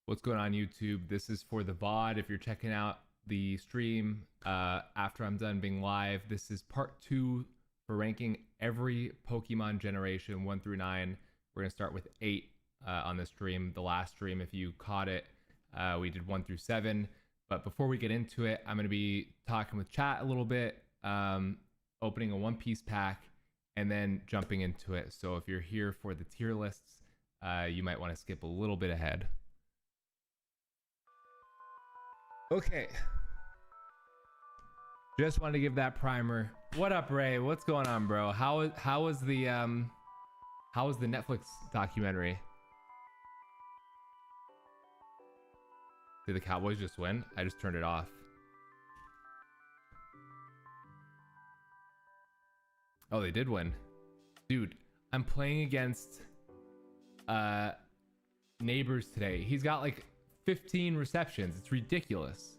What's going on YouTube? This is for the VOD. If you're checking out the stream after I'm done being live, this is part 2 for ranking every Pokemon generation 1 through 9. We're going to start with 8 on the stream. The last stream, if you caught it, we did 1 through 7. But before we get into it, I'm going to be talking with chat a little bit, opening a One Piece pack, and then jumping into it. So if you're here for the tier lists, you might want to skip a little bit ahead. Okay. Just wanted to give that primer. What up, Ray? What's going on, bro? How was the Netflix documentary? Did the Cowboys just win? I just turned it off. Oh, they did win. Dude, I'm playing against Neighbors today. He's got like 15 receptions. It's ridiculous.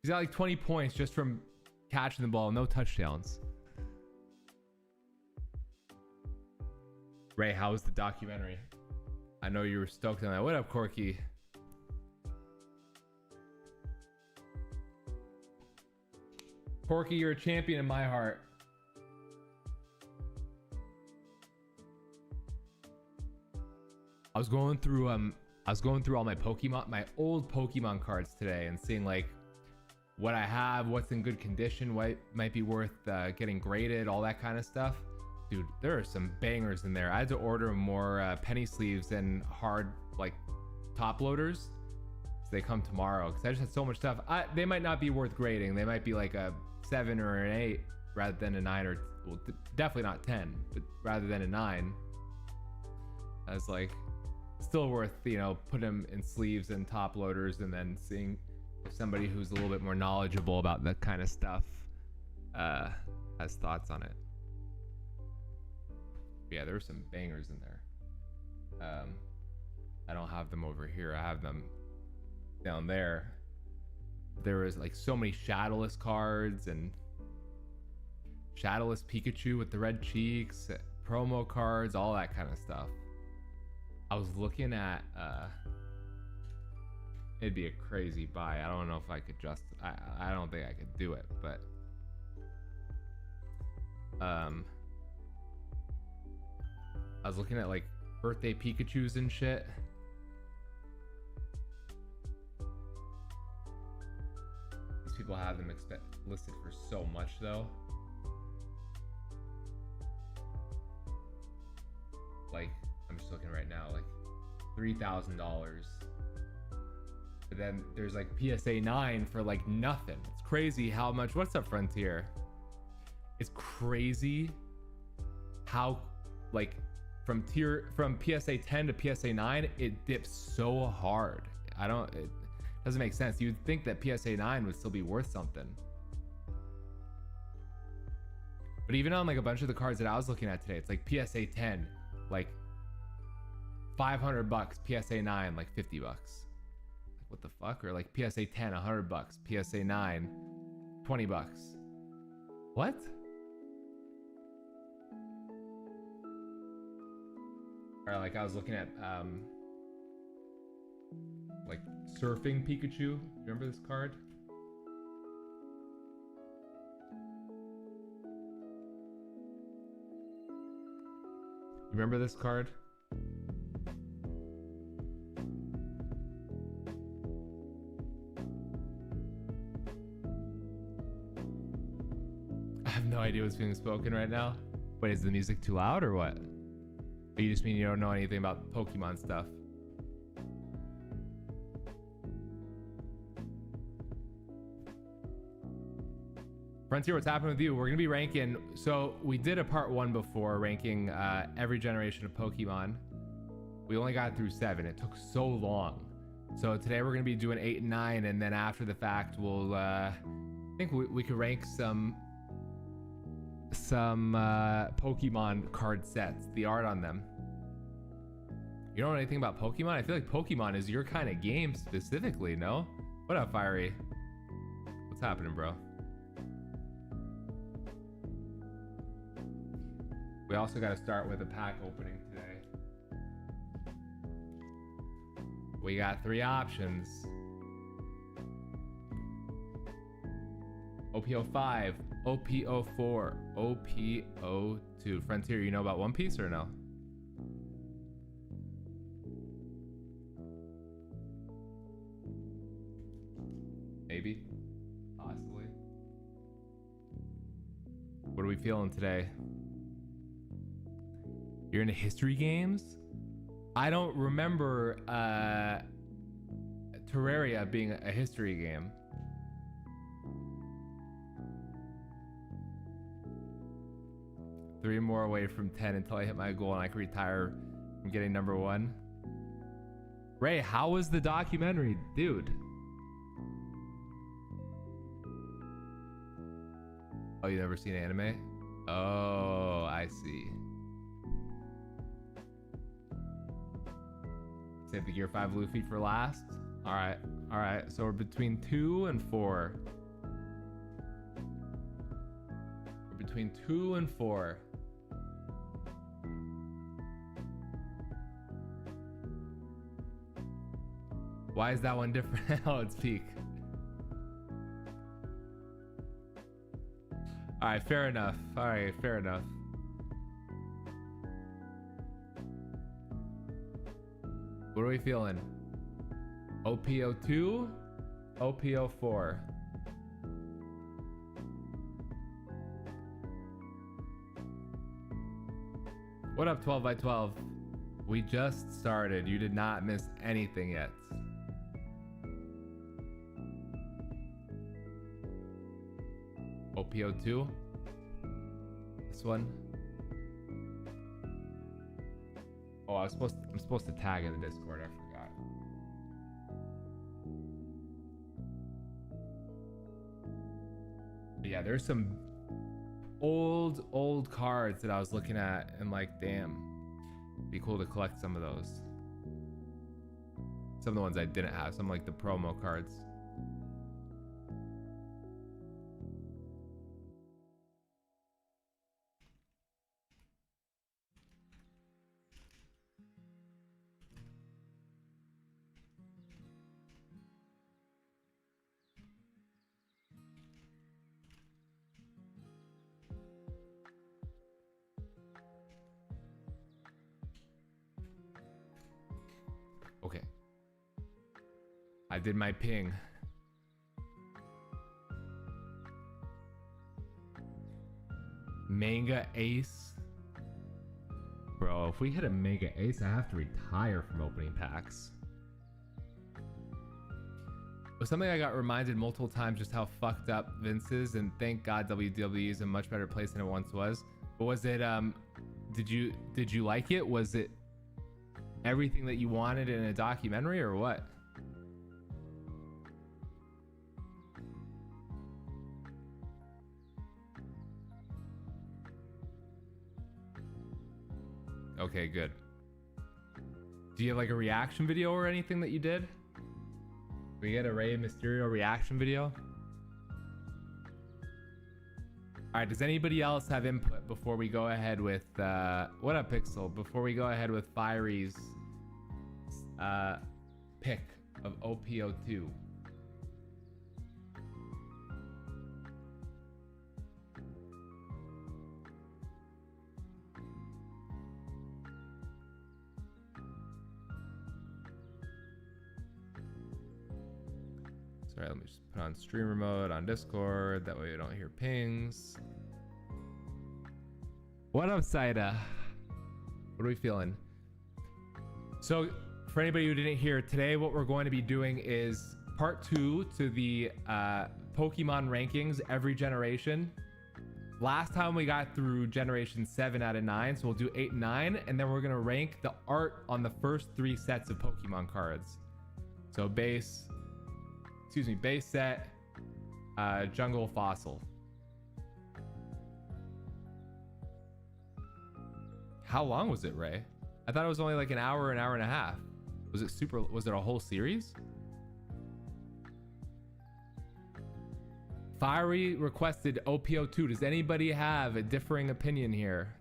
He's got like 20 points just from catching the ball, no touchdowns. Ray, how was the documentary? I know you were stoked on that. What up, Corky? Corky, you're a champion in my heart. I was going through all my old Pokemon cards today and seeing like what I have, what's in good condition, what might be worth getting graded, all that kind of stuff. Dude, there are some bangers in there. I had to order more penny sleeves and hard like top loaders. So they come tomorrow because I just had so much stuff. They might not be worth grading. They might be like a 7 or an 8 rather than a 9 or well, definitely not 10, but rather than a 9. I was like, still worth, you know, putting them in sleeves and top loaders and then seeing if somebody who's a little bit more knowledgeable about that kind of stuff has thoughts on it. Yeah, there are some bangers in there. I don't have them over here. I have them down there. There was like so many shadowless cards and shadowless Pikachu with the red cheeks, promo cards, all that kind of stuff. I was looking at it'd be a crazy buy. I don't know if I could I don't think I could do it, but I was looking at like birthday Pikachus and shit. These people have them listed for so much though. Like, I'm just looking right now, like $3,000. But then there's like PSA 9 for like nothing. It's crazy how much. What's up, Frontier? It's crazy how like from PSA 10 to PSA 9 it dips so hard. It doesn't make sense. You'd think that PSA 9 would still be worth something. But even on like a bunch of the cards that I was looking at today, it's like PSA 10 like $500, PSA 9 like $50. Like, what the fuck? Or like PSA 10 $100, PSA 9 $20. What? Or like I was looking at like surfing Pikachu. Remember this card? You remember this card? I have no idea what's being spoken right now. Wait, is the music too loud or what? Or you just mean you don't know anything about Pokemon stuff? Frontier, what's happening with you? We're gonna be ranking. So we did a part 1 before, ranking every generation of Pokemon. We only got through 7. It took so long. So today we're gonna be doing 8 and 9, and then after the fact, we'll I think we could rank some Pokemon card sets, the art on them. You don't know anything about Pokemon? I feel like Pokemon is your kind of game specifically, no? What up, Fiery? What's happening, bro? We also got to start with a pack opening today. We got 3 options. OPO5, OPO4, OPO2. Frontier, you know about One Piece or no? Maybe. Possibly. What are we feeling today? You're into history games? I don't remember Terraria being a history game. Three more away from 10 until I hit my goal and I can retire from getting number 1. Ray, how was the documentary, dude? Oh, you never seen anime? Oh, I see. Save the Gear 5 Luffy for last. All right. So we're between 2 and 4. We're between 2 and 4. Why is that one different? Oh, it's peak. All right, fair enough. All right, fair enough. What are we feeling? OPO2, OPO4. What up, 12 by 12? We just started. You did not miss anything yet. OPO2. This one. Oh, I'm supposed to tag in the Discord. I forgot. But yeah, there's some old cards that I was looking at and like, damn, it'd be cool to collect some of those. Some of the ones I didn't have, some like the promo cards. Okay. I did my ping. Manga Ace. Bro, if we hit a Mega Ace, I have to retire from opening packs. It was something I got reminded multiple times just how fucked up Vince is, and thank God WWE is in a much better place than it once was. But was it did you like it? Was it everything that you wanted in a documentary or what? Okay, good. Do you have like a reaction video or anything that you did? We get a Rey Mysterio reaction video. All right, does anybody else have input before we go ahead with what up, Pixel? Before we go ahead with Fiery's pick of OPO2. Sorry, let me just put on streamer mode on Discord. That way we don't hear pings. What up, Saida? What are we feeling? So, for anybody who didn't hear, today what we're going to be doing is part 2 to the Pokemon rankings every generation. Last time we got through generation 7 out of 9, so we'll do 8 and 9, and then we're going to rank the art on the first 3 sets of Pokemon cards. So base set, jungle, fossil. How long was it, Ray? I thought it was only like an hour and a half. Was it a whole series? Fiery requested OPO2. Does anybody have a differing opinion here?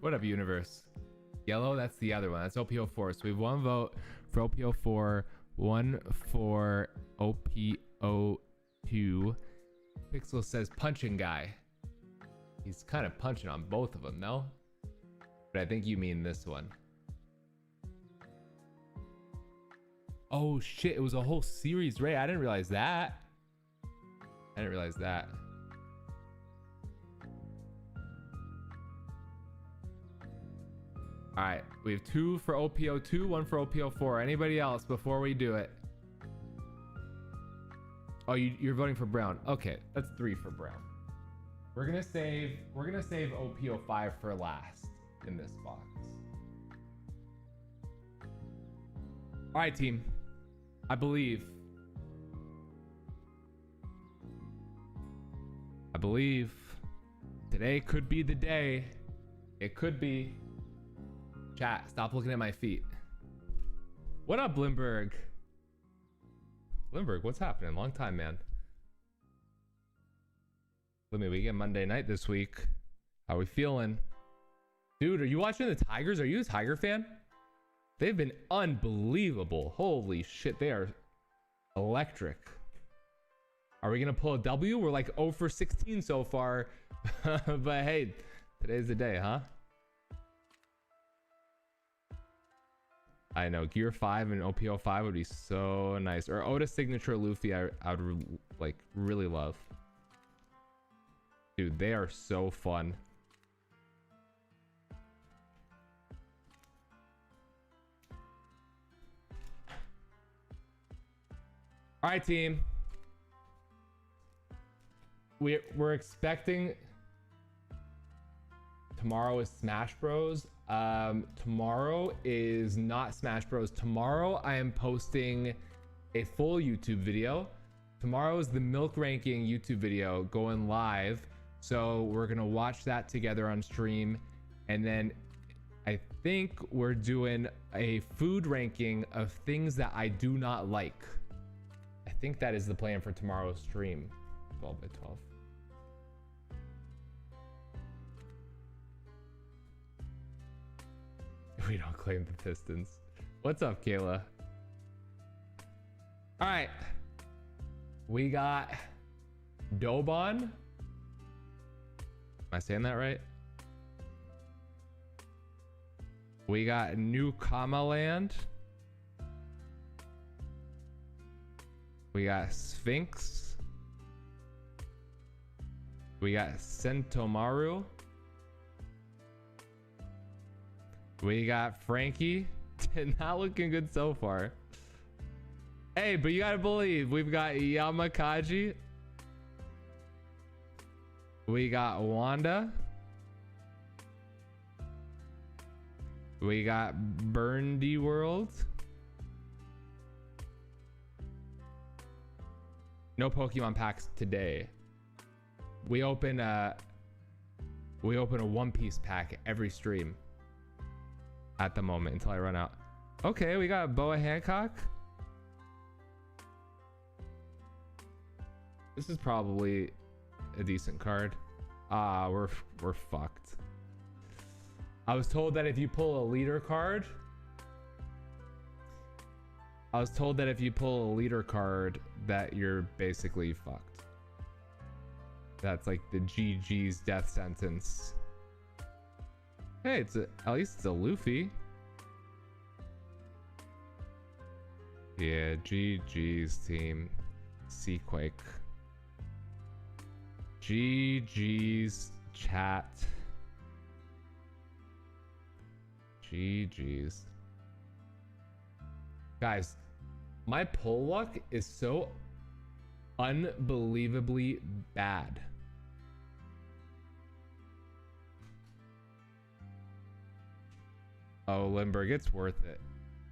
What up, universe? Yellow, that's the other one. That's OPO4. So we have one vote for OPO4, one for OPO2. Pixel says punching guy. He's kind of punching on both of them, no? But I think you mean this one. Oh shit, it was a whole series, Ray. I didn't realize that. I didn't realize that. All right, we have 2 for OPO2, 1 for OPO4. Anybody else before we do it? Oh, you're voting for Brown. Okay, that's 3 for Brown. We're gonna save OPO5 for last in this box. All right, team. I believe today could be the day. It could be. Chat, stop looking at my feet. What up, Blimberg? Blimberg, what's happening? Long time, man. Let me, we get Monday night this week. How we feeling? Dude, are you watching the Tigers? Are you a Tiger fan? They've been unbelievable. Holy shit, they are electric. Are we gonna pull a W? We're like 0 for 16 so far. But hey, today's the day, huh? I know, Gear 5 and OPO 5 would be so nice. Or Oda Signature Luffy, I would like really love. Dude, they are so fun. All right, team. We're expecting tomorrow is Smash Bros. Tomorrow is not Smash Bros. Tomorrow I am posting a full YouTube video. Tomorrow is the milk ranking YouTube video going live. So we're gonna watch that together on stream. And then I think we're doing a food ranking of things that I do not like. I think that is the plan for tomorrow's stream. 12 by 12. We don't claim the Pistons. What's up, Kayla? All right. We got Dobon. Am I saying that right? We got New Kamaland. We got Sphinx. We got Sentomaru. We got Frankie. Not looking good so far. Hey, but you gotta believe we've got Yamakaji. We got Wanda. We got Burndy World. No Pokemon packs today. We open a One Piece pack every stream at the moment until I run out. Okay, we got Boa Hancock. This is probably a decent card. Ah, we're fucked. I was told that if you pull a leader card, that you're basically fucked. That's like the GG's death sentence. Hey, at least it's a Luffy. Yeah, GG's team. Seaquake. GG's chat. GG's. Guys, my pull luck is so unbelievably bad. Oh, Limburg, it's worth it.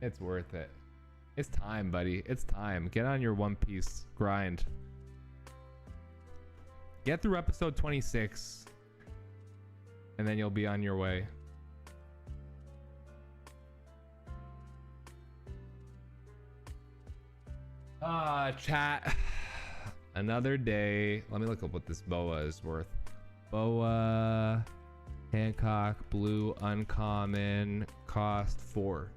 It's worth it. It's time, buddy. It's time. Get on your One Piece grind. Get through episode 26, and then you'll be on your way. Chat. Another day. Let me look up what this boa is worth. Boa Hancock, blue, uncommon, cost 4.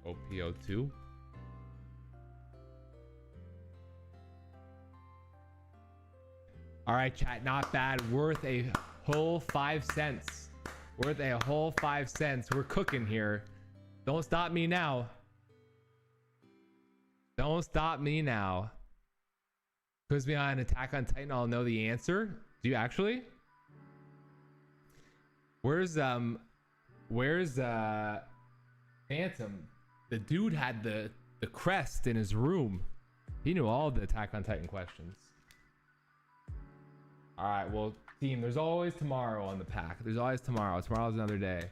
OPO2. All right, chat, not bad. Worth a whole 5 cents. Worth a whole 5 cents. We're cooking here. Don't stop me now. Don't stop me now. Quiz me on Attack on Titan, I'll know the answer. Do you actually? Where's Phantom? The dude had the crest in his room. He knew all the Attack on Titan questions. All right, well, team, there's always tomorrow on the pack. There's always tomorrow. Tomorrow's another day.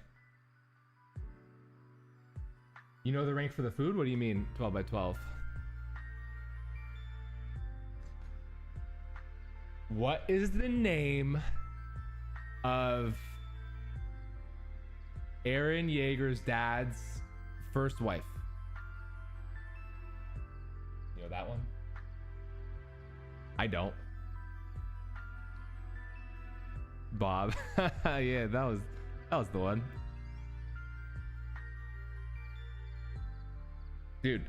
You know the rank for the food? What do you mean 12 by 12? What is the name of Aaron Yeager's dad's first wife? You know that one? I don't. Bob. Yeah, that was the one. Dude,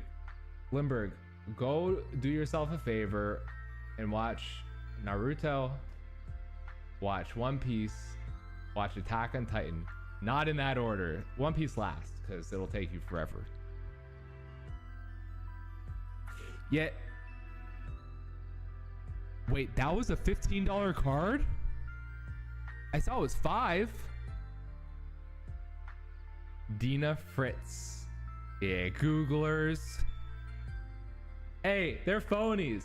Limburg, go do yourself a favor and watch Naruto, watch One Piece, watch Attack on Titan. Not in that order. One Piece last, because it'll take you forever. Yet, wait, that was a $15 card? I saw it was 5. Dina Fritz. Yeah, Googlers. Hey, they're phonies.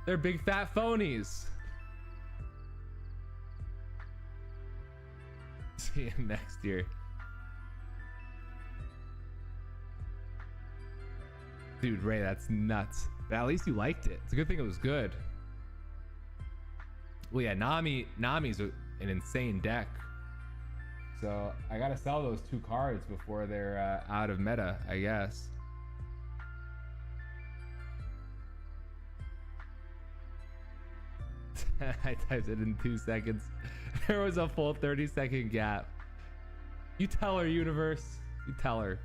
They're big fat phonies. See you next year. Dude, Ray, that's nuts. But at least you liked it. It's a good thing it was good. Well, yeah, Nami's an insane deck. So I gotta sell those 2 cards before they're out of meta, I guess. I typed it in 2 seconds. There was a full 30-second gap. You tell her, universe. You tell her.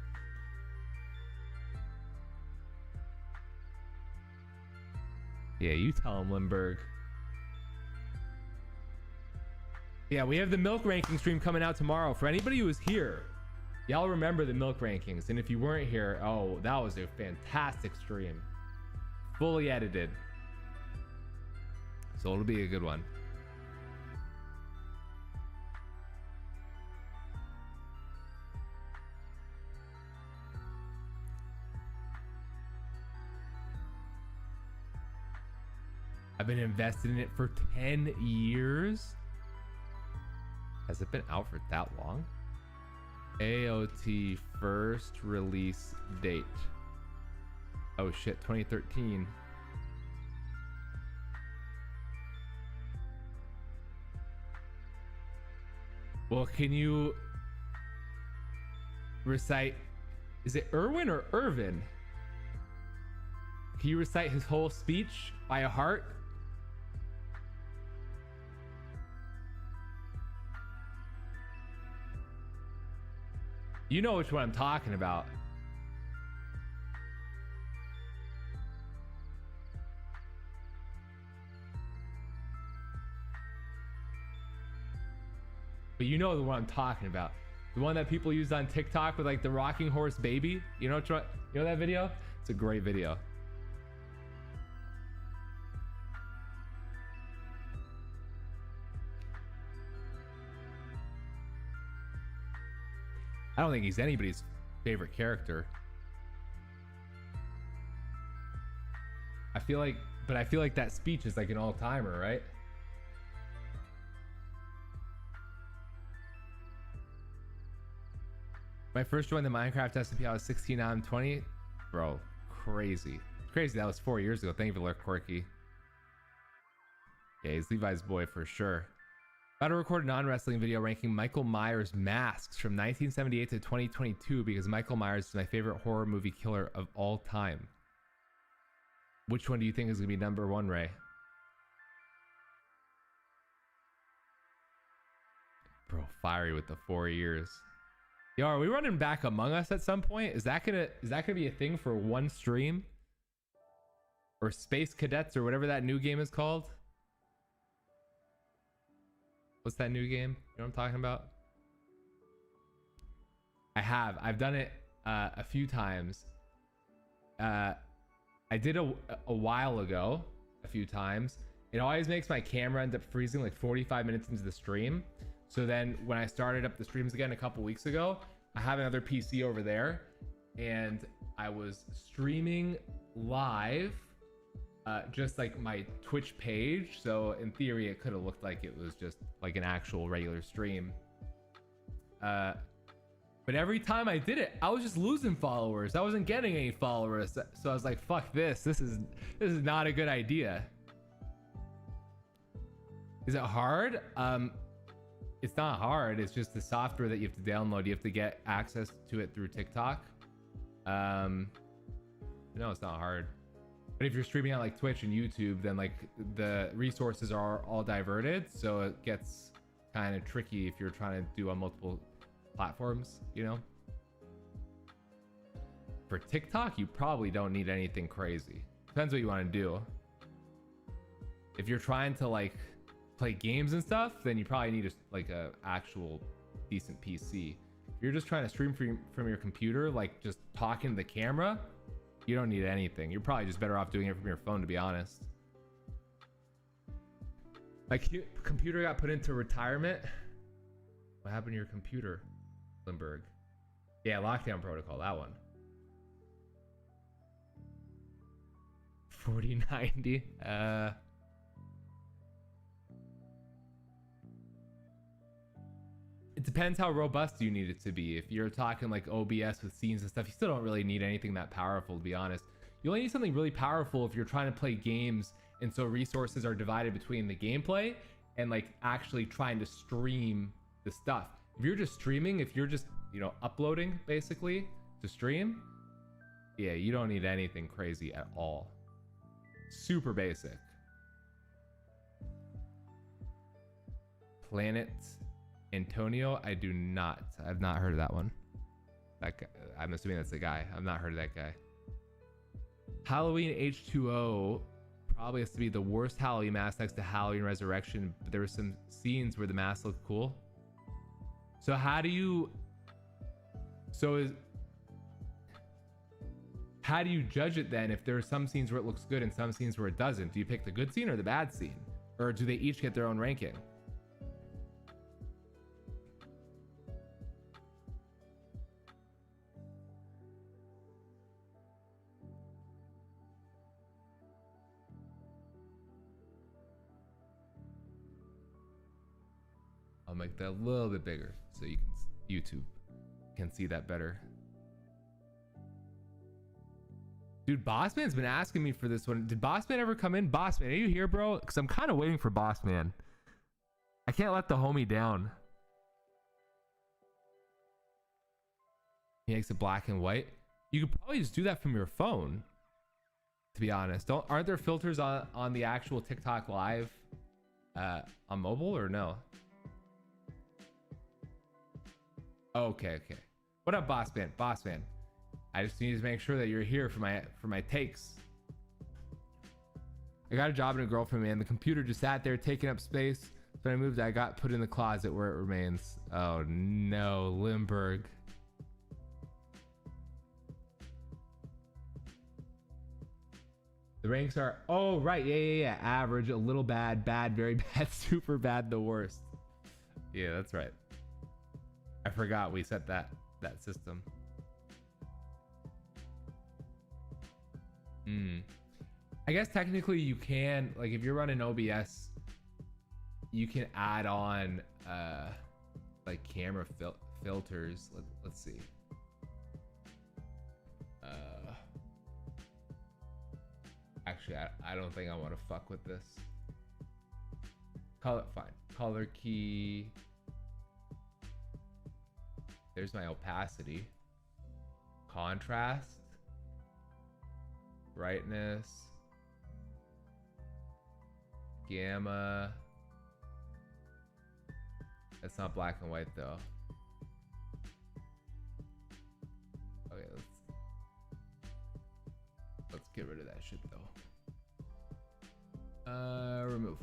Yeah, you tell him, Limburg. Yeah, we have the milk ranking stream coming out tomorrow. For anybody who was here, y'all remember the milk rankings. And if you weren't here, oh, that was a fantastic stream. Fully edited. So it'll be a good one. I've been invested in it for 10 years. Has it been out for that long? AOT first release date. Oh shit, 2013. Well, can you recite, is it Irwin or Irvin? Can you recite his whole speech by heart? You know which one I'm talking about. But you know the one I'm talking about. The one that people use on TikTok with like the rocking horse baby. You know that video? It's a great video. I don't think he's anybody's favorite character. I feel like that speech is like an all-timer, right? My first join the Minecraft SMP, I was 16, now I'm 20. Bro, crazy. Crazy, that was 4 years ago. Thank you for Quirky. Yeah, he's Levi's boy for sure. About to record a non-wrestling video ranking Michael Myers masks from 1978 to 2022 because Michael Myers is my favorite horror movie killer of all time. Which one do you think is going to be number one, Ray? Bro, fiery with the 4 years. Yo, are we running back Among Us at some point? Is that gonna be a thing for one stream? Or Space Cadets or whatever that new game is called? What's that new game? You know what I'm talking about? I've done it a few times. I did a while ago, a few times. It always makes my camera end up freezing like 45 minutes into the stream. So then when I started up the streams again a couple weeks ago, I have another PC over there and I was streaming live, just like my Twitch page. So in theory, it could have looked like it was just like an actual regular stream. But every time I did it, I was just losing followers. I wasn't getting any followers. So I was like, fuck this. This is not a good idea. Is it hard? It's not hard. It's just the software that you have to download. You have to get access to it through TikTok. No, it's not hard. But if you're streaming on like Twitch and YouTube, then like the resources are all diverted. So it gets kind of tricky if you're trying to do on multiple platforms, you know? For TikTok, you probably don't need anything crazy. Depends what you want to do. If you're trying to like play games and stuff, then you probably need a actual decent PC. If you're just trying to stream from your computer, like just talking to the camera, you don't need anything. You're probably just better off doing it from your phone, to be honest. My computer got put into retirement. What happened to your computer, Limburg? Yeah, lockdown protocol, that one. 4090. It depends how robust you need it to be. If you're talking like OBS with scenes and stuff, you still don't really need anything that powerful, to be honest. You only need something really powerful if you're trying to play games, and so resources are divided between the gameplay and like actually trying to stream the stuff. If you're just streaming, if you're just, you know, uploading basically to stream, yeah, you don't need anything crazy at all. Super basic. Planet Antonio, I've not heard of that one. That guy, I'm assuming that's the guy. I've not heard of that guy. Halloween H2O probably has to be the worst Halloween mask next to Halloween Resurrection, but there were some scenes where the mask looked cool. So how do you judge it then if there are some scenes where it looks good and some scenes where it doesn't? Do you pick the good scene or the bad scene? Or do they each get their own ranking? I'll make that a little bit bigger so YouTube can see that better. Dude, Bossman's been asking me for this one. Did Bossman ever come in? Bossman, are you here, bro? Because I'm kind of waiting for Bossman. I can't let the homie down. He makes it black and white. You could probably just do that from your phone, to be honest. Aren't there filters on the actual TikTok live on mobile, or no? Okay. What up, Bossman? Bossman, I just need to make sure that you're here for my takes. I got a job and a girlfriend, man. The computer just sat there taking up space. So when I moved, I got put in the closet where it remains. Oh no, Limburg. The ranks are, oh right, yeah. Average, a little bad, bad, very bad, super bad, the worst. Yeah, that's right. I forgot we set that system. I guess technically you can, like if you're running OBS, you can add on like camera filters. Let's see. Actually, I don't think I want to fuck with this. Color, fine. Color key. There's my opacity. Contrast. Brightness. Gamma. That's not black and white though. Okay, let's get rid of that shit though. Remove.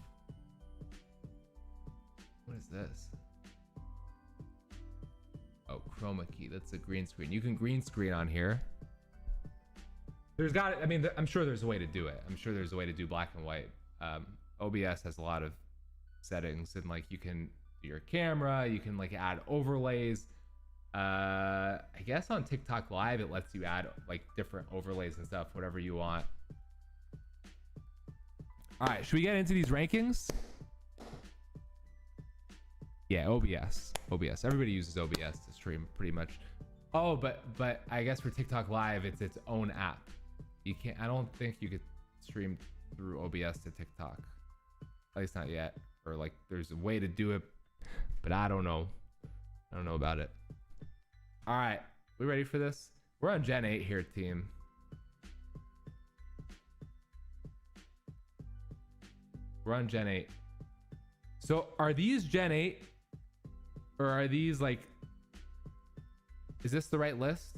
What is this? Oh, chroma key. That's a green screen. You can green screen on here. There's got, I mean, I'm sure there's a way to do it. I'm sure there's a way to do black and white. OBS has a lot of settings, and like you can do your camera, you can like add overlays. I guess on TikTok Live it lets you add like different overlays and stuff, whatever you want. All right, should we get into these rankings? Yeah, OBS. Everybody uses OBS to stream pretty much. Oh, but I guess for TikTok Live it's its own app. You can't. I don't think you could stream through OBS to TikTok. At least not yet. Or like there's a way to do it, but I don't know. I don't know about it. All right, we ready for this? We're on Gen 8 here, team. We're on Gen 8. So are these Gen 8? Or are these like... Is this the right list?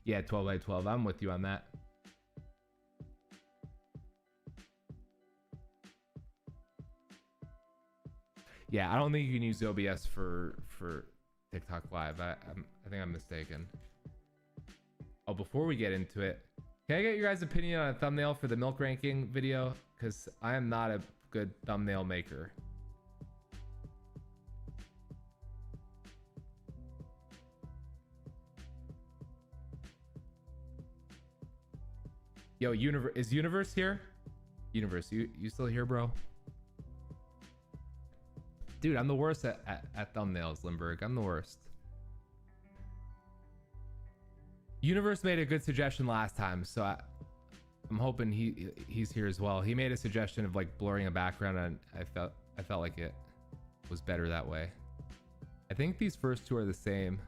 Yeah, 12 by 12. I'm with you on that. Yeah, I don't think you can use OBS for TikTok Live. I think I'm mistaken. Oh, before we get into it, can I get your guys' opinion on a thumbnail for the milk ranking video? Because I am not a good thumbnail maker. Yo, is Universe here? Universe, you still here, bro? Dude, I'm the worst at thumbnails, Limburg. I'm the worst. Universe made a good suggestion last time, so I'm hoping he's here as well. He made a suggestion of like blurring a background, and I felt like it was better that way. I think these first two are the same.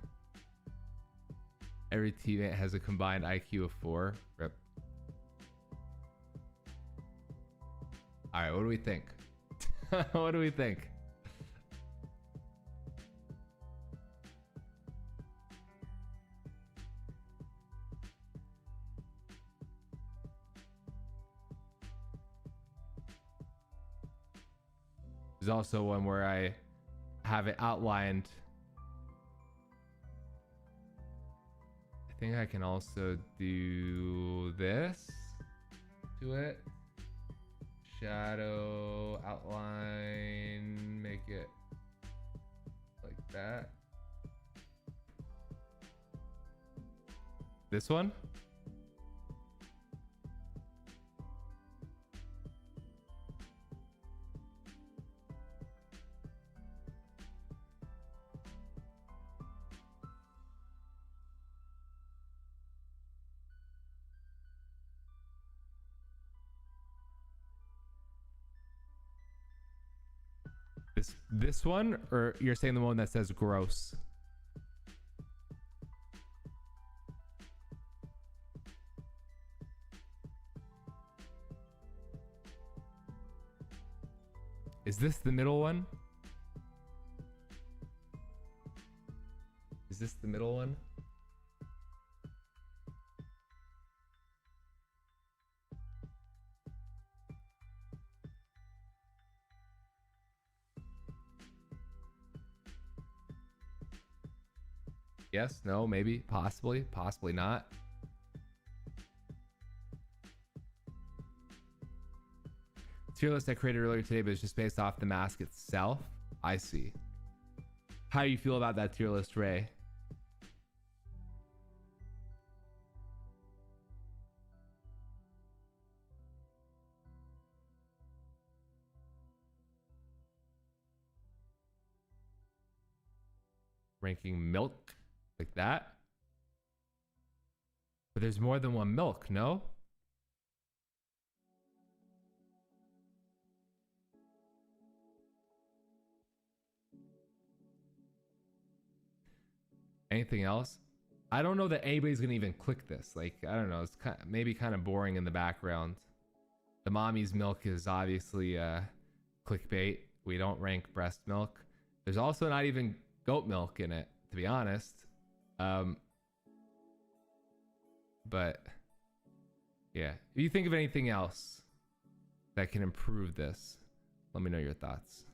Every teammate has a combined IQ of 4. Rip. All right, what do we think? What do we think? There's also one where I have it outlined. I think I can also do this to it. Shadow, outline, make it like that. This one? This one, or you're saying the one that says gross? Is this the middle one? Is this the middle one? Yes, no, maybe, possibly not. Tier list I created earlier today, but it's just based off the mask itself. I see. How do you feel about that tier list, Ray? Ranking milk like that. But there's more than one milk, no? Anything else? I don't know that anybody's gonna even click this. Like, I don't know. It's maybe kind of boring in the background. The mommy's milk is obviously clickbait. We don't rank breast milk. There's also not even goat milk in it, to be honest. But yeah, if you think of anything else that can improve this, let me know your thoughts.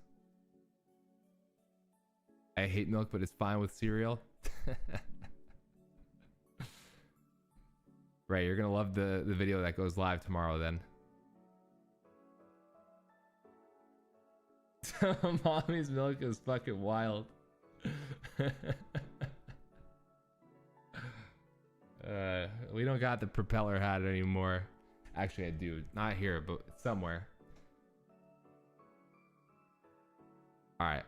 I hate milk, but it's fine with cereal. Right, you're gonna love the video that goes live tomorrow then. Mommy's milk is fucking wild. We don't got the propeller hat anymore. Actually, I do. Not here, but somewhere. All right.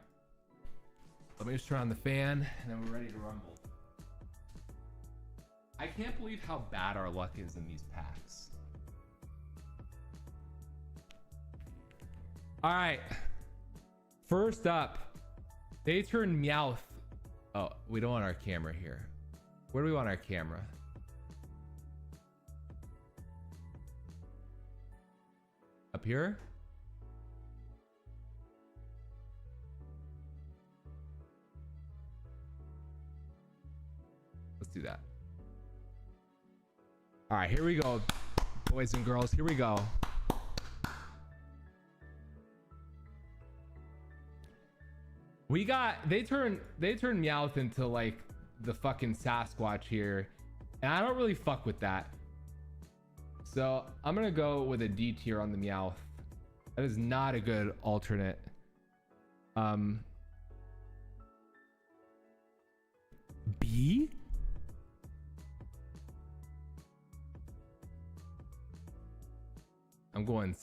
Let me just turn on the fan, and then we're ready to rumble. I can't believe how bad our luck is in these packs. All right. First up, they turn Meowth. Oh, we don't want our camera here. Where do we want our camera? Up here? Let's do that. All right, here we go, boys and girls. Here we go. We got they turn Meowth into like the fucking Sasquatch here, and I don't really fuck with that. So I'm gonna go with a D tier on the Meowth. That is not a good alternate. B? I'm going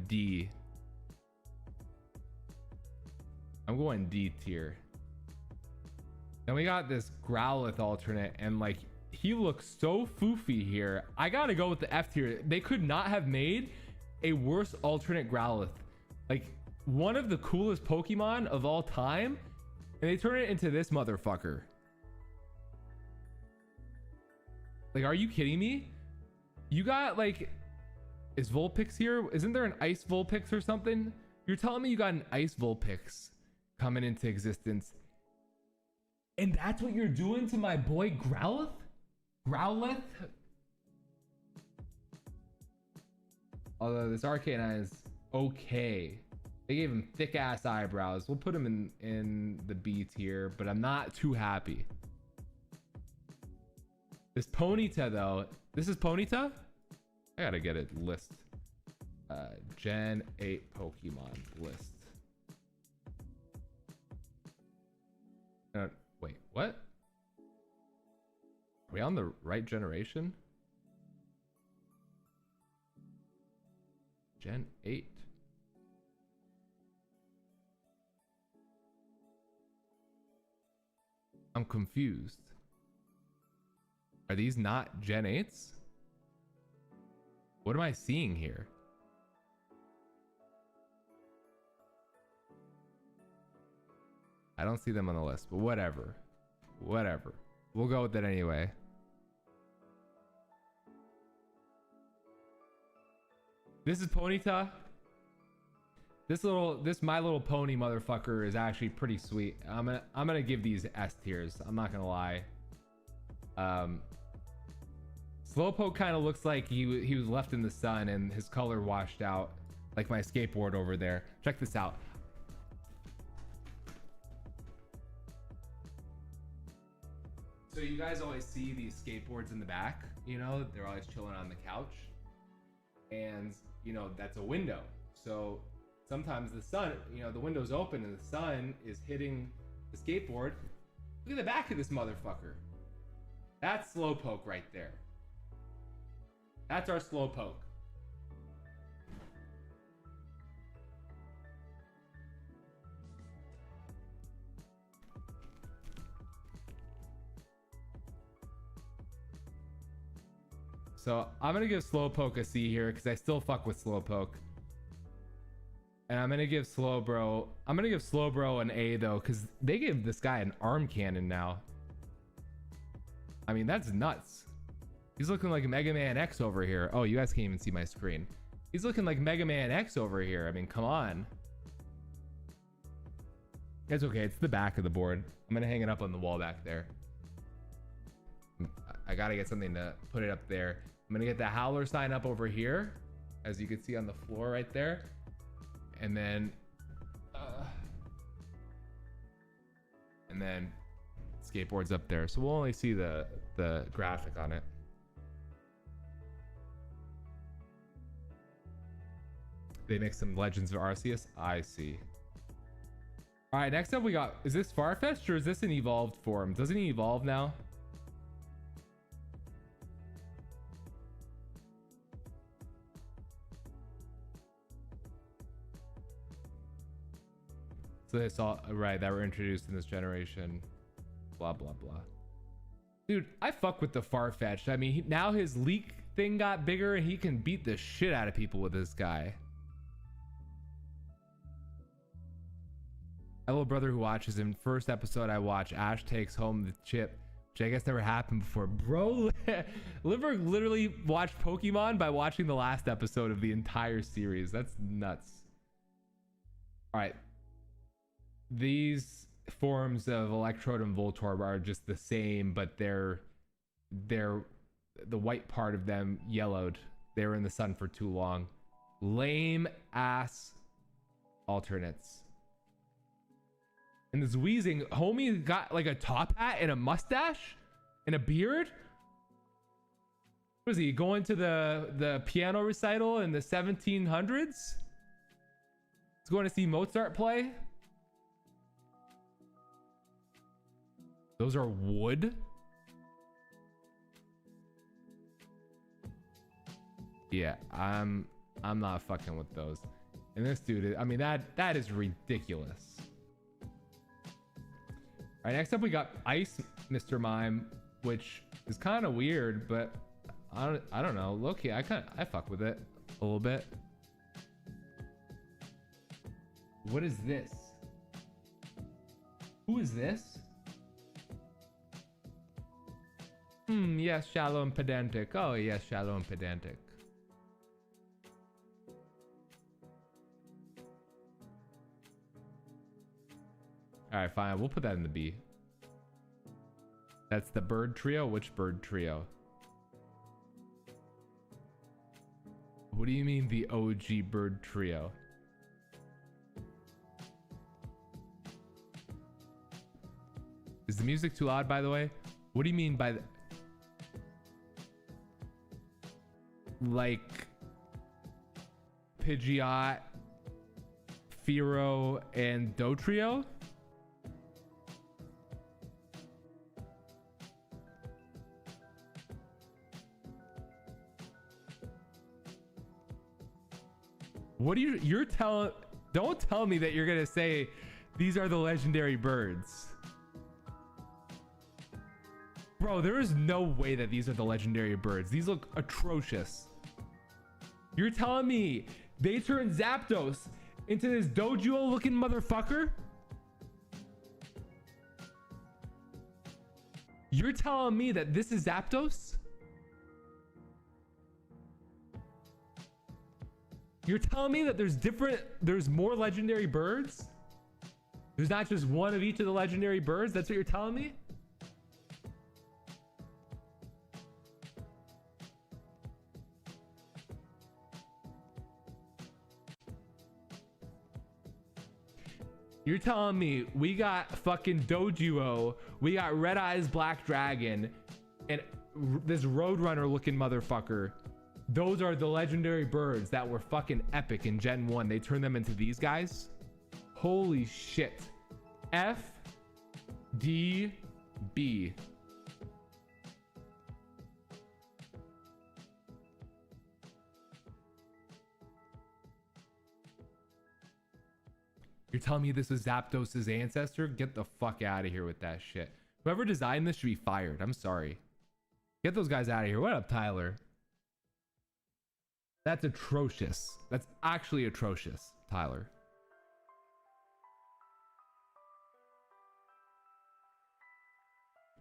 D. I'm going D tier. Then we got this Growlithe alternate, and like he looks so foofy here. I gotta go with the F tier. They could not have made a worse alternate Growlithe. Like one of the coolest Pokemon of all time, and they turn it into this motherfucker. Like, are you kidding me? You got like, is Vulpix here? Isn't there an Ice Vulpix or something? You're telling me you got an Ice Vulpix coming into existence, and that's what you're doing to my boy Growlithe? Growlithe? Although this Arcanine is okay. They gave him thick ass eyebrows. We'll put him in the B tier, but I'm not too happy. This Ponyta though, this is Ponyta? I gotta get a list. Gen 8 Pokemon list. Wait, what? Are we on the right generation? Gen 8. I'm confused. Are these not Gen 8s? What am I seeing here? I don't see them on the list, but whatever. Whatever. We'll go with it anyway. This is Ponyta. This My Little Pony motherfucker is actually pretty sweet. I'm gonna give these S tiers. I'm not gonna lie. Slowpoke kind of looks like he was left in the sun and his color washed out, like my skateboard over there. Check this out. So you guys always see these skateboards in the back, you know, they're always chilling on the couch, and you know that's a window. So sometimes the sun, you know, the window's open and the sun is hitting the skateboard. Look at the back of this motherfucker. That's Slowpoke right there. That's our Slowpoke. So I'm gonna give Slowpoke a C here because I still fuck with Slowpoke. And I'm gonna give Slowbro an A though, because they give this guy an arm cannon now. I mean, that's nuts. He's looking like Mega Man X over here. Oh, you guys can't even see my screen. He's looking like Mega Man X over here. I mean, come on. It's okay. It's the back of the board. I'm going to hang it up on the wall back there. I got to get something to put it up there. I'm going to get the Howler sign up over here, as you can see on the floor right there. And then skateboard's up there. So we'll only see the graphic on it. They make some Legends of Arceus. I see. All right, next up we got, is this Farfetch'd or is this an evolved form? Doesn't he evolve now? So it's all right that were introduced in this generation. Blah blah blah. Dude, I fuck with the Farfetch'd. I mean, now his leak thing got bigger and he can beat the shit out of people with this guy. My little brother who watches him, first episode I watch, Ash takes home the chip, which I guess never happened before. Bro, Liver literally watched Pokemon by watching the last episode of the entire series. That's nuts. All right. These forms of Electrode and Voltorb are just the same, but they're the white part of them yellowed. They were in the sun for too long. Lame ass alternates. And this wheezing homie got like a top hat and a mustache and a beard. Was he going to the piano recital in the 1700s? He's going to see Mozart play. Those are wood. Yeah, I'm not fucking with those. And this dude, I mean, that is ridiculous. All right, next up we got Ice Mr. Mime, which is kind of weird, but I don't know. Low-key, I fuck with it a little bit. What is this? Who is this? Yes, shallow and pedantic. Oh, yes, shallow and pedantic. All right, fine. We'll put that in the B. That's the bird trio. Which bird trio? What do you mean the OG bird trio? Is the music too loud, by the way? What do you mean by like Pidgeot, Fearow, and Dotrio? What do you're telling? Don't tell me that you're gonna say these are the legendary birds. Bro, there is no way that these are the legendary birds. These look atrocious. You're telling me they turned Zapdos into this Dojo looking motherfucker? You're telling me that this is Zapdos? You're telling me that there's more legendary birds? There's not just one of each of the legendary birds? That's what you're telling me? You're telling me we got fucking Dojuo, we got Red Eyes Black Dragon, and this Roadrunner looking motherfucker. Those are the legendary birds that were fucking epic in Gen 1. They turned them into these guys. Holy shit. F, D, B. You're telling me this is Zapdos' ancestor? Get the fuck out of here with that shit. Whoever designed this should be fired. I'm sorry. Get those guys out of here. What up, Tyler? That's atrocious. That's actually atrocious, Tyler.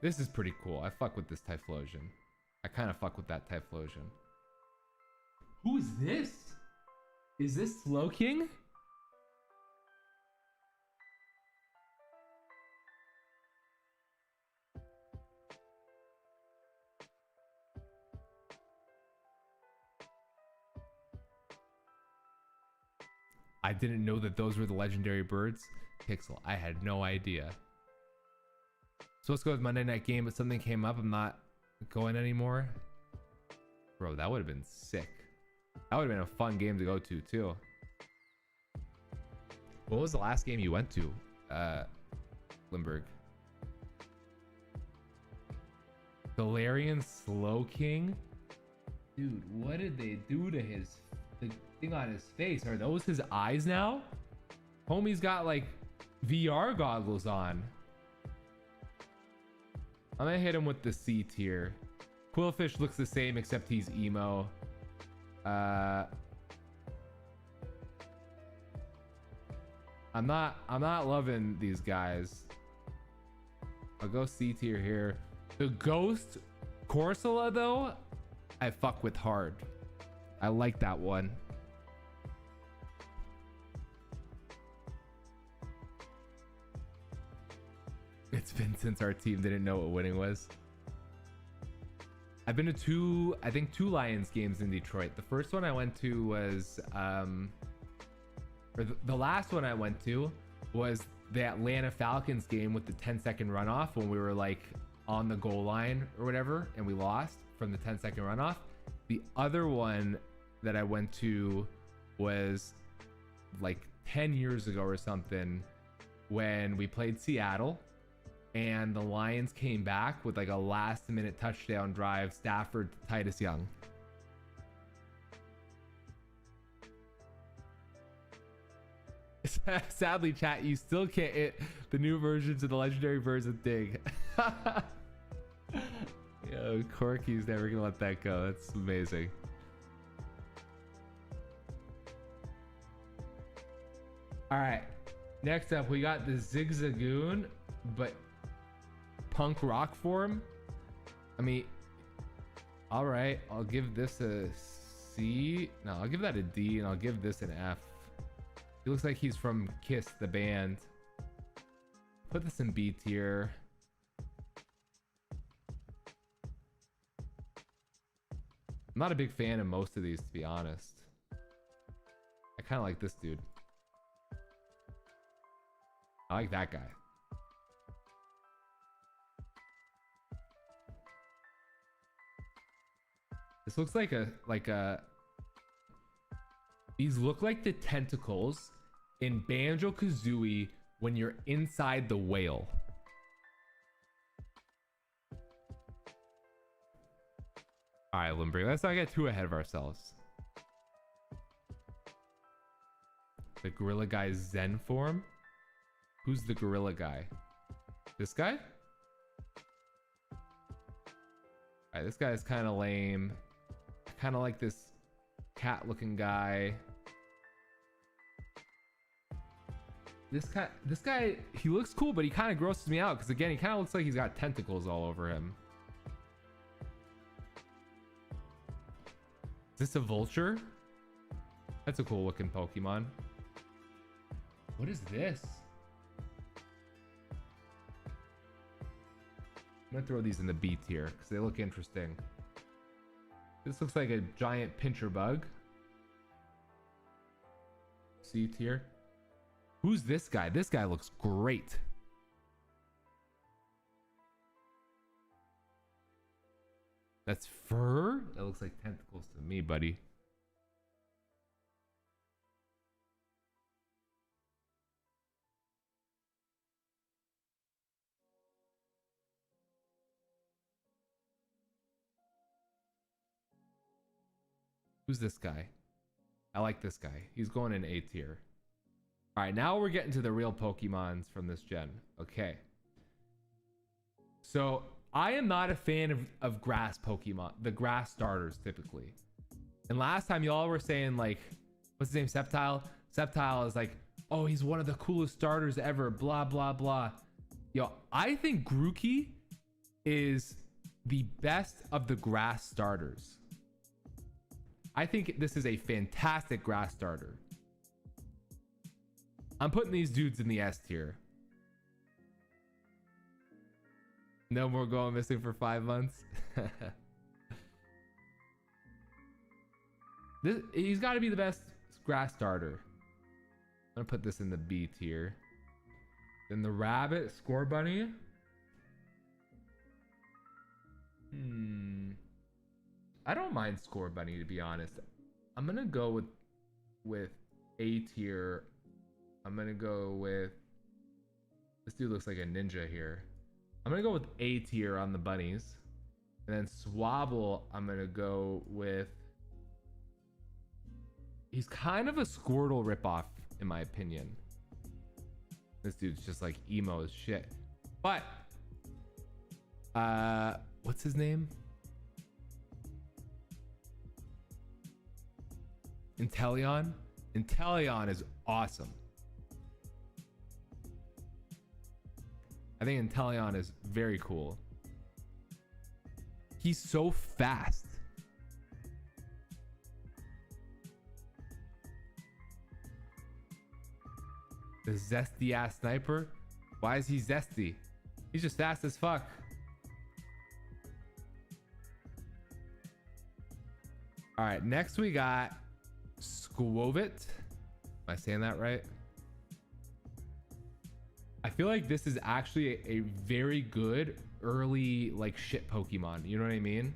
This is pretty cool. I fuck with this Typhlosion. I kind of fuck with that Typhlosion. Who is this? Is this Slowking? I didn't know that those were the legendary birds. Pixel, I had no idea. So let's go with Monday night game, but something came up. I'm not going anymore. Bro, that would have been sick. That would have been a fun game to go to too. What was the last game you went to, Limburg? Galarian Slowking? Dude, what did they do to the thing on his face? Are those his eyes now? Homie's got like VR goggles on. I'm gonna hit him with the C tier. Quillfish looks the same except he's emo. I'm not loving these guys. I'll go C tier here. The Ghost Corsola though, I fuck with hard. I like that one. It's been since our team didn't know what winning was. I've been to I think two Lions games in Detroit. The first one I went to was the last one I went to was the Atlanta Falcons game with the 10-second runoff when we were like on the goal line or whatever and we lost from the 10-second runoff. The other one that I went to was like 10 years ago or something when we played Seattle and the Lions came back with like a last minute touchdown drive, Stafford to Titus Young. Sadly, chat, you still can't hit the new versions of the legendary birds with Dig. Yo, Corky's never gonna let that go. That's amazing. All right, next up we got the Zigzagoon, but punk rock form. I mean, all right, I'll give this a C. No, I'll give that a D, and I'll give this an F. He looks like he's from Kiss the band. Put this in B tier. I'm not a big fan of most of these, to be honest. I kind of like this dude. I like that guy. This looks like a these look like the tentacles in Banjo-Kazooie when you're inside the whale. All right, Limbrick, let's not get too ahead of ourselves. The gorilla guy's Zen form. Who's the gorilla guy? This guy? All right, this guy's kind of lame. I kind of like this cat-looking guy. This guy, he looks cool, but he kind of grosses me out because again, he kind of looks like he's got tentacles all over him. Is this a vulture? That's a cool looking Pokemon. What is this? I'm gonna throw these in the B tier because they look interesting. This looks like a giant pincher bug. C tier. Who's this guy? This guy looks great. That's fur? That looks like tentacles to me, buddy. Who's this guy? I like this guy. He's going in A tier. All right, now we're getting to the real Pokemons from this gen. Okay. So I am not a fan of grass Pokemon, the grass starters typically. And last time y'all were saying like, what's his name? Sceptile? Sceptile is like, oh, he's one of the coolest starters ever, blah, blah, blah. Yo, I think Grookey is the best of the grass starters. I think this is a fantastic grass starter. I'm putting these dudes in the S tier. No more going missing for 5 months. He's got to be the best grass starter. I'm gonna put this in the B tier. Then the rabbit score bunny. I don't mind score bunny, to be honest. I'm gonna go with A tier. I'm gonna go with, this dude looks like a ninja here. I'm gonna go with A tier on the bunnies. And then Swabble, I'm gonna go with, he's kind of a Squirtle ripoff in my opinion. This dude's just like emo as shit. But what's his name? Inteleon. Inteleon is awesome. I think Inteleon is very cool. He's so fast. The zesty ass sniper. Why is he zesty? He's just fast as fuck. All right, next we got Squovit. Am I saying that right? I feel like this is actually a very good early like shit Pokemon. You know what I mean?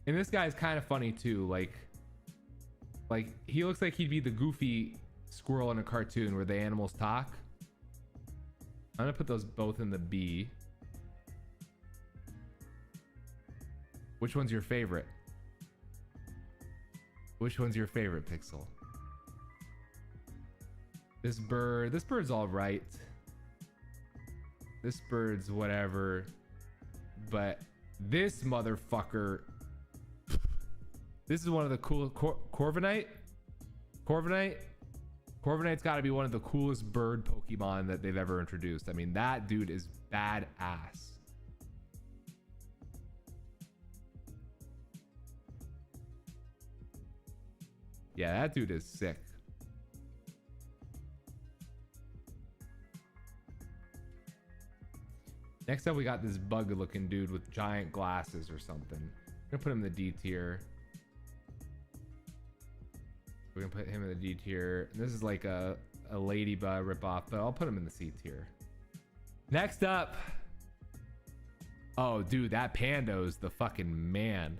And this guy is kind of funny too. Like he looks like he'd be the goofy squirrel in a cartoon where the animals talk. I'm gonna put those both in the B. Which one's your favorite? Which one's your favorite, Pixel? This bird's all right. This bird's whatever. But this motherfucker, this is one of the cool Corviknight. Corviknight's got to be one of the coolest bird Pokemon that they've ever introduced. I mean, that dude is badass. Yeah, that dude is sick. Next up, we got this bug-looking dude with giant glasses or something. I'm gonna put him in the D tier. We're gonna put him in the D tier. And this is like a ladybug ripoff, but I'll put him in the C tier. Next up, oh dude, that Pando's the fucking man.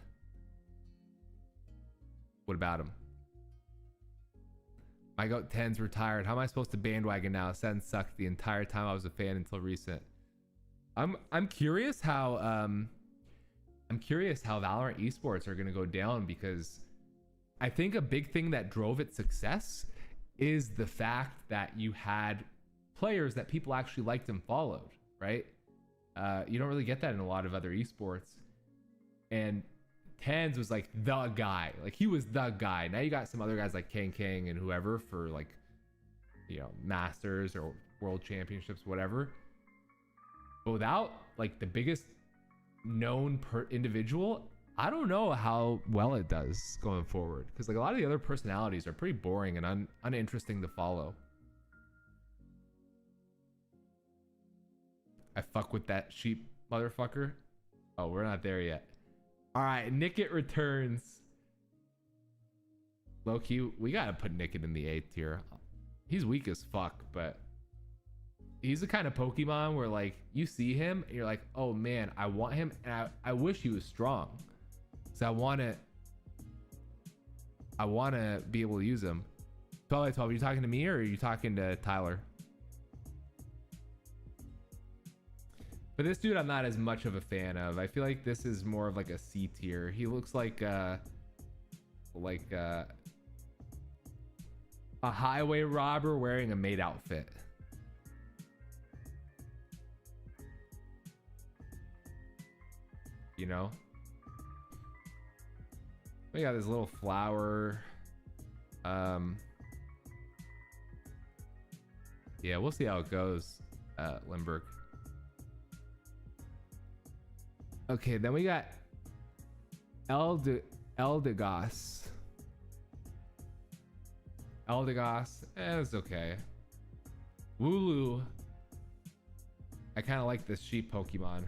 What about him? My Goat 10's retired. How am I supposed to bandwagon now? Sen sucked the entire time I was a fan until recent. I'm curious how Valorant esports are gonna go down, because I think a big thing that drove its success is the fact that you had players that people actually liked and followed, right? You don't really get that in a lot of other esports. And Tens was like the guy. Like he was the guy. Now you got some other guys like Kang and whoever for like, you know, Masters or World Championships, whatever. But without like the biggest known individual, I don't know how well it does going forward, because like a lot of the other personalities are pretty boring and uninteresting to follow. I fuck with that sheep motherfucker. Oh, we're not there yet. All right, Nickit returns. Low-key, we gotta put Nickit in the A tier. He's weak as fuck, but he's the kind of Pokemon where like you see him and you're like, oh man, I want him, and I wish he was strong. So I wanna be able to use him. 12 are you talking to me or are you talking to Tyler? But this dude I'm not as much of a fan of. I feel like this is more of like a C tier. He looks like a highway robber wearing a maid outfit. You know? We got this little flower. Yeah, we'll see how it goes, Limburg. Okay, then we got Eldegoss. Eldegoss, it's okay. Wooloo. I kind of like this sheep Pokemon.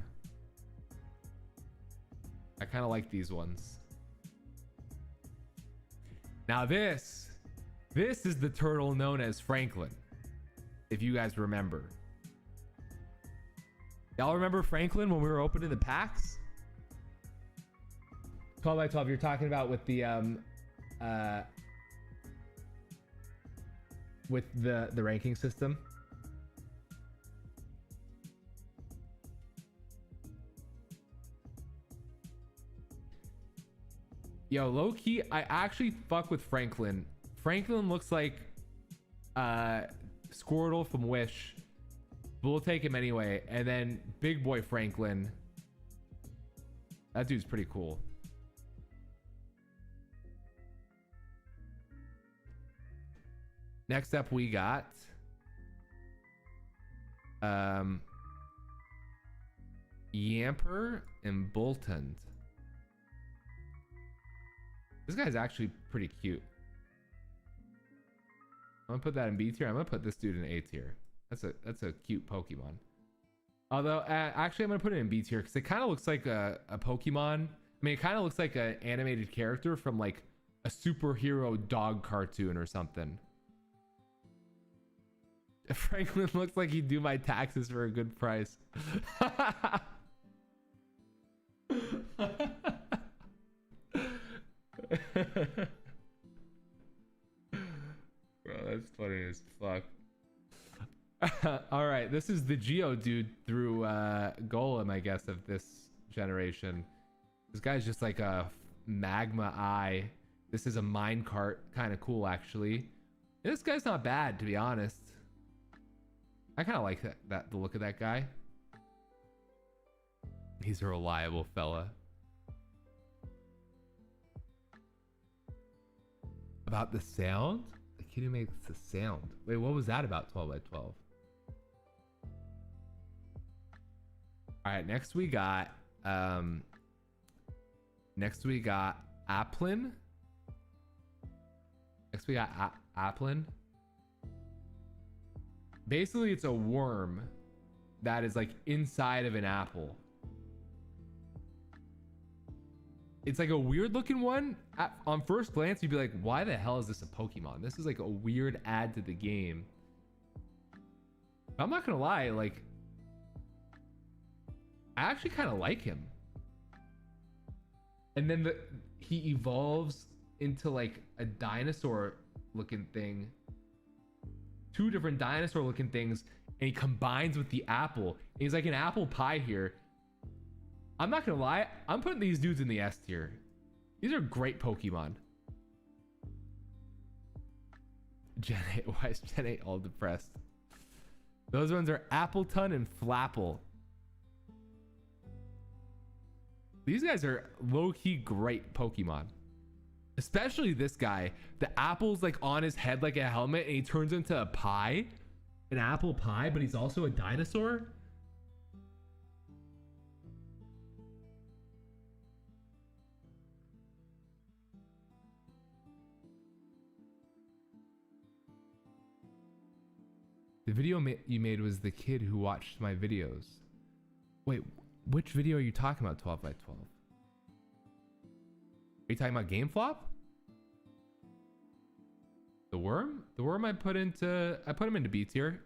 I kind of like these ones. Now this is the turtle known as Franklin. If you guys remember. Y'all remember Franklin when we were opening the packs? 12 by 12, you're talking about with the ranking system. Yo, low key, I actually fuck with Franklin. Franklin looks like Squirtle from Wish. But we'll take him anyway. And then Big Boy Franklin. That dude's pretty cool. Next up we got Yamper and Boltund. This guy's actually pretty cute. I'm gonna put that in B tier. I'm gonna put this dude in A tier. That's a cute Pokemon. Although actually I'm gonna put it in B tier because it kind of looks like a Pokemon. I mean, it kind of looks like an animated character from like a superhero dog cartoon or something. Franklin looks like he'd do my taxes for a good price. Bro, that's funny as fuck. All right, this is the Geodude through Golem, I guess, of this generation. This guy's just like a magma eye. This is a minecart, kind of cool actually. And this guy's not bad, to be honest. I kind of like the look of that guy. He's a reliable fella. About the sound? The kid who makes the sound. Wait, what was that about 12 by 12? All right, next we got Applin. Next we got Applin. Basically, it's a worm that is like inside of an apple. It's like a weird looking one. On first glance, you'd be like, why the hell is this a Pokemon? This is like a weird add to the game. I'm not gonna lie, like, I actually kind of like him. And then he evolves into like a dinosaur looking thing. Two different dinosaur looking things, and he combines with the apple. And he's like an apple pie here. I'm not gonna lie, I'm putting these dudes in the S tier. These are great Pokemon. Gen 8, why is Gen 8 all depressed? Those ones are Appleton and Flapple. These guys are low-key great Pokemon. Especially this guy. The apple's like on his head like a helmet and he turns into a pie. An apple pie, but he's also a dinosaur. The video you made was the kid who watched my videos. Wait, which video are you talking about, 12 by 12? Are you talking about Game Flop? The worm? The worm I put him into B tier.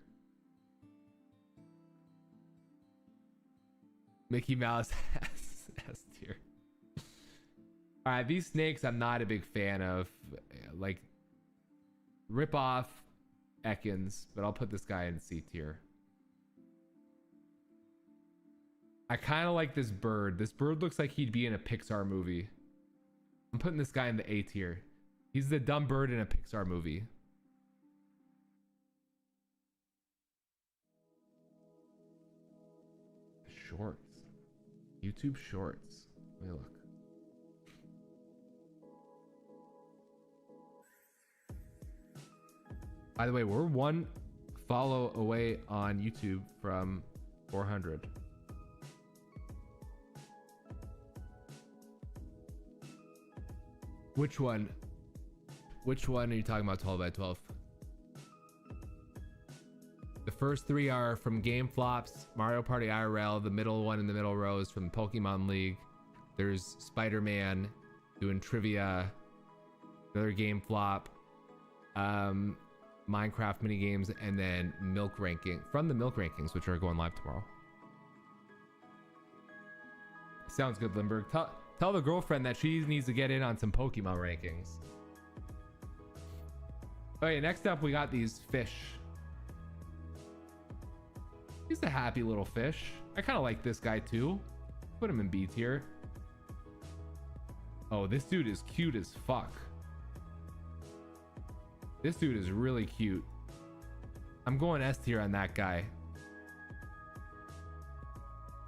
Mickey Mouse S tier. All right, these snakes I'm not a big fan of. Like, rip off Ekans, but I'll put this guy in C tier. I kind of like this bird. This bird looks like he'd be in a Pixar movie. I'm putting this guy in the A tier. He's the dumb bird in a Pixar movie. Shorts. YouTube Shorts. Let me look. By the way, we're one follow away on YouTube from 400. Which one? Which one are you talking about? 12 by 12. The first three are from Game Flops, Mario Party IRL. The middle one in the middle row is from Pokemon League. There's Spider-Man doing trivia, another Game Flop, Minecraft mini games, and then Milk Ranking from the Milk Rankings, which are going live tomorrow. Sounds good, Limburg. Tell the girlfriend that she needs to get in on some Pokemon rankings. Okay, next up we got these fish. He's a happy little fish. I kind of like this guy too. Put him in B tier. Oh, this dude is cute as fuck. This dude is really cute. I'm going S tier on that guy.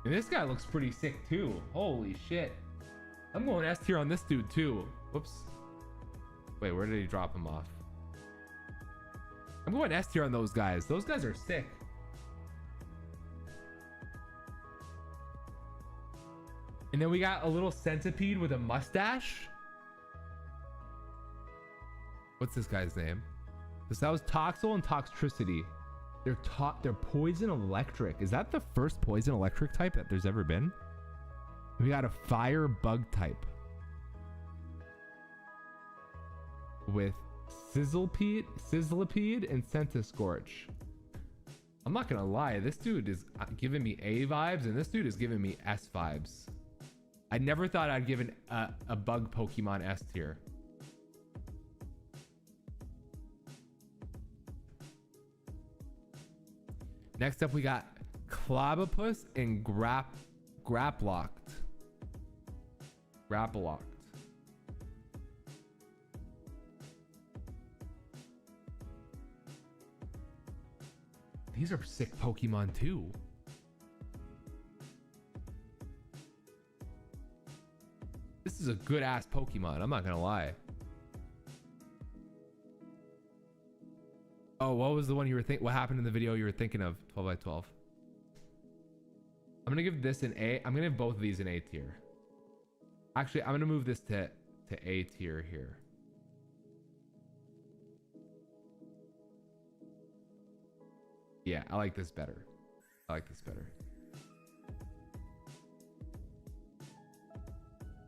And this guy looks pretty sick too. Holy shit. I'm going S tier on this dude too. Whoops. Wait, where did he drop him off? I'm going S tier on those guys. Those guys are sick. And then we got a little centipede with a mustache. What's this guy's name? That was Toxel and Toxtricity. They're poison electric. Is that the first poison electric type that there's ever been? We got a fire bug type with Sizzlipede and Centiscorch. I'm not gonna lie, this dude is giving me A vibes and this dude is giving me S vibes. I never thought I'd give a bug Pokemon S tier. Next up we got Clobopus and Grapplocked. These are sick Pokemon too. This is a good ass Pokemon, I'm not gonna lie. Oh, what was the one you were what happened in the video you were thinking of? 12 by 12. I'm gonna give this an A. I'm gonna give both of these an A tier. Actually, I'm gonna move this to A tier here. Yeah, I like this better.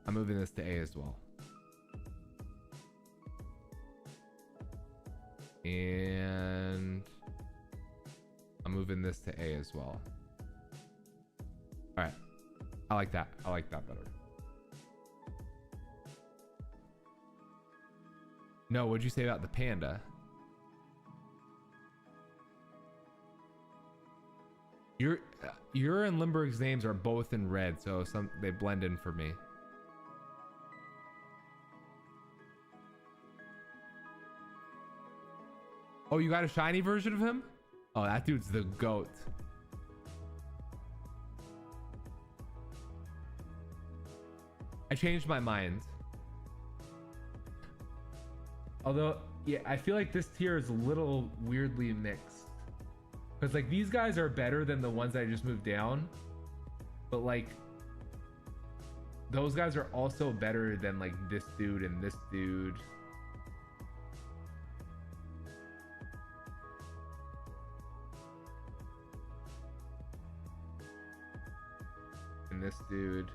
I'm moving this to A as well. And I'm moving this to A as well. All right. I like that better. No, what'd you say about the panda? Your and Limburg's names are both in red, so they blend in for me. Oh, you got a shiny version of him? Oh, that dude's the GOAT. I changed my mind. Although, yeah, I feel like this tier is a little weirdly mixed. Because, like, these guys are better than the ones I just moved down. But, like, those guys are also better than, like, this dude and this dude. And this dude.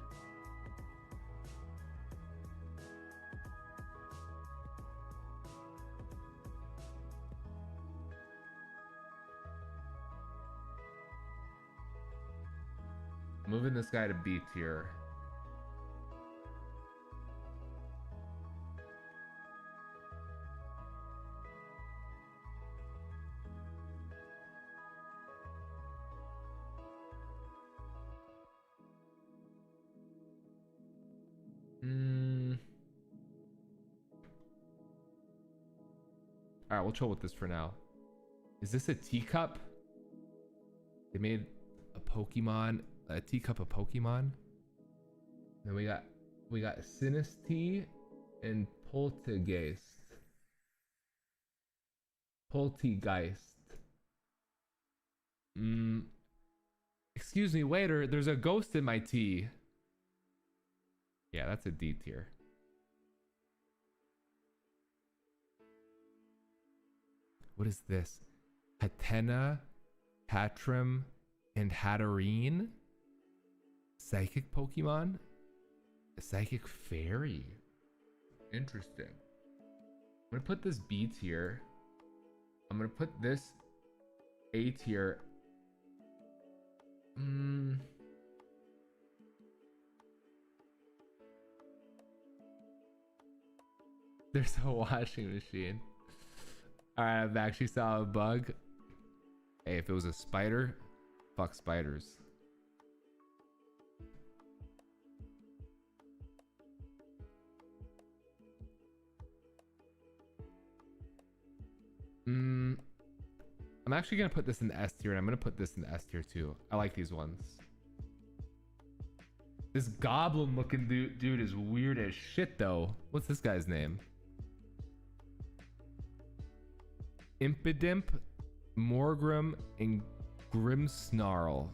Moving this guy to B tier. All right, we'll chill with this for now. Is this a teacup? They made a Pokemon, a teacup of Pokemon. Then we got Sinistea and Poltergeist. Excuse me, waiter, there's a ghost in my tea. Yeah, that's a D tier. What is this? Hatena, Hatrim, and Hatterene? Psychic Pokemon? A Psychic Fairy. Interesting. I'm gonna put this B tier. I'm gonna put this A tier. There's a washing machine. Alright, I've actually saw a bug. Hey, if it was a spider, fuck spiders. I'm actually gonna put this in the S tier, and I'm gonna put this in the S tier too. I like these ones. This goblin looking dude is weird as shit though. What's this guy's name? Impidimp, Morgrim, and Grimmsnarl.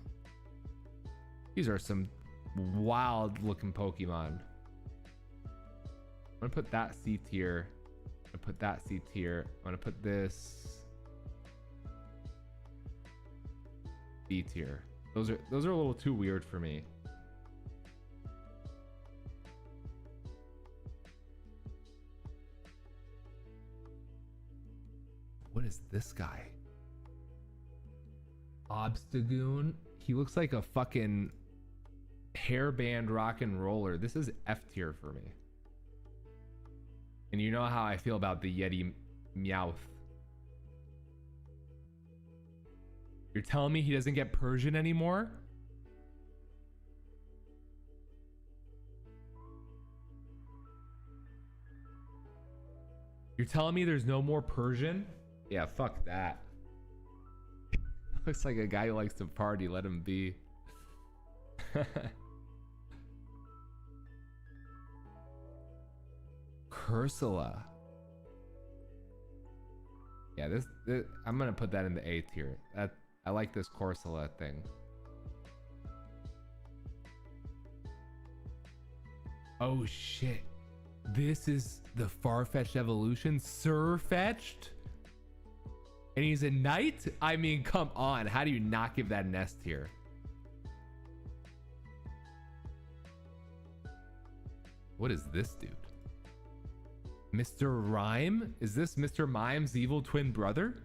These are some wild looking Pokemon. I'm gonna put that C tier. I'm gonna put that C tier. I'm gonna put this B tier. Those are a little too weird for me. What is this guy? Obstagoon. He looks like a fucking hairband rock and roller. This is F tier for me. And you know how I feel about the Yeti Meowth. You're telling me he doesn't get Persian anymore? You're telling me there's no more Persian? Yeah, fuck that. Looks like a guy who likes to party. Let him be. Cursula. Yeah, this I'm gonna put that in the A tier. I like this Cursula thing. Oh shit. This is the Farfetch'd evolution. Surfetch'd? And he's a knight? I mean, come on. How do you not give that an S tier? What is this dude? Mr. Rhyme? Is this Mr. Mime's evil twin brother?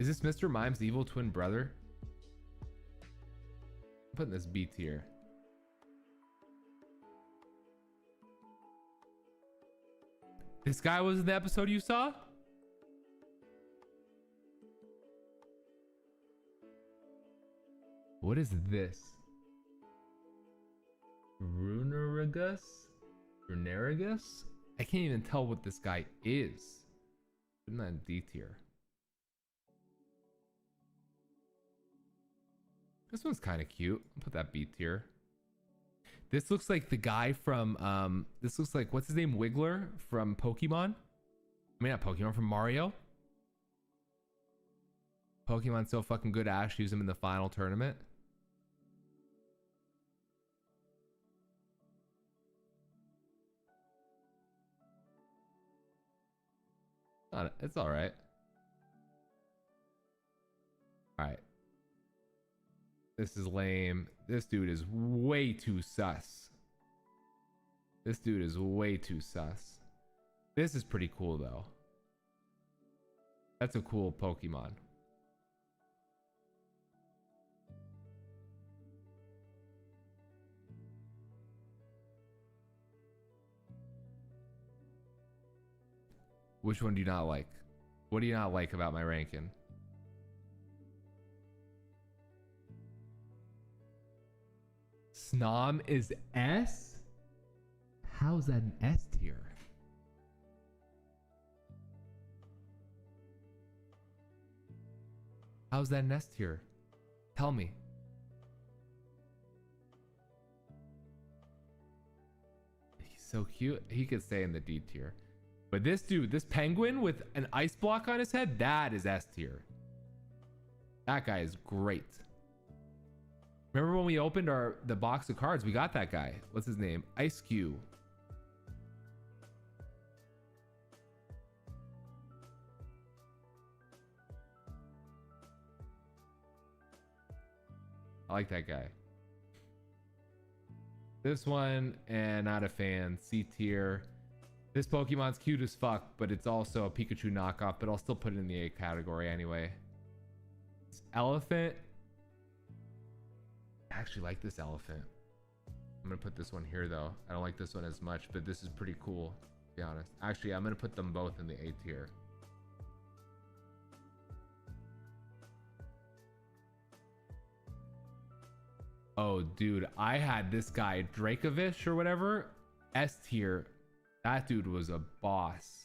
Is this Mr. Mime's evil twin brother? I'm putting this B tier. This guy was in the episode you saw? What is this? Runerigus? Runerigus? I can't even tell what this guy is. Putting that in D tier. This one's kind of cute. I'll put that B tier. This looks like the guy from this looks like, what's his name, Wiggler from Pokemon. I mean, not Pokemon, from Mario. Pokemon's so fucking good, Ash used him in the final tournament. It's all right. All right. This is lame. This dude is way too sus. This dude is way too sus. This is pretty cool though. That's a cool Pokemon. Which one do you not like? What do you not like about my ranking? Snom is S? How's that an S tier? How's that an S tier? Tell me. so cute. He could stay in the D tier. But this dude, this penguin with an ice block on his head, that is S tier. That guy is great. Remember when we opened the box of cards? We got that guy. What's his name? Ice Cube. I like that guy. This one, and not a fan. C tier. This Pokemon's cute as fuck, but it's also a Pikachu knockoff, but I'll still put it in the A category anyway. This elephant. I actually like this elephant. I'm gonna put this one here though. I don't like this one as much, but this is pretty cool, to be honest. Actually, I'm gonna put them both in the A tier. Oh, dude, I had this guy, Dracovish or whatever, S tier. That dude was a boss.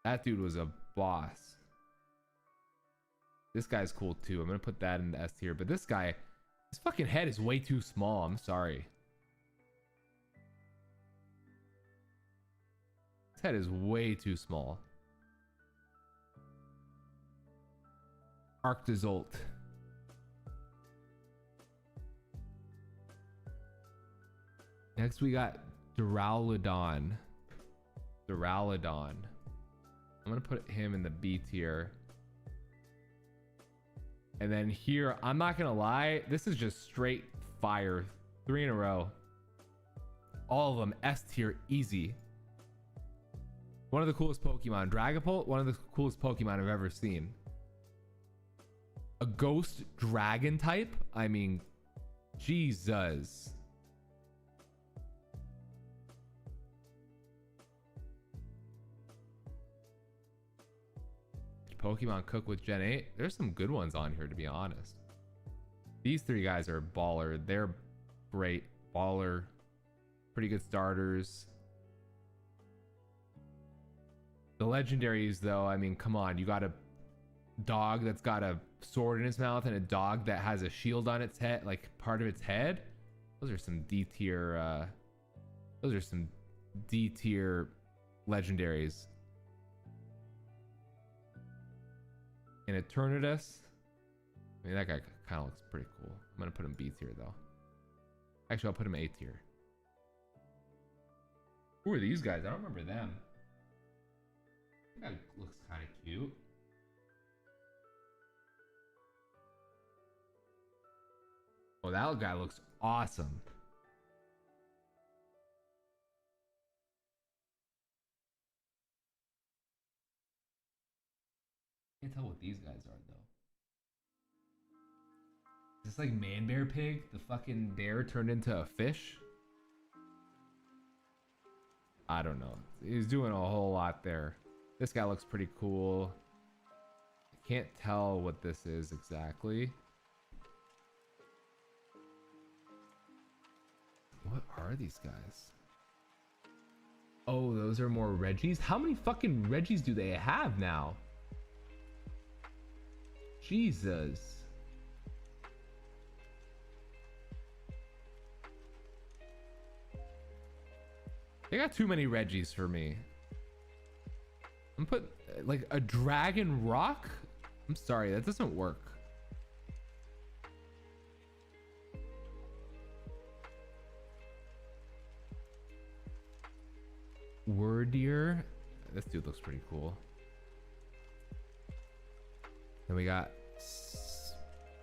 That dude was a boss. This guy's cool too. I'm gonna put that in the S tier. But this guy, his fucking head is way too small. I'm sorry. His head is way too small. Arctozolt. Next we got Duraludon. Duraludon. I'm gonna put him in the B tier. And then here, I'm not gonna lie, this is just straight fire. 3 in a row. All of them S tier, easy. One of the coolest Pokemon. Dragapult, one of the coolest Pokemon I've ever seen. A ghost dragon type? I mean, Jesus. Pokemon Cook with Gen 8. There's some good ones on here, to be honest. These 3 guys are baller. They're great. Baller. Pretty good starters. The legendaries, though, I mean, come on. You got a dog that's got a sword in its mouth and a dog that has a shield on its head, like part of its head. Those are some D tier, those are some D tier legendaries. And Eternatus. I mean, that guy kind of looks pretty cool. I'm going to put him B tier, though. Actually, I'll put him A tier. Who are these guys? I don't remember them. That guy looks kind of cute. Oh, that guy looks awesome. Can't tell what these guys are though. Is this like Man Bear Pig? The fucking bear turned into a fish? I don't know. He's doing a whole lot there. This guy looks pretty cool. I can't tell what this is exactly. What are these guys? Oh, those are more Reggies? How many fucking Reggies do they have now? Jesus. They got too many Reggies for me. I'm put like a dragon rock? I'm sorry, that doesn't work. Wordier. This dude looks pretty cool. Then we got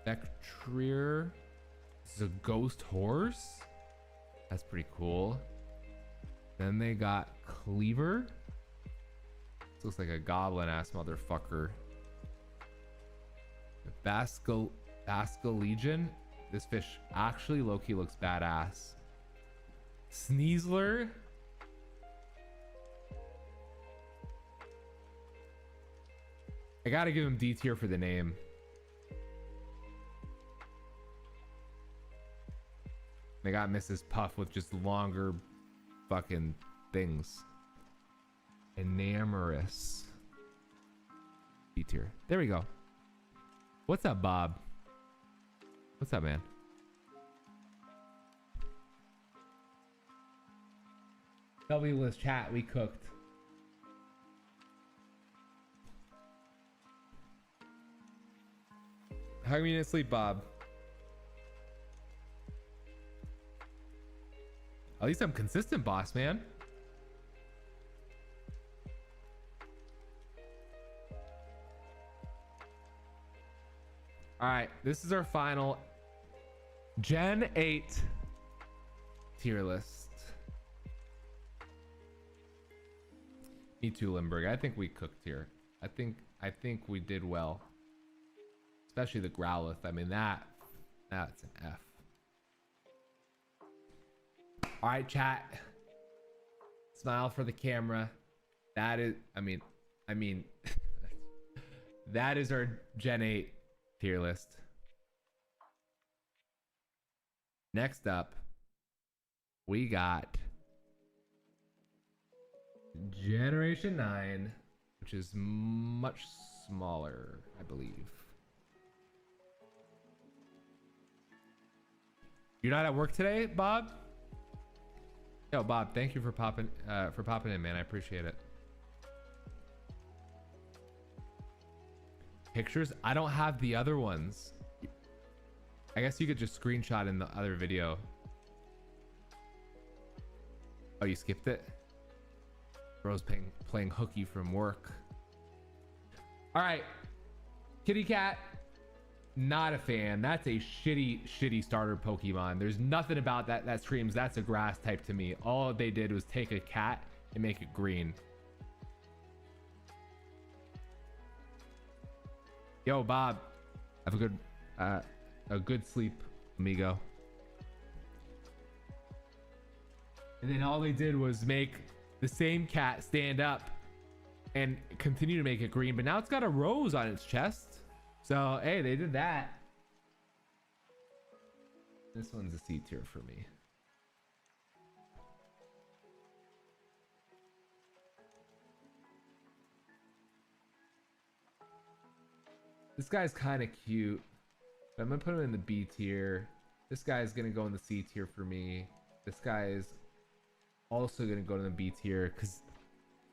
Spectrier. This is a ghost horse. That's pretty cool. Then they got Cleaver. This looks like a goblin ass motherfucker. Bascal Legion. This fish actually low-key looks badass. Sneasler. I gotta give him D tier for the name. They got Mrs. Puff with just longer fucking things. Enamorous. D tier. There we go. What's up, Bob? What's up, man? W list chat, we cooked. How are you gonna sleep, Bob? At least I'm consistent, boss man. All right, this is our final Gen 8 tier list. Me too, Limburg. I think we cooked here. I think we did well. Especially the Growlithe. I mean that's an F. All right, chat. Smile for the camera. That is, I mean, that is our Gen 8 tier list. Next up, we got Generation 9, which is much smaller, I believe. You're not at work today, Bob? Yo, Bob, thank you for popping in, man. I appreciate it. Pictures? I don't have the other ones. I guess you could just screenshot in the other video. Oh, you skipped it? Bro's playing hooky from work. All right, kitty cat. Not a fan. That's a shitty starter Pokemon. There's nothing about that screams that's a grass type to me. All they did was take a cat and make it green. Yo, Bob, have a good sleep, amigo. And then all they did was make the same cat stand up and continue to make it green, but now it's got a rose on its chest. So, hey, they did that. This one's a C tier for me. This guy's kind of cute, but I'm gonna put him in the B tier. This guy's gonna go in the C tier for me. This guy is also gonna go to the B tier because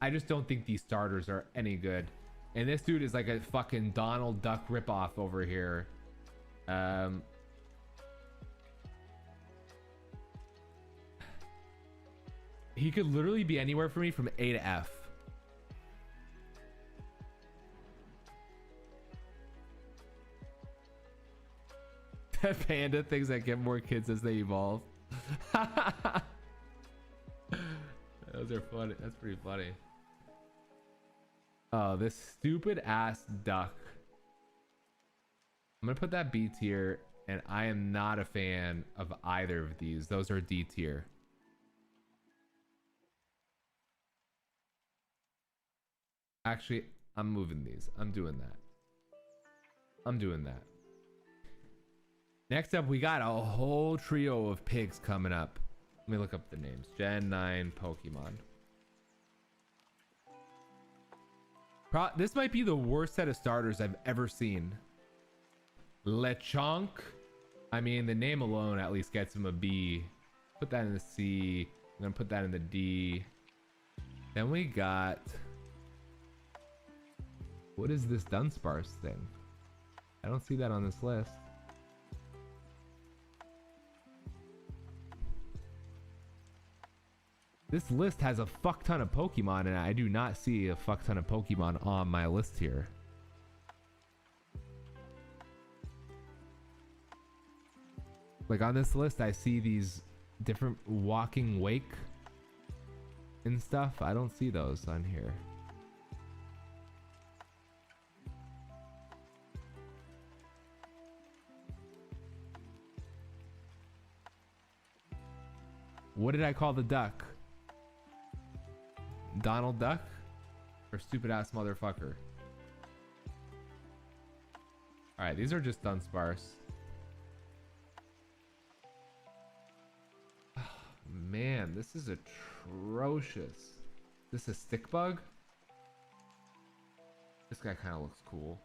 I just don't think these starters are any good. And this dude is like a fucking Donald Duck ripoff over here. He could literally be anywhere for me from A to F. That panda thinks I get more kids as they evolve. Those are funny. That's pretty funny. Oh, this stupid ass duck. I'm gonna put that B tier, and I am not a fan of either of these. Those are D tier. Actually, I'm moving these. I'm doing that. I'm doing that. Next up, we got a whole trio of pigs coming up. Let me look up the names. Gen 9 Pokemon. This might be the worst set of starters I've ever seen. Lechonk. I mean, the name alone at least gets him a B. Put that in the C. I'm gonna put that in the D. Then we got... What is this Dunsparce thing? I don't see that on this list. This list has a fuck ton of Pokemon, and I do not see a fuck ton of Pokemon on my list here. Like on this list, I see these different walking wake and stuff. I don't see those on here. What did I call the duck? Donald Duck? Or stupid ass motherfucker? Alright, these are just Dunsparce. Oh, man, this is atrocious. Is this a stick bug? This guy kind of looks cool.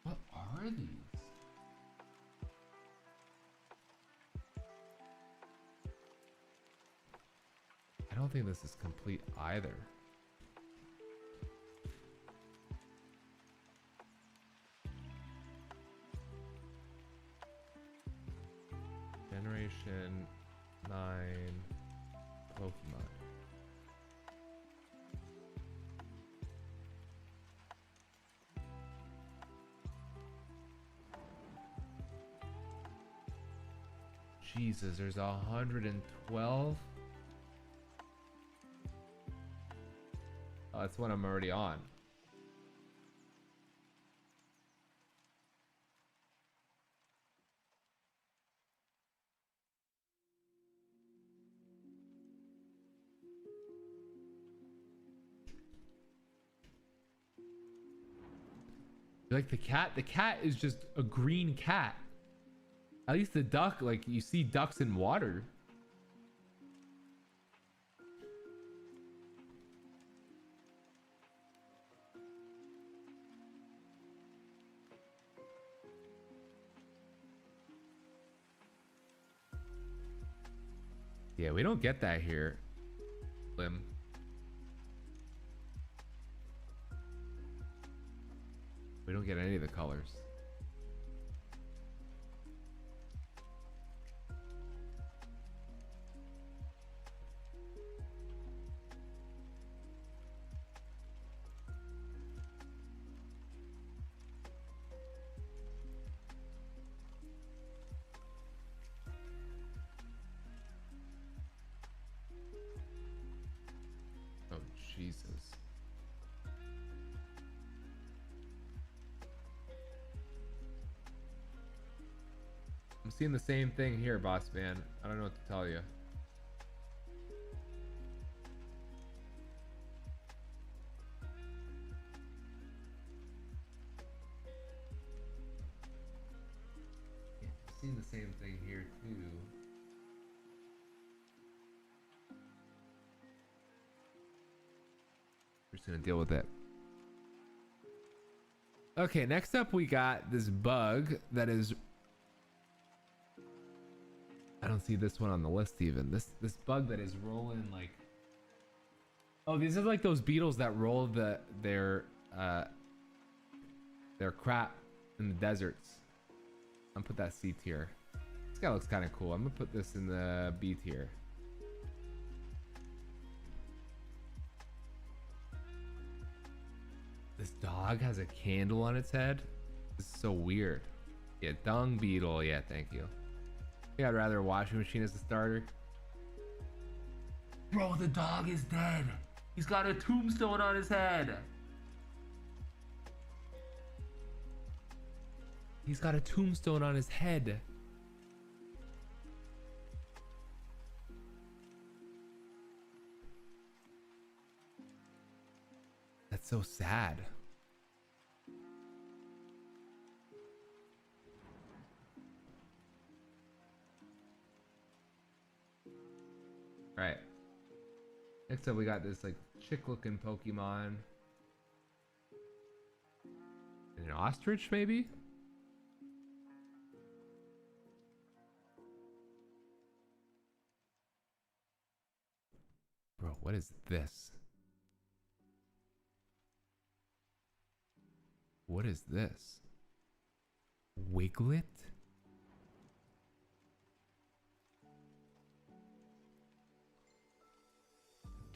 What are these? I don't think this is complete either. Generation 9 Pokemon. Jesus, there's 112. Oh, that's one I'm already on. Like the cat is just a green cat. At least the duck, like you see ducks in water. Yeah, we don't get that here, Lim. We don't get any of the colors. Oh, Jesus. I'm seeing the same thing here, boss man. I don't know what to tell you. Yeah, I'm seeing the same thing here too. We're just gonna deal with it. Okay, next up we got this bug that is, I don't see this one on the list even. This bug that is rolling like, oh, these are like those beetles that roll their crap in the deserts. I'm gonna put that C tier. This guy looks kind of cool. I'm gonna put this in the B tier. This dog has a candle on its head. This is so weird. Yeah, dung beetle. Yeah, thank you. I think I'd rather a washing machine as a starter. Bro, the dog is dead. He's got a tombstone on his head. He's got a tombstone on his head. That's so sad. Right. Next up, we got this like chick-looking Pokemon. An ostrich, maybe? Bro, what is this? What is this? Wiglet?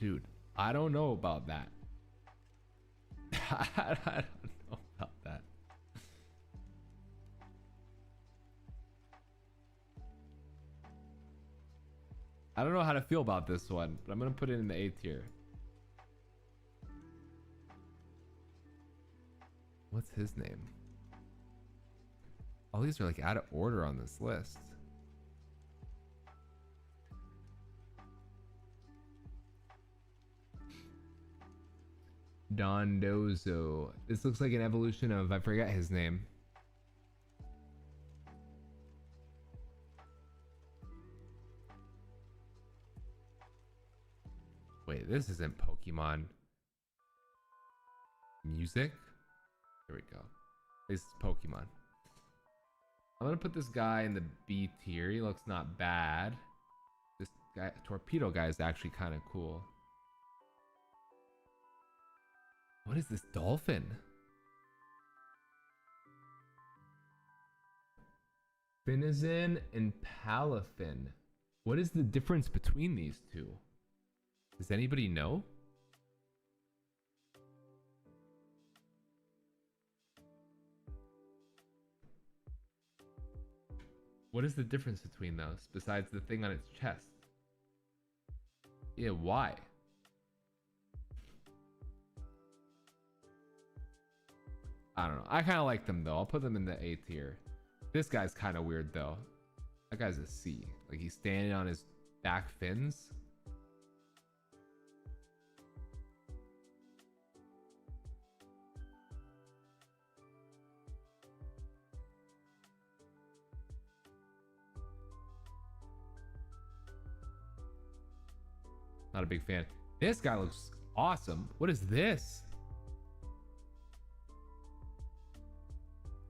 Dude, I don't know about that. I don't know about that. I don't know how to feel about this one, but I'm gonna put it in the A tier. What's his name? All these are like out of order on this list. Dondozo. This looks like an evolution of, I forget his name. Wait, this isn't Pokemon music. Here we go. This is Pokemon. I'm gonna put this guy in the B tier. He looks not bad. Just torpedo guy is actually kind of cool. What is this dolphin? Finizen and Palafin. What is the difference between these two? Does anybody know? What is the difference between those besides the thing on its chest? Yeah, why? I don't know. I kind of like them though. I'll put them in the A tier. This guy's kind of weird though. That guy's a C. Like he's standing on his back fins. Not a big fan. This guy looks awesome. What is this?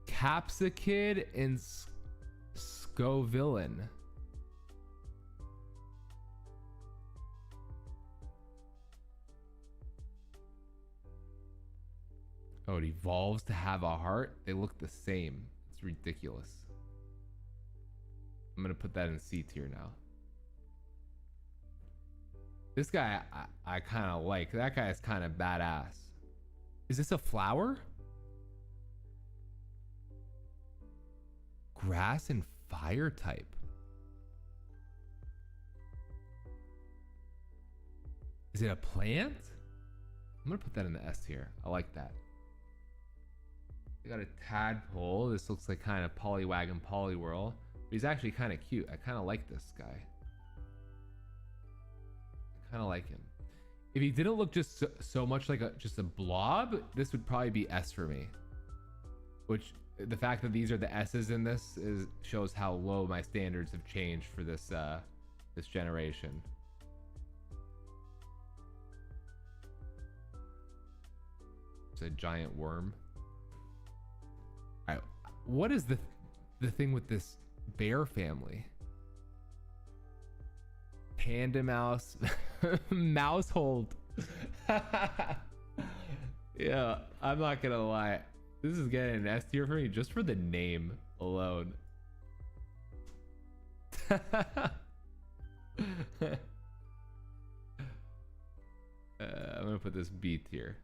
Capsicid and Scovillain. Oh, it evolves to have a heart? They look the same. It's ridiculous. I'm gonna put that in C tier now. This guy, I kind of like. That guy is kind of badass. Is this a flower? Grass and fire type. Is it a plant? I'm gonna put that in the S tier. I like that. We got a tadpole. This looks like kind of Poliwag and Poliwhirl. But he's actually kind of cute. I kind of like this guy. Kind of like him. If he didn't look just so much like just a blob, this would probably be S for me. Which the fact that these are the S's in this shows how low my standards have changed for this this generation. It's a giant worm. All right, what is the thing with this bear family? Panda mouse. Mousehold. Yeah, I'm not gonna lie. This is getting an S tier for me just for the name alone. I'm gonna put this B tier.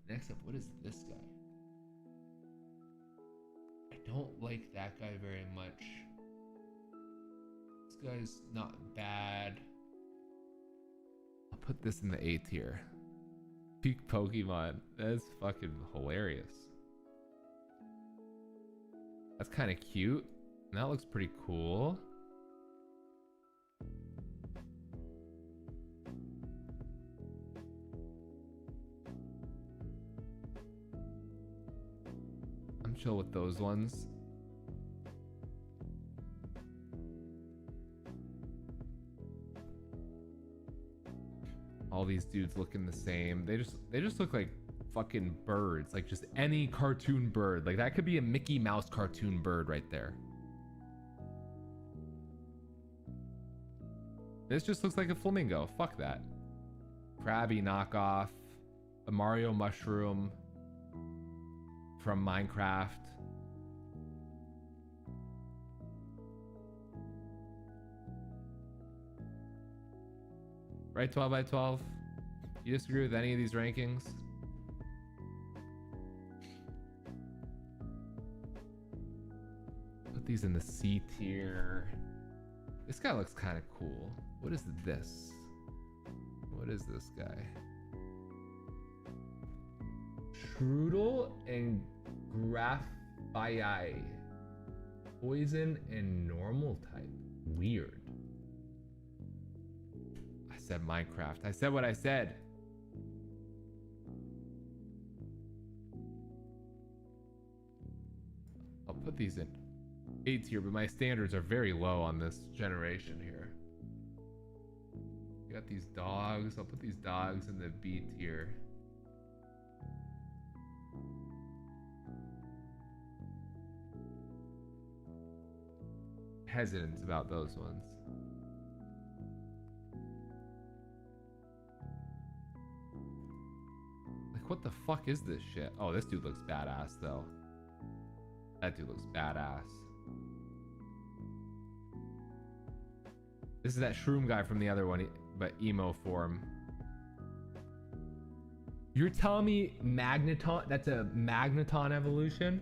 Next up, what is this guy? I don't like that guy very much. This guy's not bad. I'll put this in the A tier. Peak Pokemon. That's fucking hilarious. That's kind of cute. And that looks pretty cool. I'm chill with those ones. All these dudes looking the same. They just look like fucking birds. Like just any cartoon bird. Like that could be a Mickey Mouse cartoon bird right there. This just looks like a flamingo. Fuck that. Krabby knockoff. A Mario mushroom from Minecraft. Right, 12 by 12? You disagree with any of these rankings? Put these in the C tier. This guy looks kind of cool. What is this? What is this guy? Trudel and Graphii. Poison and normal type. Weird. I said Minecraft. I said what I said. I'll put these in A tier, but my standards are very low on this generation here. You got these dogs. I'll put these dogs in the B tier. hesitant about those ones. Like, what the fuck is this shit? Oh, this dude looks badass, though. That dude looks badass. This is that shroom guy from the other one, but emo form. You're telling me Magneton? That's a Magneton evolution?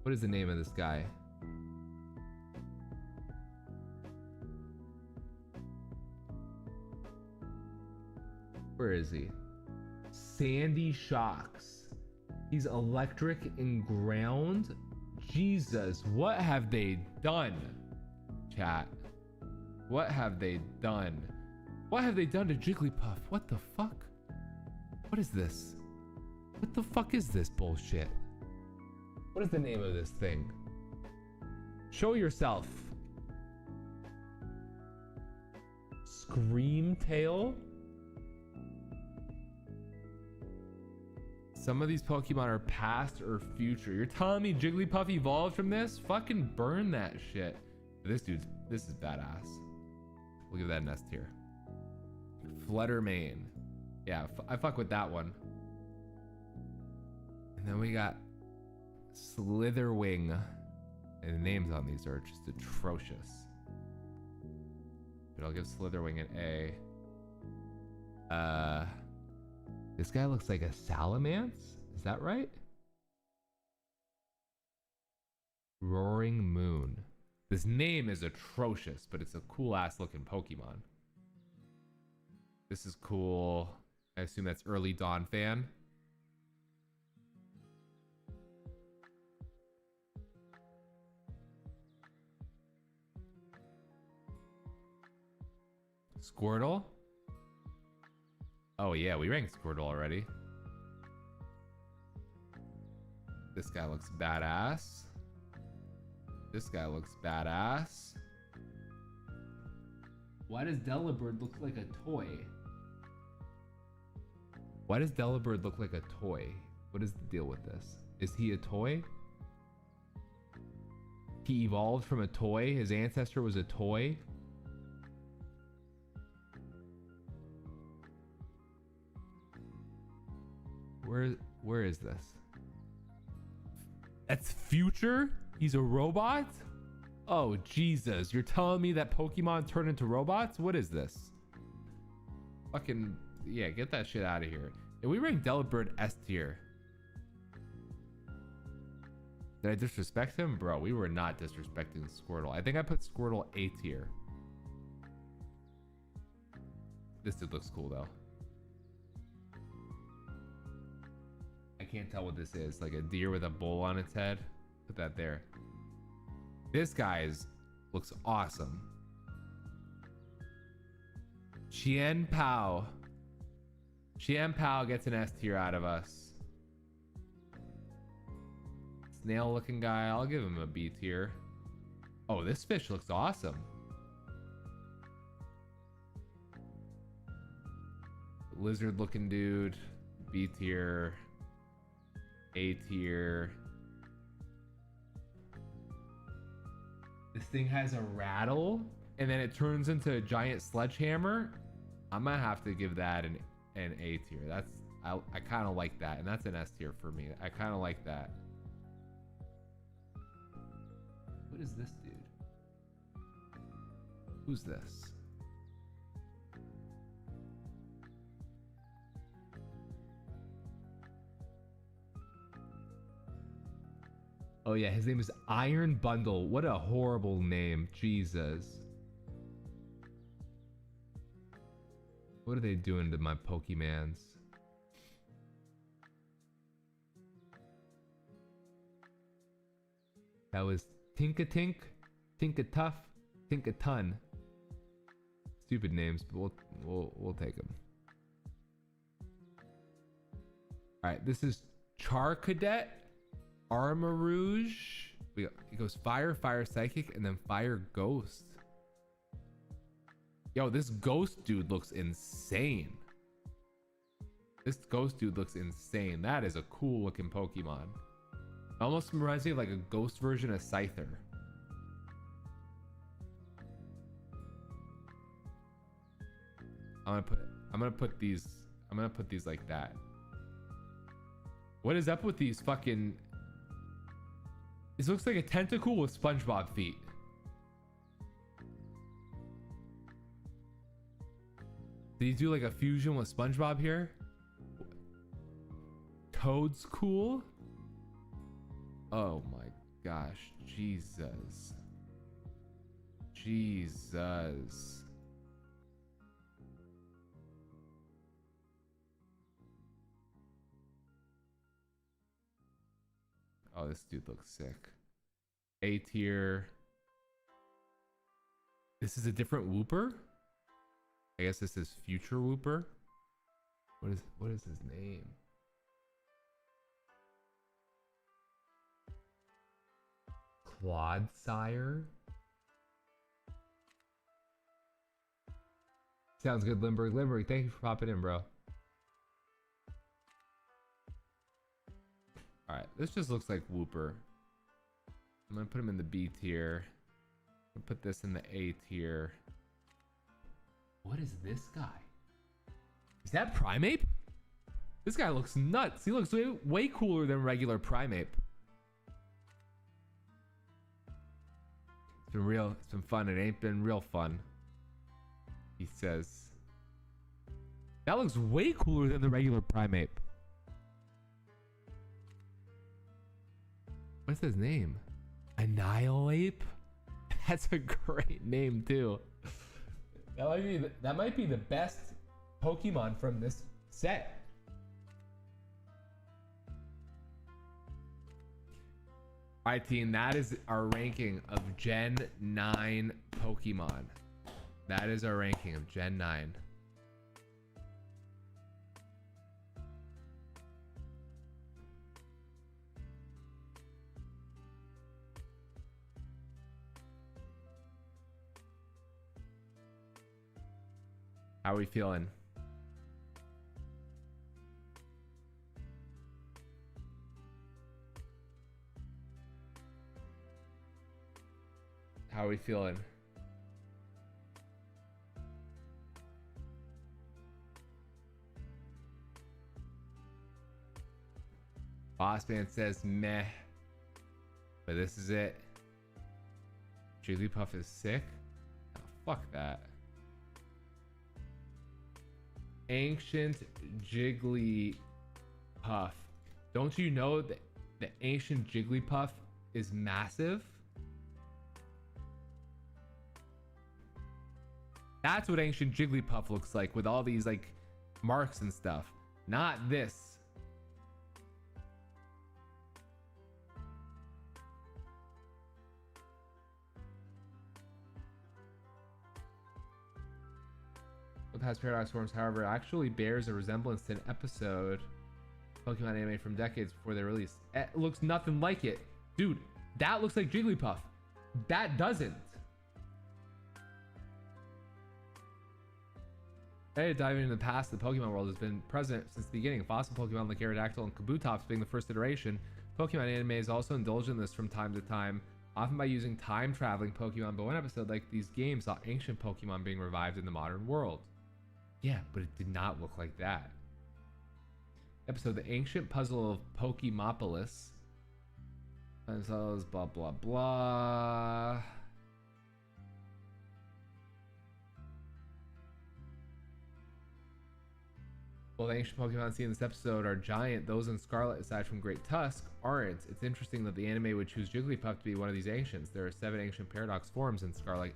What is the name of this guy? Where is he? Sandy Shocks. He's electric and ground. Jesus, what have they done? Chat. What have they done? What have they done to Jigglypuff? What the fuck? What is this? What the fuck is this bullshit? What is the name of this thing? Show yourself. Screamtail? Some of these Pokemon are past or future. You're telling me Jigglypuff evolved from this? Fucking burn that shit. This is badass. We'll give that an S tier. Fluttermane. Yeah, I fuck with that one. And then we got Slitherwing. And the names on these are just atrocious. But I'll give Slitherwing an A. This guy looks like a Salamence? Is that right? Roaring Moon. This name is atrocious, but it's a cool ass looking Pokemon. This is cool. I assume that's early Dawn fan. Squirtle? Oh yeah, we ranked Squirtle already. This guy looks badass. This guy looks badass. Why does Delibird look like a toy? Why does Delibird look like a toy? What is the deal with this? Is he a toy? He evolved from a toy? His ancestor was a toy? Where is this? That's future? He's a robot? Oh, Jesus. You're telling me that Pokemon turn into robots? What is this? Fucking, yeah, get that shit out of here. And we ranked Delibird S tier. Did I disrespect him? Bro, we were not disrespecting Squirtle. I think I put Squirtle A tier. This dude looks cool, though. I can't tell what this is. Like a deer with a bowl on its head. Put that there. This guy's looks awesome. Chien Pao. Chien Pao gets an S tier out of us. Snail looking guy, I'll give him a B tier. Oh, this fish looks awesome. Lizard looking dude, B tier. A tier. This thing has a rattle and then it turns into a giant sledgehammer. I'm gonna have to give that an A tier. That's I kind of like that, and that's an S tier for me. I kind of like that. What is this dude? Who's this? Oh yeah, his name is Iron Bundle. What a horrible name. Jesus. What are they doing to my Pokemans? That was Tinkatink, Tinkatuff, Tinkaton. Stupid names, but we'll take them. All right, this is Charcadet. Armarouge. It goes fire, fire psychic, and then fire ghost. Yo, this ghost dude looks insane. This ghost dude looks insane. That is a cool looking Pokemon. Almost reminds me of like a ghost version of Scyther. I'm gonna put these like that. What is up with these fucking... This looks like a tentacle with SpongeBob feet. Did you do like a fusion with SpongeBob here? Toad's cool. Oh my gosh. Jesus. Jesus. Oh, this dude looks sick. A tier. This is a different Wooper? I guess this is future Wooper. What is his name? Clodsire? Sounds good, Limburg. Limburg, thank you for popping in, bro. Alright, this just looks like Wooper. I'm gonna put him in the B tier. I'm gonna put this in the A tier. What is this guy? Is that Primeape? This guy looks nuts. He looks way cooler than regular Primeape. It's been real. It's been fun. It ain't been real fun. He says. That looks way cooler than the regular Primeape. What's his name? Annihilate? That's a great name too. That might be the best Pokemon from this set. Alright team, that is our ranking of Gen 9 Pokemon. That is our ranking of Gen 9. How are we feeling? How are we feeling? Bossman says meh, but this is it. Jigglypuff is sick. Oh, fuck that. Ancient Jigglypuff. Don't you know that the ancient Jigglypuff is massive? That's what ancient Jigglypuff looks like with all these like marks and stuff. Not this. With has paradox forms, however, actually bears a resemblance to an episode Pokemon anime from decades before their release. It looks nothing like it. Dude, that looks like Jigglypuff. That doesn't. Diving into the past, the Pokemon world has been present since the beginning. Fossil Pokemon like Aerodactyl and Kabutops being the first iteration. Pokemon anime is also indulged in this from time to time, often by using time-traveling Pokemon, but one episode like these games saw ancient Pokemon being revived in the modern world. Yeah, but it did not look like that. Episode The Ancient Puzzle of Pokemopolis. And so blah blah blah. Well, the ancient Pokemon seen in this episode are giant. Those in Scarlet, aside from Great Tusk, aren't. It's interesting that the anime would choose Jigglypuff to be one of these ancients. There are 7 ancient paradox forms in Scarlet.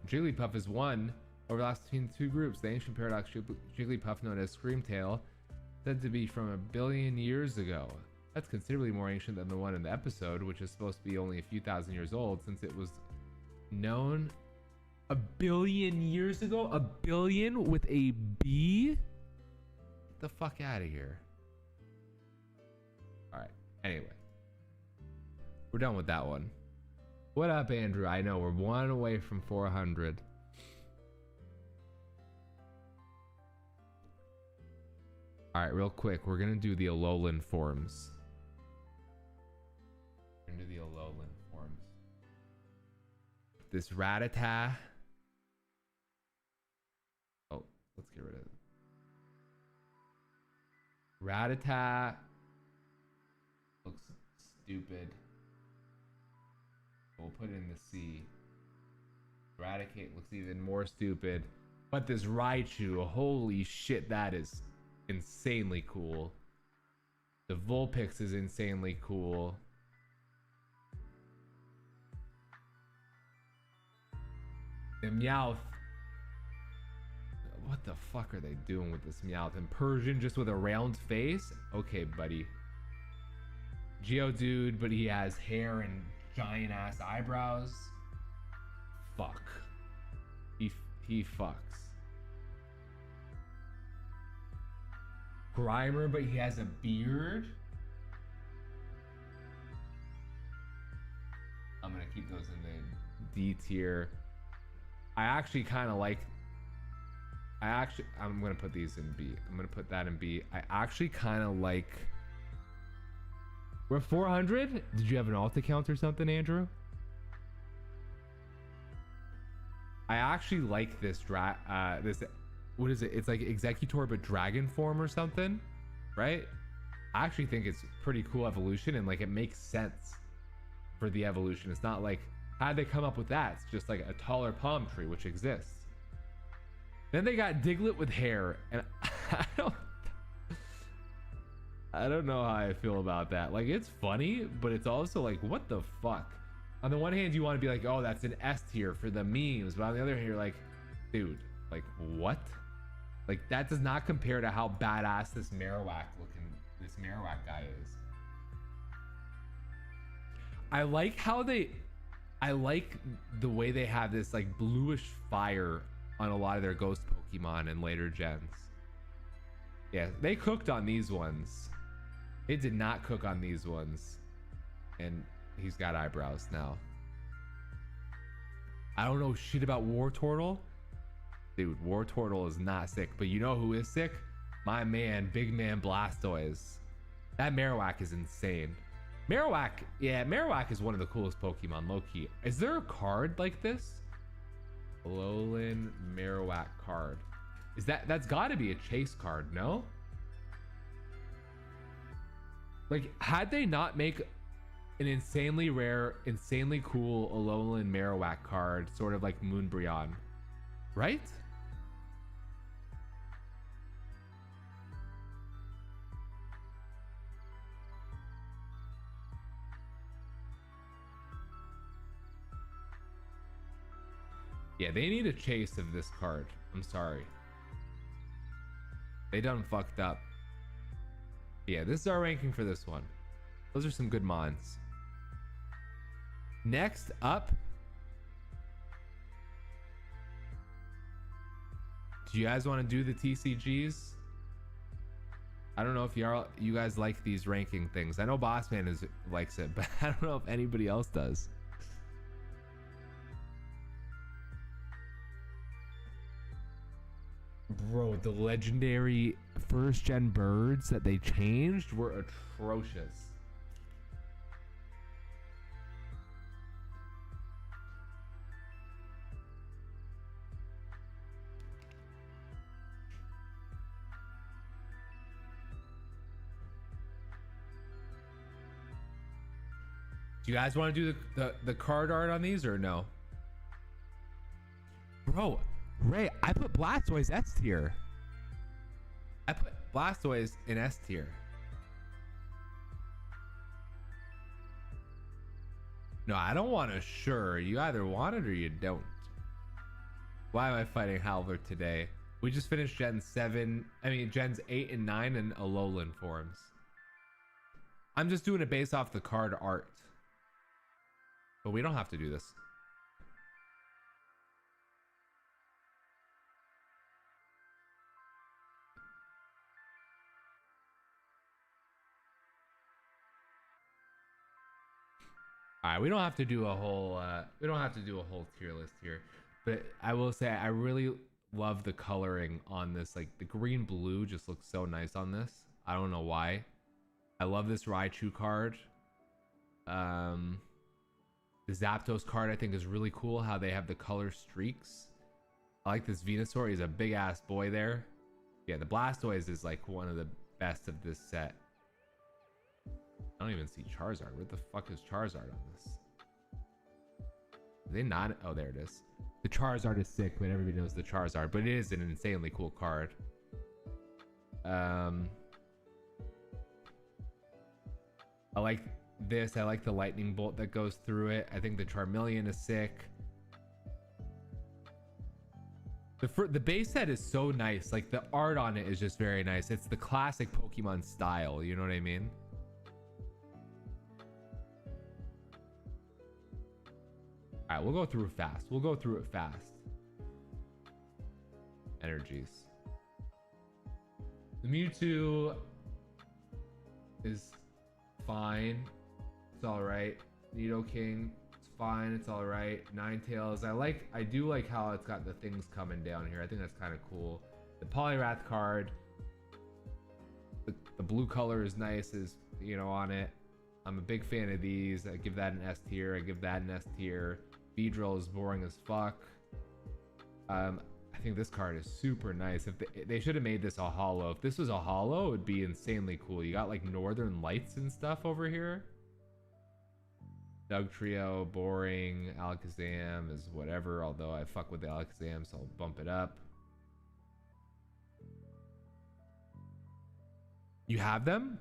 Jigglypuff is one. Overlaps between the two groups. The ancient paradox Jigglypuff, known as Screamtail, said to be from 1 billion years ago. That's considerably more ancient than the one in the episode, which is supposed to be only a few thousand years old, since it was known 1 billion years ago. 1 billion with a B? The fuck out of here. All right, anyway, we're done with that one. What up, Andrew? I know we're one away from 400. All right, real quick, we're gonna do the Alolan forms. this Rattata. Oh, let's get rid of it. Rattata looks stupid. We'll put it in the C. Eradicate looks even more stupid. But this Raichu, holy shit, that is insanely cool. The Vulpix is insanely cool. The Meowth. What the fuck are they doing with this Meowth? And Persian just with a round face? Okay, buddy. Geodude, but he has hair and giant ass eyebrows. Fuck. He fucks. Grimer, but he has a beard. I'm gonna keep those in the D tier. I actually kind of like. I'm gonna put these in B. I'm gonna put that in B. I actually kind of like. We're at 400. Did you have an alt account or something, Andrew? I actually like this this, what is it? It's like Executor but dragon form or something, right? I actually think it's pretty cool evolution, and like it makes sense for the evolution. It's not like, how'd they come up with that? It's just like a taller palm tree, which exists. Then they got Diglett with hair, and I don't know how I feel about that. Like, it's funny, but it's also like, what the fuck? On the one hand, you want to be like, oh, that's an S tier for the memes. But on the other hand, you're like, dude, like, what? Like, that does not compare to how badass this Marowak guy is. I like the way they have this, like, bluish fire on a lot of their ghost Pokemon in later gens. Yeah, they cooked on these ones. They did not cook on these ones. And he's got eyebrows now. I don't know shit about Wartortle. Dude, Wartortle is not sick. But you know who is sick? My man, big man Blastoise. That Marowak is insane. Marowak, yeah, Marowak is one of the coolest Pokemon, low-key. Is there a card like this? Alolan Marowak card. Is that's gotta be a chase card, no? Like, had they not make an insanely rare, insanely cool Alolan Marowak card, sort of like Moonbryon, right? Yeah, they need a chase of this card. I'm sorry. They done fucked up. Yeah, this is our ranking for this one. Those are some good mons. Next up, do you guys want to do the TCGs? I don't know if you guys like these ranking things. I know Bossman likes it, but I don't know if anybody else does. Bro, the legendary first gen birds that they changed were atrocious. Do you guys want to do the card art on these or no? Bro, Ray, I put Blastoise S tier. I put Blastoise in S tier. No, I don't want to sure. You either want it or you don't. Why am I fighting Halbert today? We just finished Gens 8 and 9 in Alolan forms. I'm just doing it based off the card art. But we don't have to do this. All right, we don't have to do a whole tier list here, but I will say I really love the coloring on this. Like the green blue just looks so nice on this. I don't know why. I love this Raichu card. The Zapdos card I think is really cool, how they have the color streaks. I like this Venusaur. He's a big ass boy there. Yeah, the Blastoise is like one of the best of this set. I don't even see Charizard. Where the fuck is Charizard on this? Are they not? Oh, there it is. The Charizard is sick, but everybody knows the Charizard. But it is an insanely cool card. I like this. I like the lightning bolt that goes through it. I think the Charmeleon is sick. The base set is so nice. Like the art on it is just very nice. It's the classic Pokemon style. You know what I mean? All right, we'll go through it fast. We'll go through it fast. Energies. The Mewtwo is fine. It's all right. Nidoking, it's fine. It's all right. Ninetales. I do like how it's got the things coming down here. I think that's kind of cool. The Poliwrath card. The blue color is nice, on it. I'm a big fan of these. I give that an S tier. I give that an S tier. Beedrill is boring as fuck. I think this card is super nice. If they should have made this a holo. If this was a holo, it would be insanely cool. You got like Northern Lights and stuff over here. Dugtrio, boring. Alakazam is whatever, although I fuck with the Alakazam, so I'll bump it up. You have them?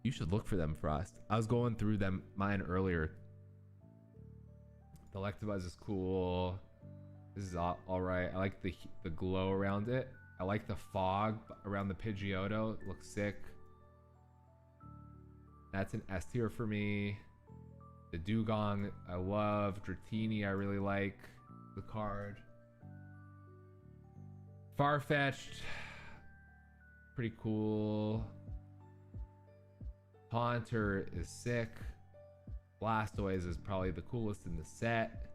You should look for them, Frost. I was going through mine earlier. The Electabuzz is cool. This is all right. I like the glow around it. I like the fog around the Pidgeotto. It looks sick. That's an S tier for me. The Dugong I love. Dratini I really like the card. Farfetch'd, pretty cool. Haunter is sick. Blastoise is probably the coolest in the set.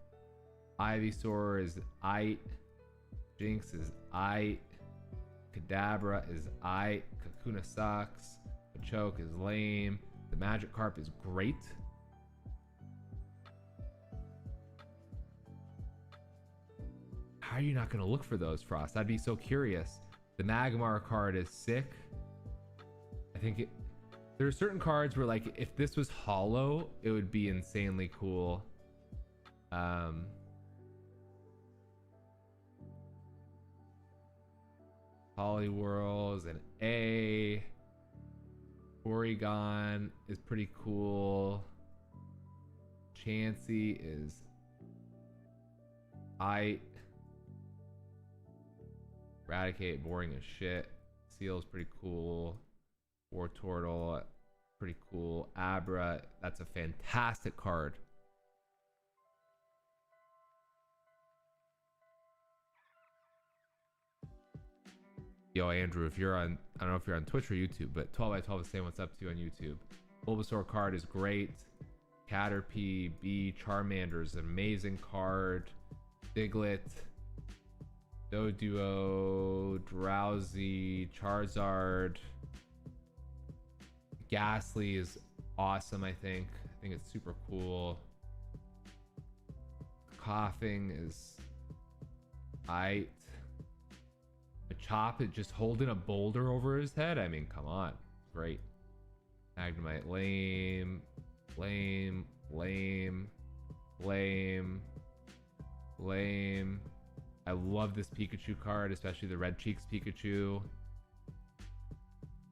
Ivysaur is aight. Jinx is aight. Kadabra is aight. Kakuna sucks. Machoke is lame. The Magikarp is great. How are you not going to look for those, Frost? I'd be so curious. The Magmar card is sick. I think there are certain cards where, like, if this was holo, it would be insanely cool. Poliwhirl is an A. Porygon is pretty cool. Chansey is aight. Eradicate, boring as shit. Seal is pretty cool. Wartortle, pretty cool. Abra, that's a fantastic card. Yo, Andrew, if you're on, I don't know if you're on Twitch or YouTube, but 12x12 is saying what's up to you on YouTube. Bulbasaur card is great. Caterpie, B, Charmander is an amazing card. Diglett, Doduo, Drowsy, Charizard. Ghastly is awesome, I think. I think it's super cool. Coughing is aight. Machop is just holding a boulder over his head. I mean, come on. Great. Magnemite, lame. Lame. Lame. Lame. Lame. I love this Pikachu card, especially the Red Cheeks Pikachu.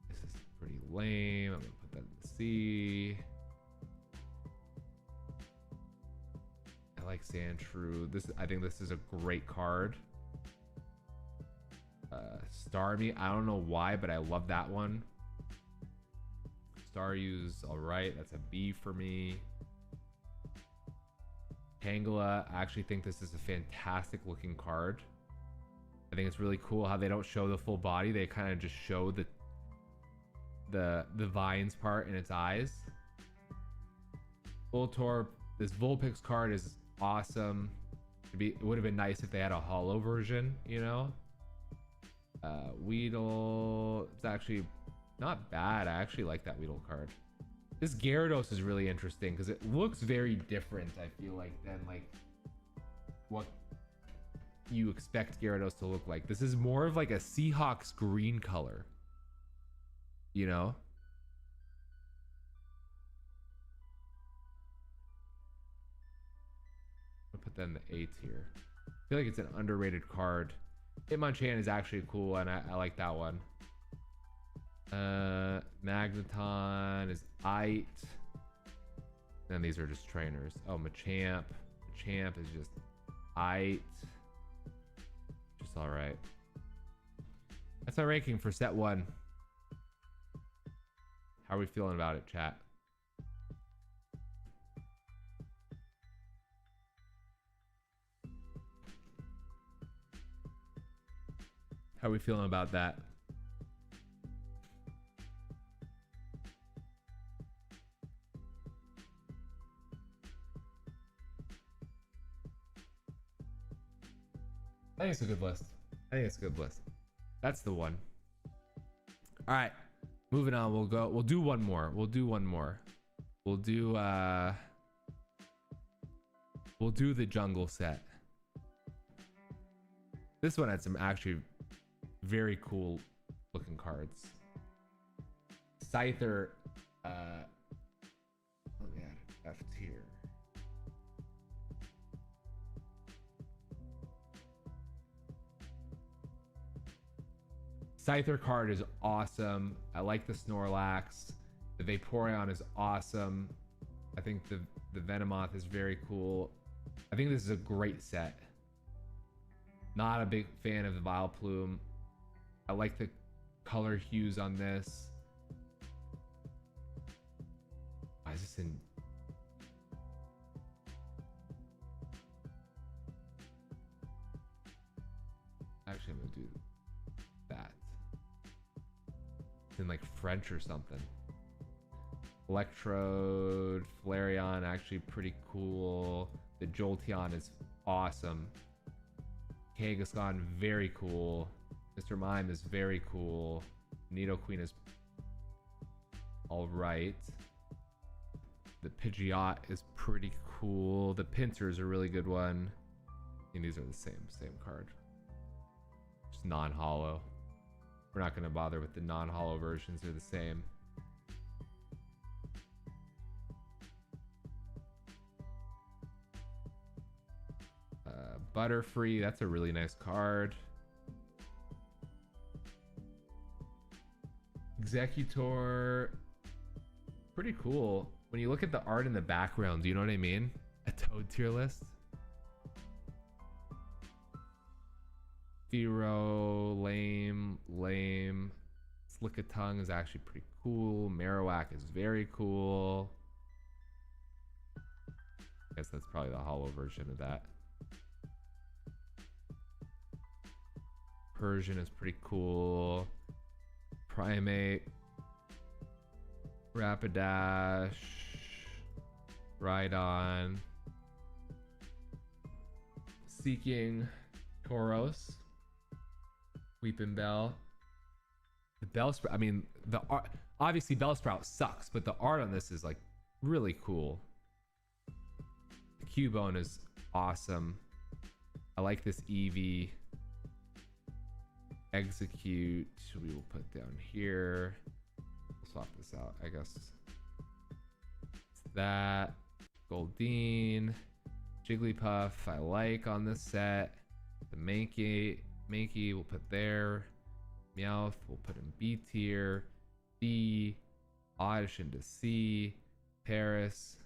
This is pretty lame. I'm gonna put that in the C. I like Sandshrew. I think this is a great card. Starmie, I don't know why, but I love that one. Staryu's all right. That's a B for me. Tangela, I actually think this is a fantastic looking card. I think it's really cool how they don't show the full body. They kind of just show the vines part in its eyes. Voltorb, this Vulpix card is awesome. It would have been nice if they had a holo version, you know? Weedle, it's actually not bad. I actually like that Weedle card. This Gyarados is really interesting because it looks very different, I feel like, than like what you expect Gyarados to look like. This is more of like a Seahawks green color, you know? I'll put that in the A tier. I feel like it's an underrated card. Hitmonchan is actually cool, and I like that one. Magneton is Ite. Then these are just trainers. Oh, Machamp. Machamp is just Ite. Just alright. That's our ranking for set 1. How are we feeling about it, chat? How are we feeling about that? I think it's a good list. I think it's a good list. That's the one. All right, moving on. We'll do one more. We'll do the jungle set. This one had some actually very cool looking cards. Scyther, let me add F tier. Scyther card is awesome. I like the Snorlax. The Vaporeon is awesome. I think the Venomoth is very cool. I think this is a great set. Not a big fan of the Vileplume. I like the color hues on this. Why is this in? Actually, I'm gonna do that. It's in like French or something. Electrode, Flareon, actually pretty cool. The Jolteon is awesome. Kangaskhan, very cool. Mr. Mime is very cool. Nidoqueen is alright. The Pidgeot is pretty cool. The Pinsir is a really good one. And these are the same card. Just non-holo. We're not gonna bother with the non-holo versions, they're the same. Butterfree, that's a really nice card. Executor, pretty cool. When you look at the art in the background, do you know what I mean? A Toad tier list. Fearow, lame. Slickatongue is actually pretty cool. Marowak is very cool. I guess that's probably the holo version of that. Persian is pretty cool. Primate, Rapidash, Rhydon, Seeking, Tauros, Weeping Bell. The Bellsprout, I mean, the art, obviously Bellsprout sucks, but the art on this is like really cool. The Cubone is awesome. I like this Eevee. Execute, we will put down here. We'll swap this out, I guess. It's that. Goldeen. Jigglypuff, I like on this set. The Mankey we'll put there. Meowth, we'll put in B tier. D. Oddish into C. Paris.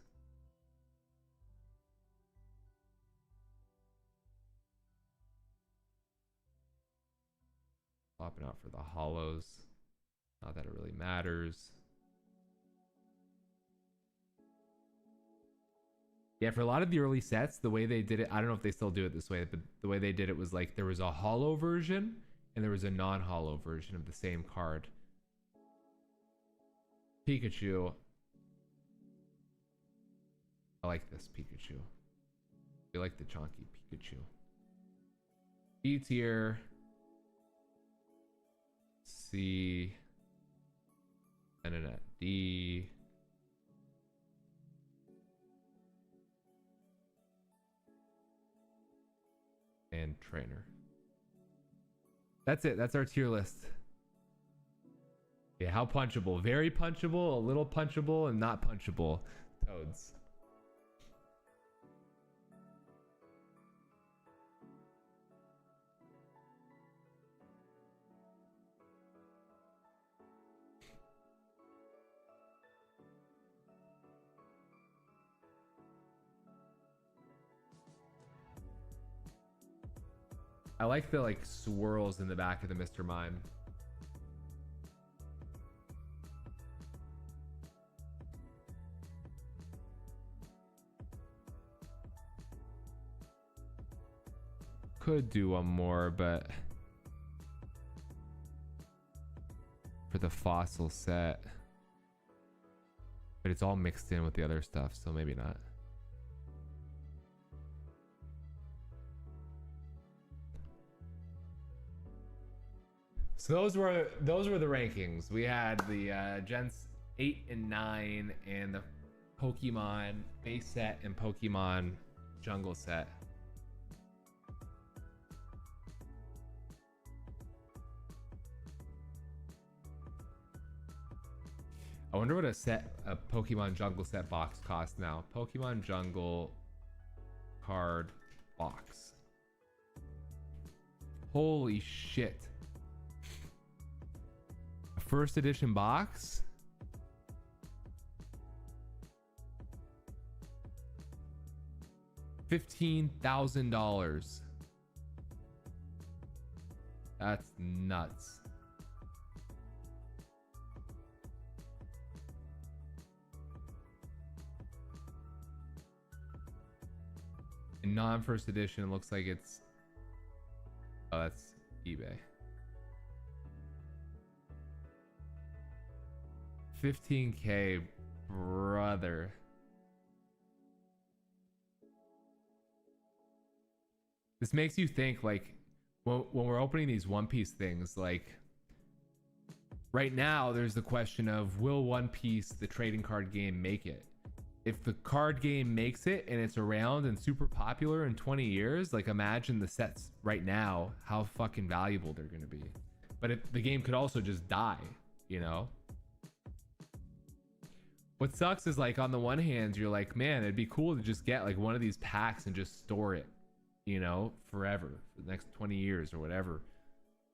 Swapping out for the holos. Not that it really matters. Yeah, for a lot of the early sets, the way they did it, I don't know if they still do it this way, but the way they did it was like there was a holo version and there was a non-holo version of the same card. Pikachu. I like this Pikachu. I like the chunky Pikachu. E tier. C, and then at D, and trainer. That's it. That's our tier list. Yeah, how punchable? Very punchable, a little punchable, and not punchable toads. I like the like swirls in the back of the Mr. Mime. Could do one more, but for the fossil set. But it's all mixed in with the other stuff, so maybe not. So those were the rankings. We had the Gens 8 and 9 and the Pokemon base set and Pokemon jungle set. I wonder what a Pokemon jungle set box costs now. Pokemon jungle card box. Holy shit. First edition box? $15,000. That's nuts. In non-first edition, it looks like it's... Oh, that's eBay. 15K, brother. This makes you think, like, when we're opening these One Piece things, like, right now there's the question of, will One Piece, the trading card game, make it? If the card game makes it and it's around and super popular in 20 years, like, imagine the sets right now, how fucking valuable they're gonna be. But the game could also just die, you know? What sucks is, like, on the one hand, you're like, man, it'd be cool to just get like one of these packs and just store it, you know, forever, for the next 20 years or whatever.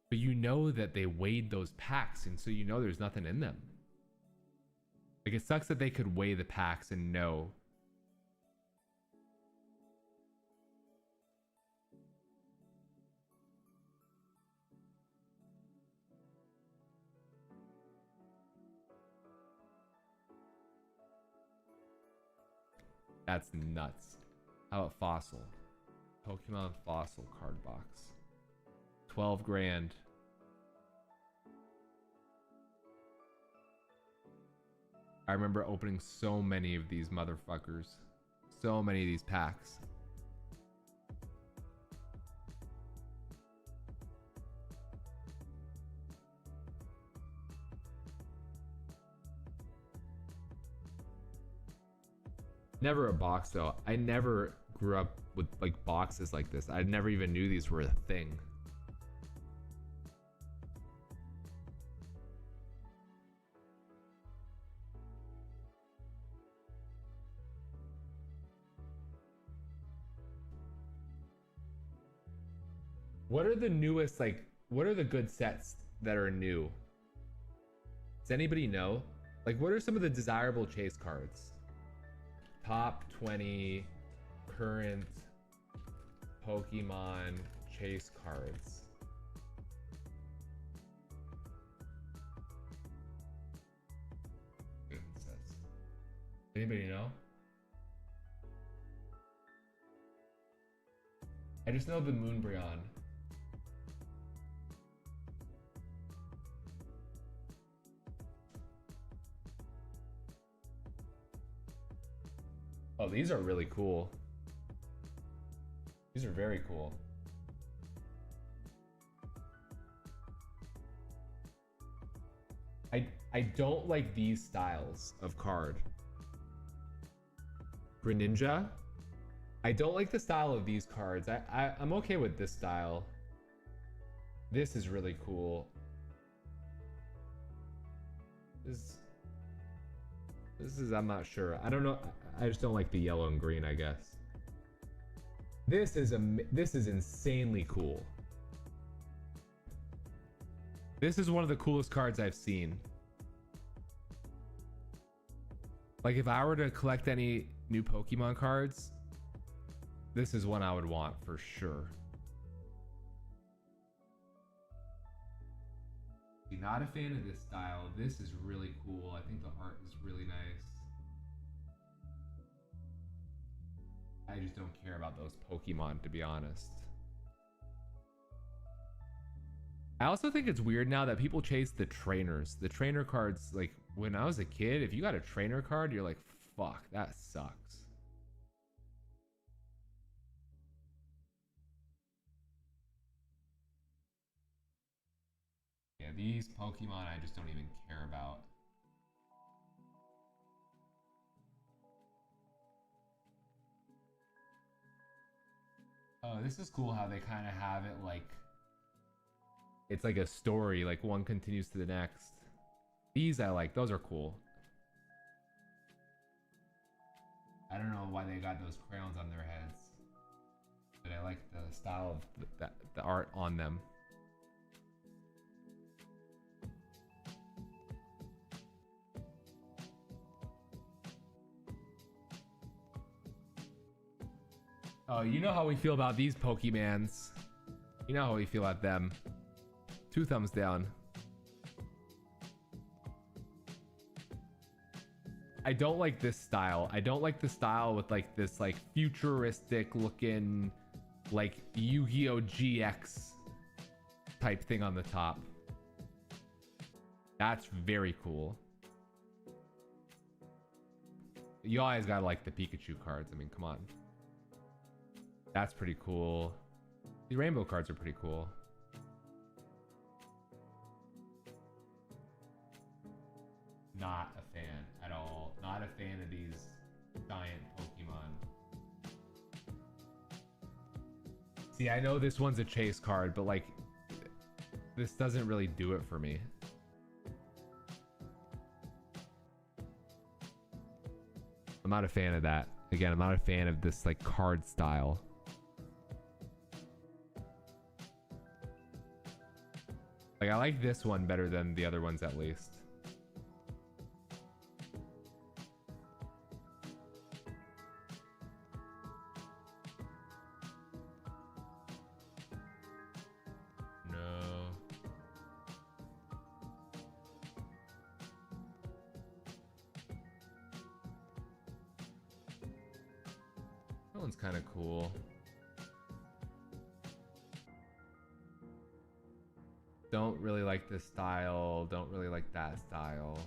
But you know that they weighed those packs, and so you know there's nothing in them. Like, it sucks that they could weigh the packs and know. That's nuts. How about fossil? Pokemon fossil card box. 12 grand. I remember opening so many of these motherfuckers. So many of these packs. Never a box though. I never grew up with like boxes like this. I never even knew these were a thing. What are the newest, like, what are the good sets that are new? Does anybody know? Like, what are some of the desirable chase cards? Top 20 current Pokemon chase cards. Good sets. Anybody know? I just know the Moonbryon. Oh, these are really cool. These are very cool. I don't like these styles of card. Greninja, I don't like the style of these cards. I'm okay with this style. This is really cool. This is, I'm not sure. I don't know. I just don't like the yellow and green, I guess. This is insanely cool. This is one of the coolest cards I've seen. Like if I were to collect any new Pokemon cards, this is one I would want for sure. Not a fan of this style. This is really cool. I think the art is really nice. I just don't care about those Pokemon, to be honest. I also think it's weird now that people chase the trainers. The trainer cards, like when I was a kid, if you got a trainer card, you're like, fuck, that sucks. Yeah, these Pokemon I just don't even care about. Oh, this is cool how they kind of have it like it's like a story, like one continues to the next. These I like, those are cool. I don't know why they got those crayons on their heads, but I like the style of the art on them. Oh, you know how we feel about these Pokemans. You know how we feel about them. 2 thumbs down. I don't like this style. I don't like the style with like this like futuristic looking like Yu-Gi-Oh! GX type thing on the top. That's very cool. You always gotta like the Pikachu cards. I mean, come on. That's pretty cool. The rainbow cards are pretty cool. Not a fan at all. Not a fan of these giant Pokemon. See, I know this one's a chase card, but like, this doesn't really do it for me. I'm not a fan of that. Again, I'm not a fan of this like card style. Like, I like this one better than the other ones at least. No. That one's kind of cool. Don't really like this style. Don't really like that style.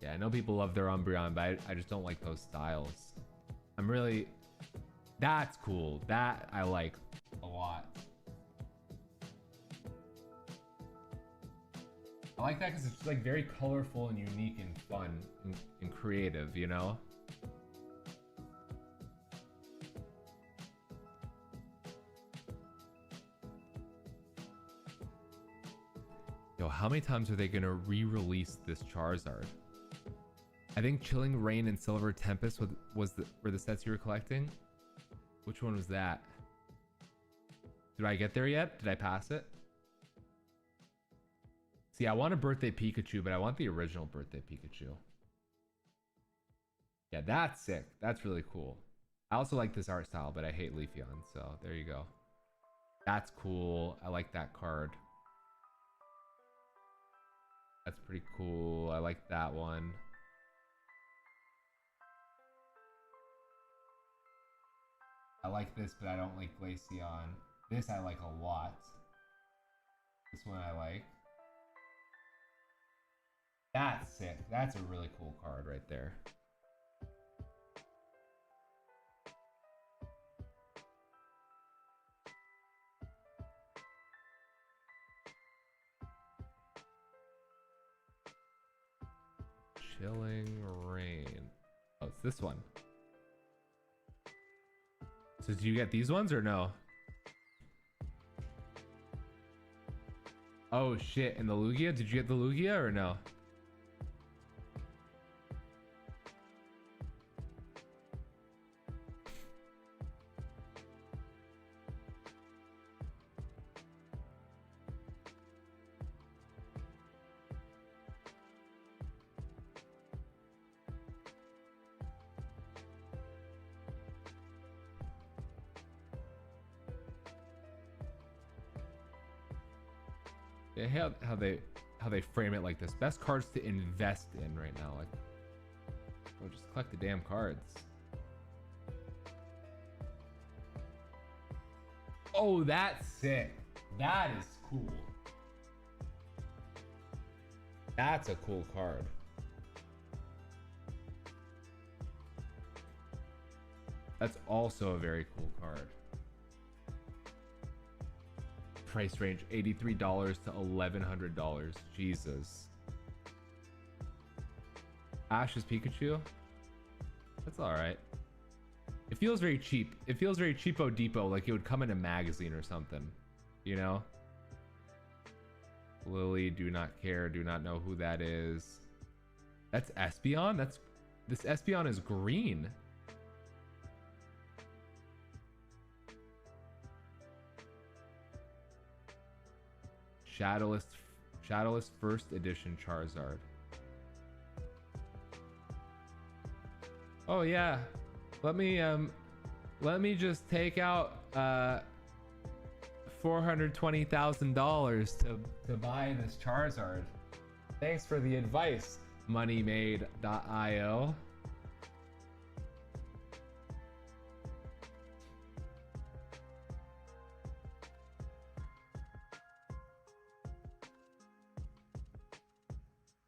Yeah, I know people love their Umbreon, but I just don't like those styles. I'm really... That's cool. That I like a lot. I like that because it's like very colorful and unique and fun and creative, you know? Yo, how many times are they gonna re-release this Charizard? I think Chilling Rain and Silver Tempest were the sets you were collecting. Which one was that? Did I get there yet? Did I pass it? See, I want a birthday Pikachu, but I want the original birthday Pikachu. Yeah, that's sick. That's really cool. I also like this art style, but I hate Leafeon, so there you go. That's cool. I like that card. That's pretty cool. I like that one. I like this, but I don't like Glaceon. This I like a lot. This one I like. That's sick. That's a really cool card right there. Chilling Rain. Oh, it's this one. So did you get these ones or no? Oh shit, and the Lugia? Did you get the Lugia or no? Yeah, how they frame it like this. Best cards to invest in right now. Like, oh, just collect the damn cards. Oh, that's sick. That is cool. That's a cool card. That's also a very cool card. Price range $83 to $1,100. Jesus. Ash's Pikachu. That's all right. It feels very cheap. It feels very cheapo depot, like it would come in a magazine or something, you know? Lily, do not care, do not know who that is. That's Espeon? This Espeon is green. Shadowless first edition Charizard. Oh yeah. Let me just take out $420,000 to buy this Charizard. Thanks for the advice, moneymade.io.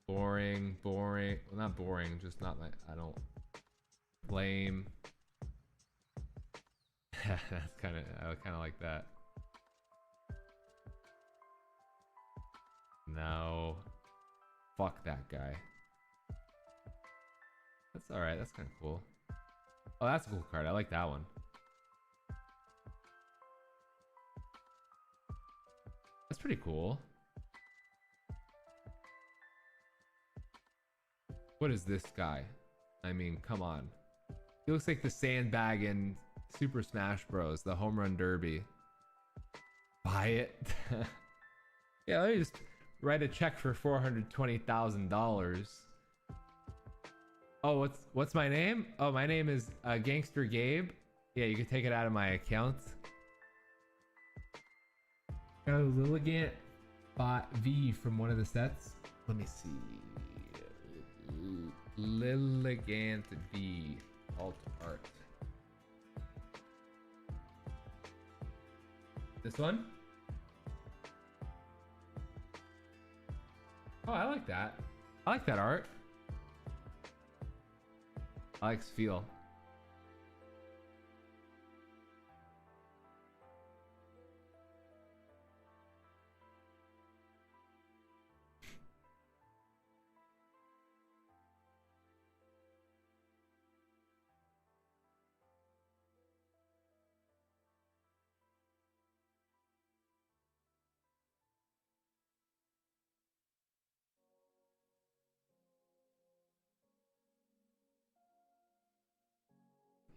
Boring. Well, not boring, just not my. I don't. Lame. That's kind of. I kind of like that. No. Fuck that guy. That's all right. That's kind of cool. Oh, that's a cool card. I like that one. That's pretty cool. What is this guy? I mean, come on. He looks like the sandbag in Super Smash Bros. The Home Run Derby. Buy it. Yeah, let me just write a check for $420,000. Oh, what's my name? Oh, my name is Gangster Gabe. Yeah, you can take it out of my account. Got a Lilligant bought V from one of the sets. Let me see. Lilligant V alt art. This one? Oh, I like that. I like that art. I like feel.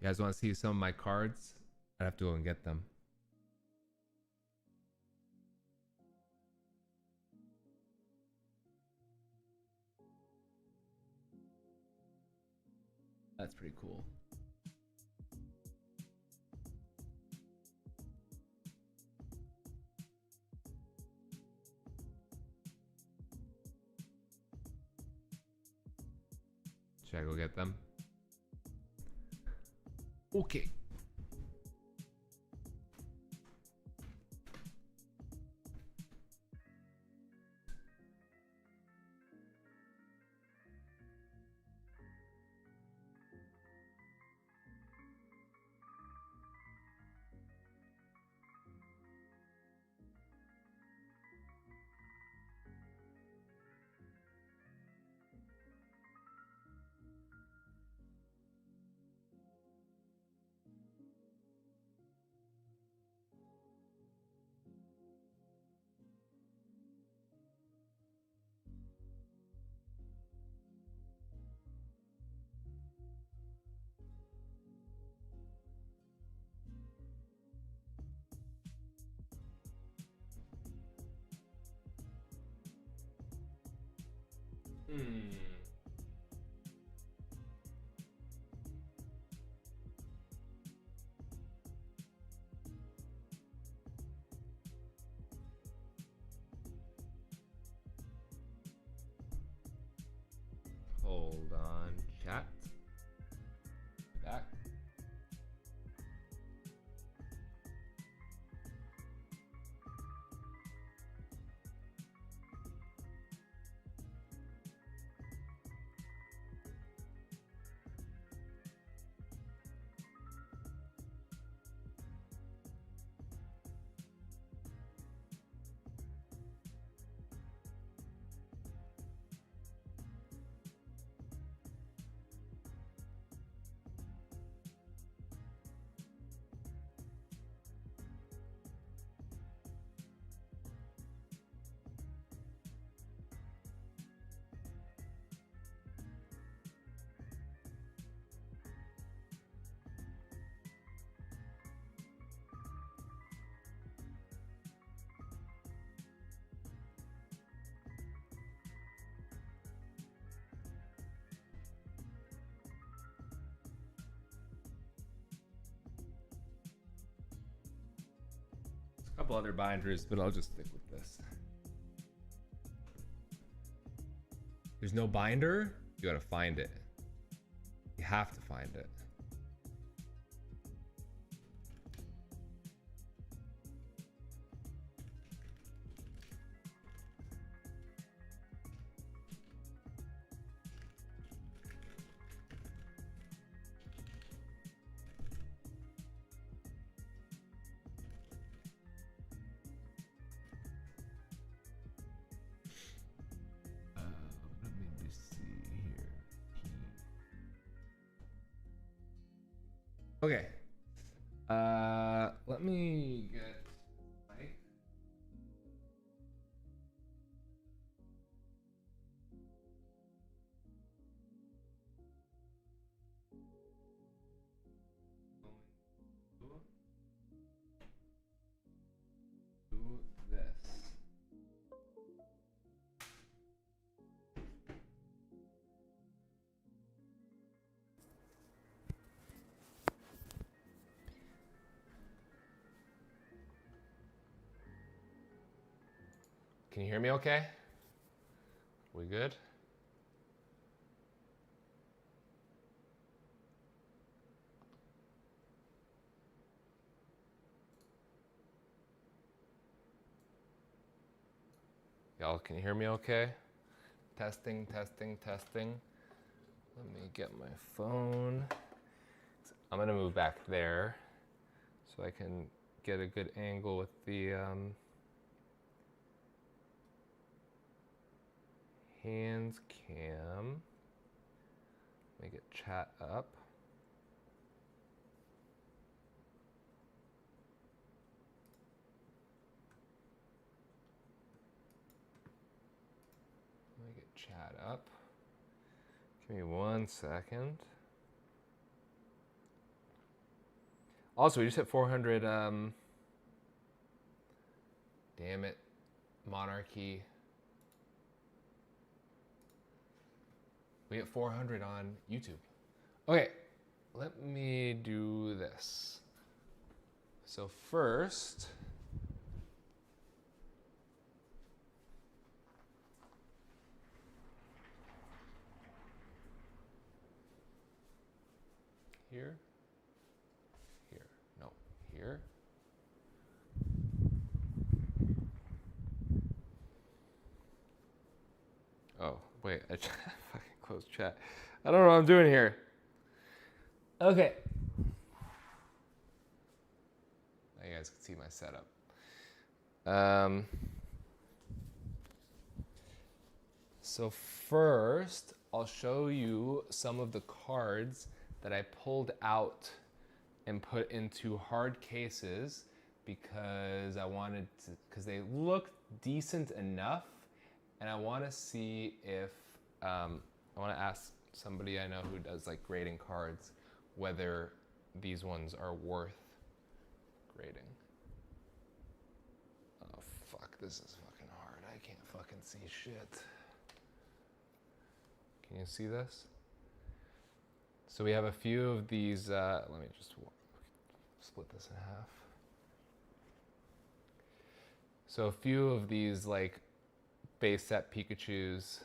You guys want to see some of my cards? I have to go and get them. That's pretty cool. Should I go get them? Okay. Hmm. Hold on, chat. Back. A couple other binders, but I'll just stick with this. There's no binder? You gotta find it. You have to find it. Let me just see here. Okay. Let me get Mike. Do this. Can you hear me okay? We good? Y'all, can you hear me okay? Testing, testing, testing. Let me get my phone. I'm gonna move back there so I can get a good angle with the hands cam. Let me get chat up. Let me get chat up. Give me 1 second. Also, we just hit 400. Damn it, Monarchy. We hit 400 on YouTube. Okay, let me do this. So first, here, no, here. Oh, wait, I fucking closed chat. I don't know what I'm doing here. Okay. Now you guys can see my setup. So first, I'll show you some of the cards that I pulled out and put into hard cases because I wanted to, because they look decent enough, and I want to see if I want to ask somebody I know who does like grading cards whether these ones are worth grading. Oh fuck, this is fucking hard. I can't fucking see shit. Can you see this? So we have a few of these, let me just split this in half. So a few of these like base set Pikachus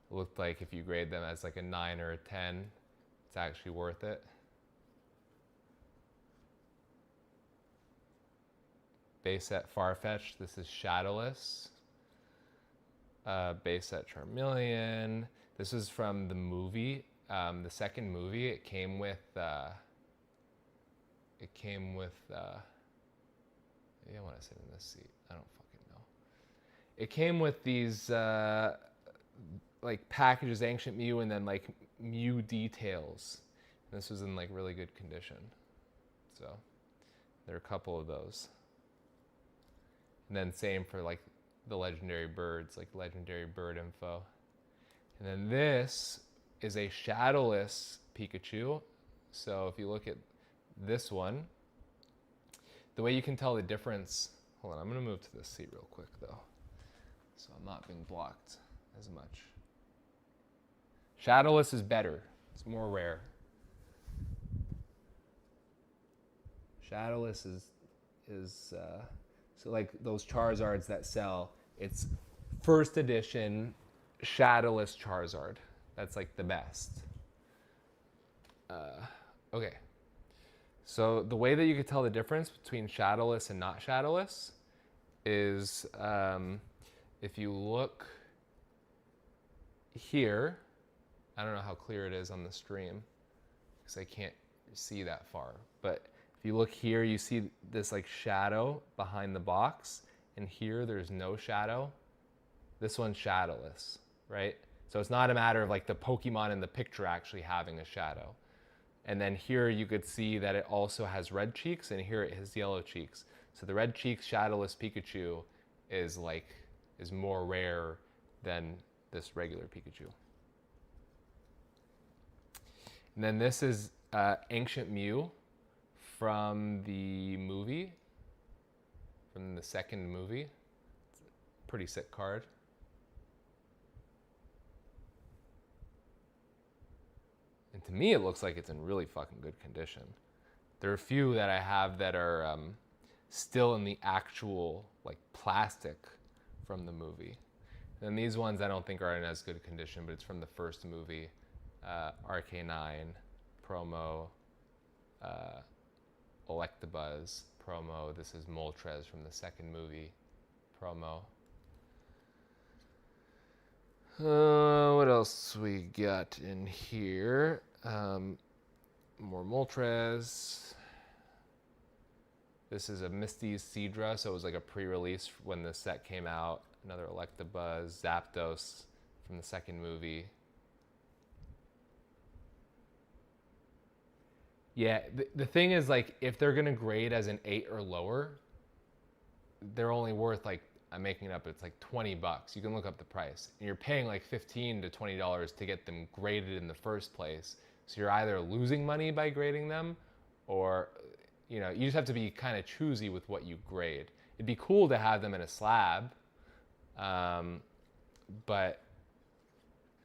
looked like if you grade them as like a 9 or a 10, it's actually worth it. Base set Farfetch, this is Shadowless. Base set Charmeleon. This is from the movie, the second movie. It came with, yeah, I want to sit in this seat. I don't fucking know. It came with these like packages, Ancient Mew, and then like Mew Details. And this was in like really good condition. So there are a couple of those. And then same for like the legendary birds, like legendary bird info. And then this is a shadowless Pikachu. So if you look at this one, the way you can tell the difference, hold on, I'm gonna move to this seat real quick though, so I'm not being blocked as much. Shadowless is better, it's more rare. Shadowless is so like those Charizards that sell, it's first edition Shadowless Charizard. That's like the best. Okay. So the way that you could tell the difference between Shadowless and not Shadowless is if you look here, I don't know how clear it is on the stream because I can't see that far, but if you look here, you see this like shadow behind the box, and here there's no shadow. This one's shadowless, right? So it's not a matter of like the Pokemon in the picture actually having a shadow. And then here you could see that it also has red cheeks, and here it has yellow cheeks. So the red cheeks shadowless Pikachu is more rare than this regular Pikachu. And then this is Ancient Mew from the movie, from the second movie. It's a pretty sick card. And to me, it looks like it's in really fucking good condition. There are a few that I have that are still in the actual like plastic from the movie. And these ones I don't think are in as good condition, but it's from the first movie, RK9 promo, Electabuzz promo. This is Moltres from the second movie promo. What else we got in here? More Moltres. This is a Misty's Seadra, so it was like a pre-release when the set came out. Another Electabuzz, Zapdos from the second movie. Yeah, the thing is, like, if they're gonna grade as an 8 or lower, they're only worth like, I'm making it up, it's like $20. You can look up the price. And you're paying like $15 to $20 to get them graded in the first place. So you're either losing money by grading them, or you know, you just have to be kind of choosy with what you grade. It'd be cool to have them in a slab, but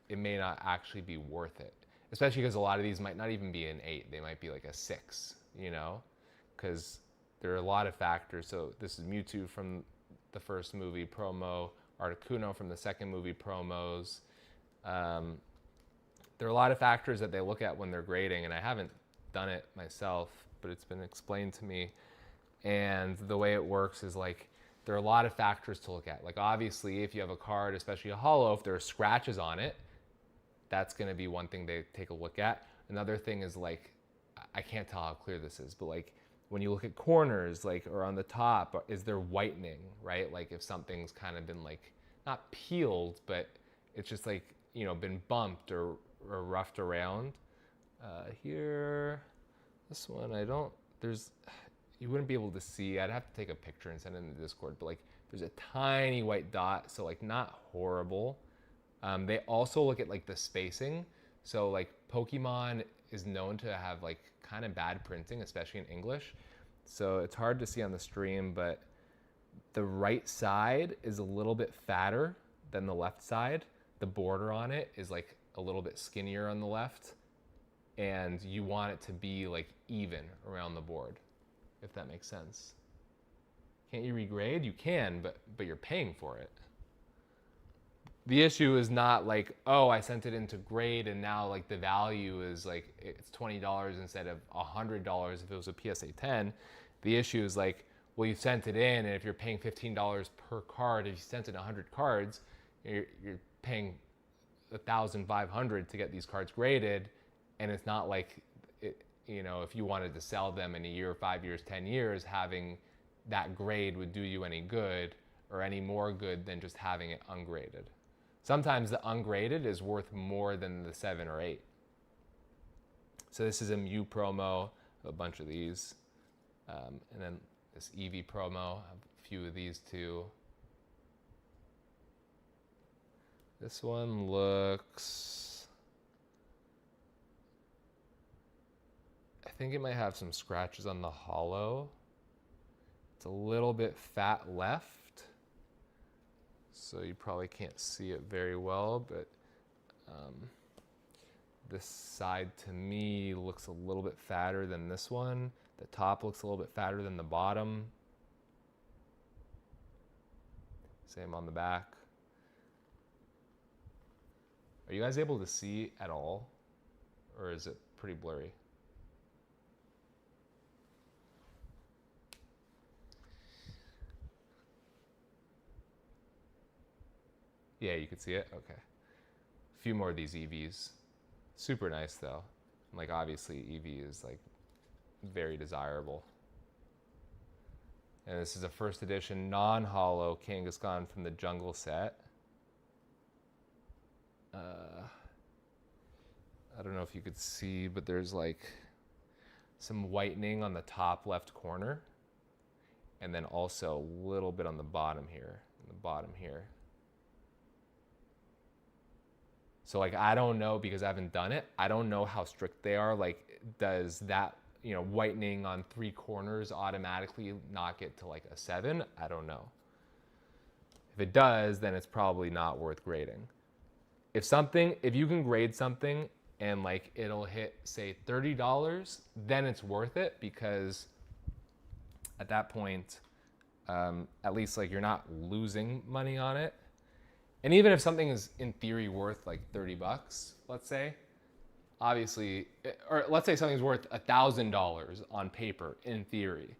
it may not actually be worth it. Especially because a lot of these might not even be an 8. They might be like a 6, you know? Because there are a lot of factors. So this is Mewtwo from the first movie promo, Articuno from the second movie promos. There are a lot of factors that they look at when they're grading, and I haven't done it myself, but it's been explained to me. And the way it works is like, there are a lot of factors to look at. Like obviously, if you have a card, especially a holo, if there are scratches on it, that's gonna be one thing they take a look at. Another thing is like, I can't tell how clear this is, but like when you look at corners, like, or on the top, is there whitening, right? Like if something's kind of been like, not peeled, but it's just like, you know, been bumped or roughed around. Here, this one, you wouldn't be able to see. I'd have to take a picture and send it in the Discord, but like there's a tiny white dot, so like not horrible. They also look at like the spacing. So like Pokemon is known to have like kind of bad printing, especially in English. So it's hard to see on the stream, but the right side is a little bit fatter than the left side. The border on it is like a little bit skinnier on the left, and you want it to be like even around the board, if that makes sense. Can't you regrade? You can, but you're paying for it. The issue is not like, oh, I sent it into grade and now like the value is like it's $20 instead of $100 if it was a PSA 10. The issue is like, well, you sent it in, and if you're paying $15 per card, if you sent in 100 cards, you're paying $1,500 to get these cards graded, and it's not like it, you know, if you wanted to sell them in a year, 5 years, 10 years, having that grade would do you any good or any more good than just having it ungraded. Sometimes the ungraded is worth more than the 7 or 8. So this is a Mew promo, a bunch of these. And then this Eevee promo, a few of these too. This one looks, I think it might have some scratches on the hollow. It's a little bit fat left, so you probably can't see it very well, but this side to me looks a little bit fatter than this one. The top looks a little bit fatter than the bottom. Same on the back. Are you guys able to see at all, or is it pretty blurry? Yeah, you can see it? Okay. A few more of these EVs. Super nice though. Like obviously EV is like very desirable. And this is a first edition non-holo Kangaskhan from the Jungle set. I don't know if you could see, but there's like some whitening on the top left corner, and then also a little bit on the bottom here, So like, I don't know, because I haven't done it, I don't know how strict they are. Like, does that, you know, whitening on 3 corners automatically knock it to like a 7? I don't know. If it does, then it's probably not worth grading. If you can grade something and like it'll hit say $30, then it's worth it, because at that point, at least like you're not losing money on it. And even if something is in theory worth like $30, let's say, obviously, or let's say something's worth $1,000 on paper in theory,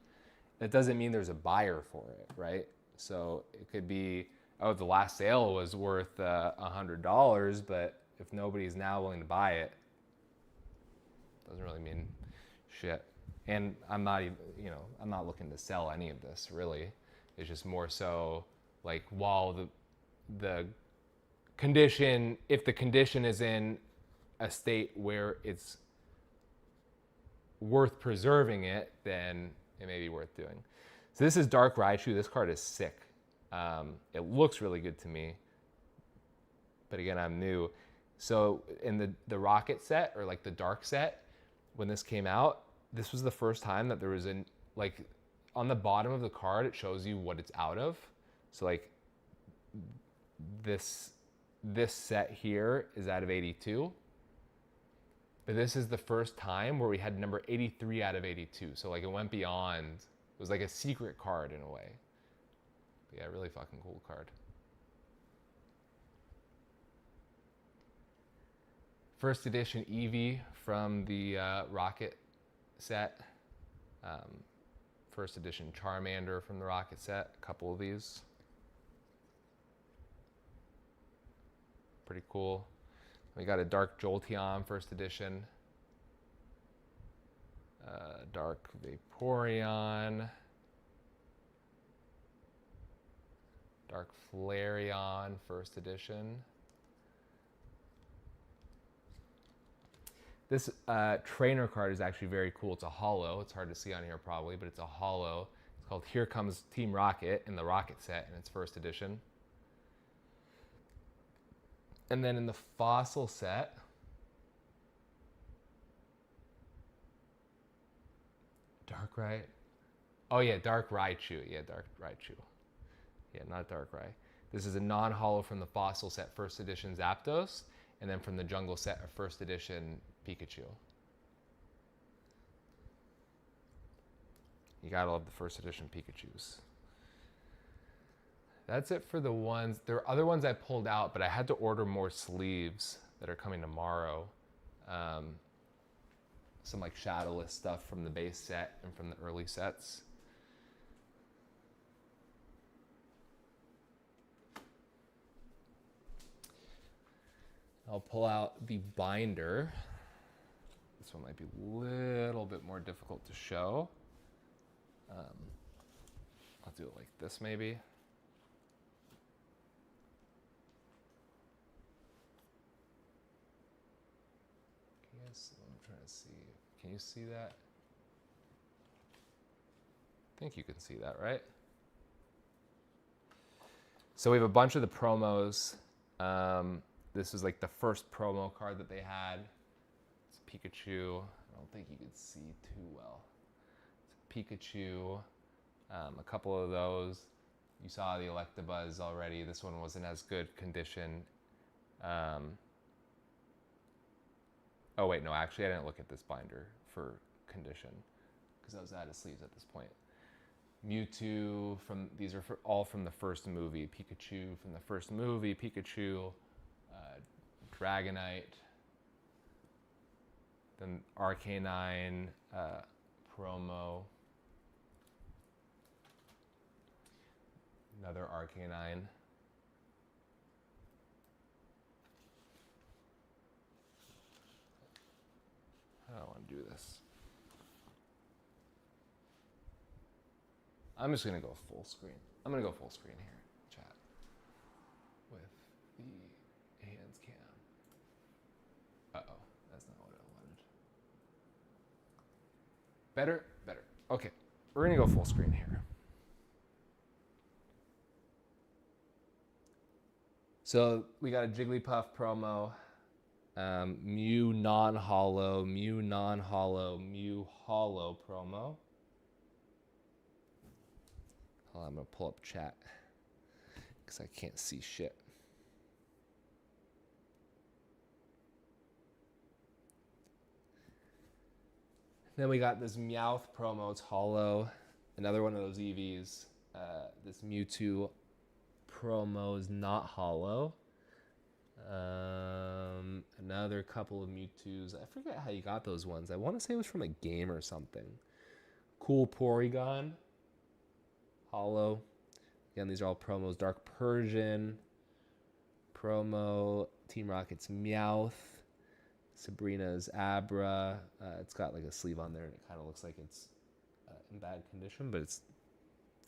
that doesn't mean there's a buyer for it, right? So it could be, oh, the last sale was worth $100, but if nobody's now willing to buy it, doesn't really mean shit. And I'm not even, you know, I'm not looking to sell any of this really. It's just more so like, while the condition, if the condition is in a state where it's worth preserving it, then it may be worth doing. So this is Dark Raichu. This card is sick. It looks really good to me, but again, I'm new. So in the Rocket set, or like the Dark set, when this came out, this was the first time that there was like on the bottom of the card, it shows you what it's out of. So like this set here is out of 82, but this is the first time where we had number 83 out of 82. So like it went beyond, it was like a secret card in a way. But yeah, really fucking cool card. First edition Eevee from the Rocket set. First edition Charmander from the Rocket set, a couple of these. Pretty cool. We got a Dark Jolteon first edition. Dark Vaporeon. Dark Flareon first edition. This trainer card is actually very cool. It's a holo. It's hard to see on here probably, but it's a holo. It's called Here Comes Team Rocket in the Rocket set, and it's first edition. And then in the Fossil set, Dark Raichu. Yeah, not Dark Rai. This is a non-holo from the Fossil set first edition Zapdos, and then from the Jungle set a first edition Pikachu. You gotta love the first edition Pikachus. That's it for the ones. There are other ones I pulled out, but I had to order more sleeves that are coming tomorrow. Some like shadowless stuff from the base set and from the early sets. I'll pull out the binder. This one might be a little bit more difficult to show. I'll do it like this maybe. I'm trying to see. Can you see that? I think you can see that, right? So we have a bunch of the promos. This is like the first promo card that they had. It's Pikachu. I don't think you could see too well. It's Pikachu. A couple of those. You saw the Electabuzz already. This one wasn't as good condition. Oh wait, no, actually I didn't look at this binder for condition because I was out of sleeves at this point. Mewtwo these are all from the first movie. Pikachu from the first movie, Pikachu, Dragonite, then Arcanine promo, another Arcanine. I don't want to do this. I'm just going to go full screen. I'm going to go full screen here, chat, with the hands cam. Uh-oh, that's not what I wanted. Better, better. Okay, we're going to go full screen here. So we got a Jigglypuff promo. Mew non-holo, Mew non-holo, Mew holo promo. Hold on, I'm gonna pull up chat because I can't see shit. Then we got this Meowth promo, it's holo. Another one of those EVs. This Mewtwo promo is not holo. Another couple of Mewtwo's. I forget how you got those ones. I want to say it was from a game or something. Cool Porygon. Holo. Again, these are all promos. Dark Persian. Promo. Team Rocket's Meowth. Sabrina's Abra. It's got like a sleeve on there and it kind of looks like it's in bad condition, but it's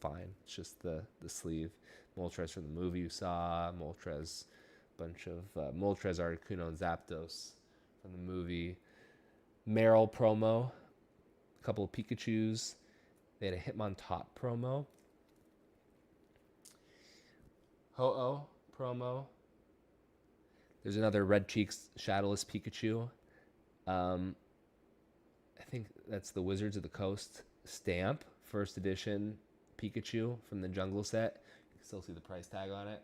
fine. It's just the sleeve. Moltres from the movie you saw. Moltres. Bunch of Moltres, Articuno, and Zapdos from the movie. Meryl promo. A couple of Pikachus. They had a Hitmontop promo. Ho-Oh promo. There's another Red Cheeks Shadowless Pikachu. I think that's the Wizards of the Coast stamp. First edition Pikachu from the Jungle set. You can still see the price tag on it.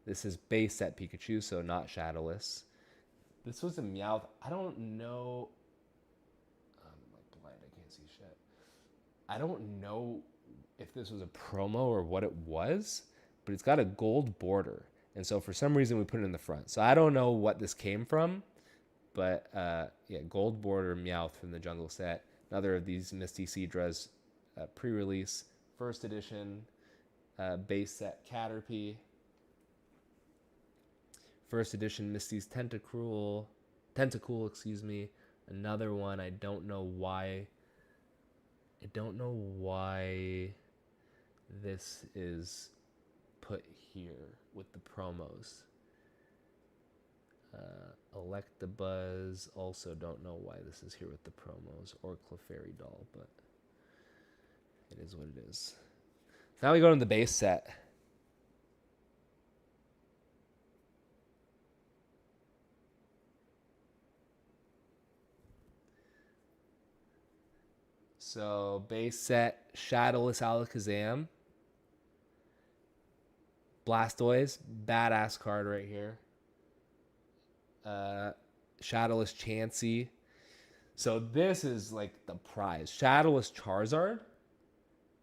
This is base set Pikachu, so not Shadowless. This was a Meowth. I don't know. I'm like blind. I can't see shit. I don't know if this was a promo or what it was, but it's got a gold border. And so for some reason we put it in the front. So I don't know what this came from, but yeah, gold border Meowth from the Jungle set. Another of these Misty Seadras pre-release. First edition base set Caterpie. First edition Misty's Tentacool, excuse me. Another one, I don't know why this is put here with the promos. Electabuzz, also don't know why this is here with the promos, or Clefairy Doll, but it is what it is. So now we go to the base set. So base set Shadowless Alakazam. Blastoise, badass card right here. Shadowless Chansey. So this is like the prize. Shadowless Charizard.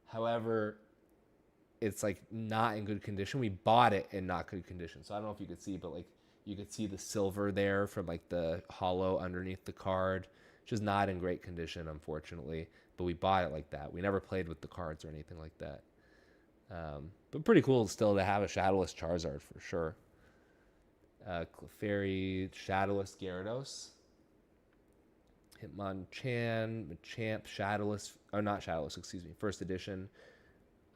However, it's like not in good condition. We bought it in not good condition. So I don't know if you could see, but like you could see the silver there from like the hollow underneath the card. Just not in great condition, unfortunately. But we bought it like that. We never played with the cards or anything like that. But pretty cool still to have a Shadowless Charizard for sure. Clefairy, Shadowless Gyarados. Hitmonchan, Machamp, Shadowless, or not Shadowless, excuse me, first edition.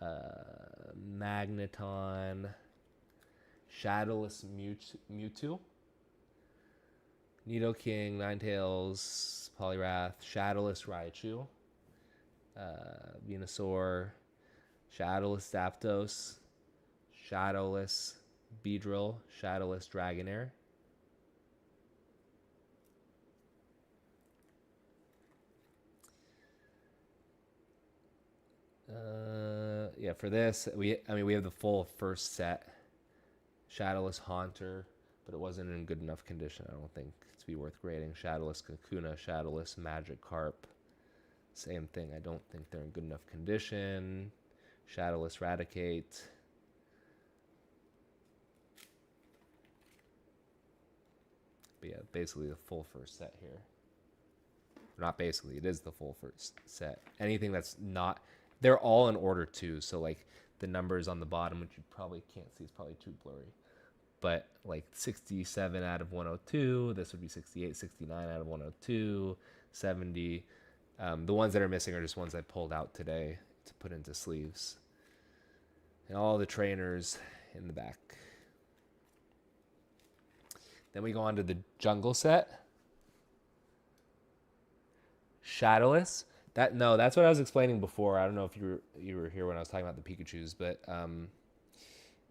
Magneton, Shadowless Mewtwo. Nidoking, Ninetales, Poliwrath, Shadowless Raichu, Venusaur, Shadowless Zapdos, Shadowless Beedrill, Shadowless Dragonair. Yeah, for this, we have the full first set. Shadowless Haunter, but it wasn't in good enough condition, I don't think, to be worth grading. Shadowless Kakuna, Shadowless Magikarp. Same thing, I don't think they're in good enough condition. Shadowless Raticate. But yeah, basically the full first set here. Not basically, it is the full first set. Anything that's not, they're all in order too. So like the numbers on the bottom, which you probably can't see, is probably too blurry. But like 67 out of 102, this would be 68, 69 out of 102, 70. The ones that are missing are just ones I pulled out today to put into sleeves. And all the trainers in the back. Then we go on to the jungle set. Shadowless. That's what I was explaining before. I don't know if you were here when I was talking about the Pikachus, but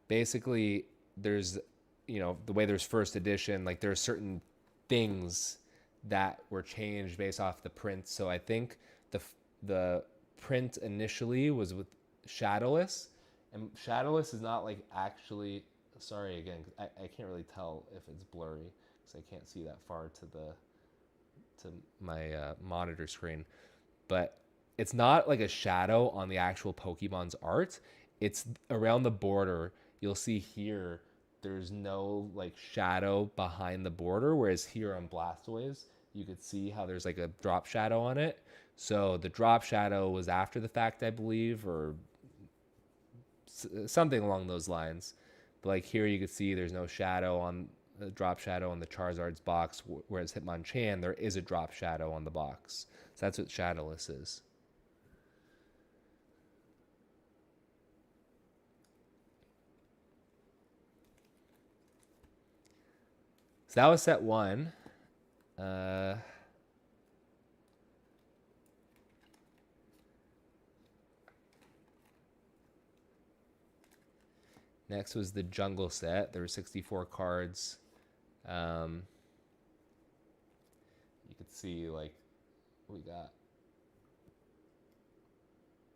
basically there's, the way there's first edition, like there are certain things that were changed based off the print. So I think the print initially was with Shadowless, and Shadowless is not like actually, sorry again, I can't really tell if it's blurry because I can't see that far to my monitor screen, but it's not like a shadow on the actual Pokemon's art. It's around the border. You'll see here there's no like shadow behind the border, whereas here on Blastoise you could see how there's like a drop shadow on it. So the drop shadow was after the fact, I believe, or something along those lines. But like here you could see there's no shadow on the drop shadow on the Charizard's box, whereas Hitmonchan there is a drop shadow on the box. So that's what Shadowless is. So that was set one. Next was the jungle set. There were 64 cards. You could see like we got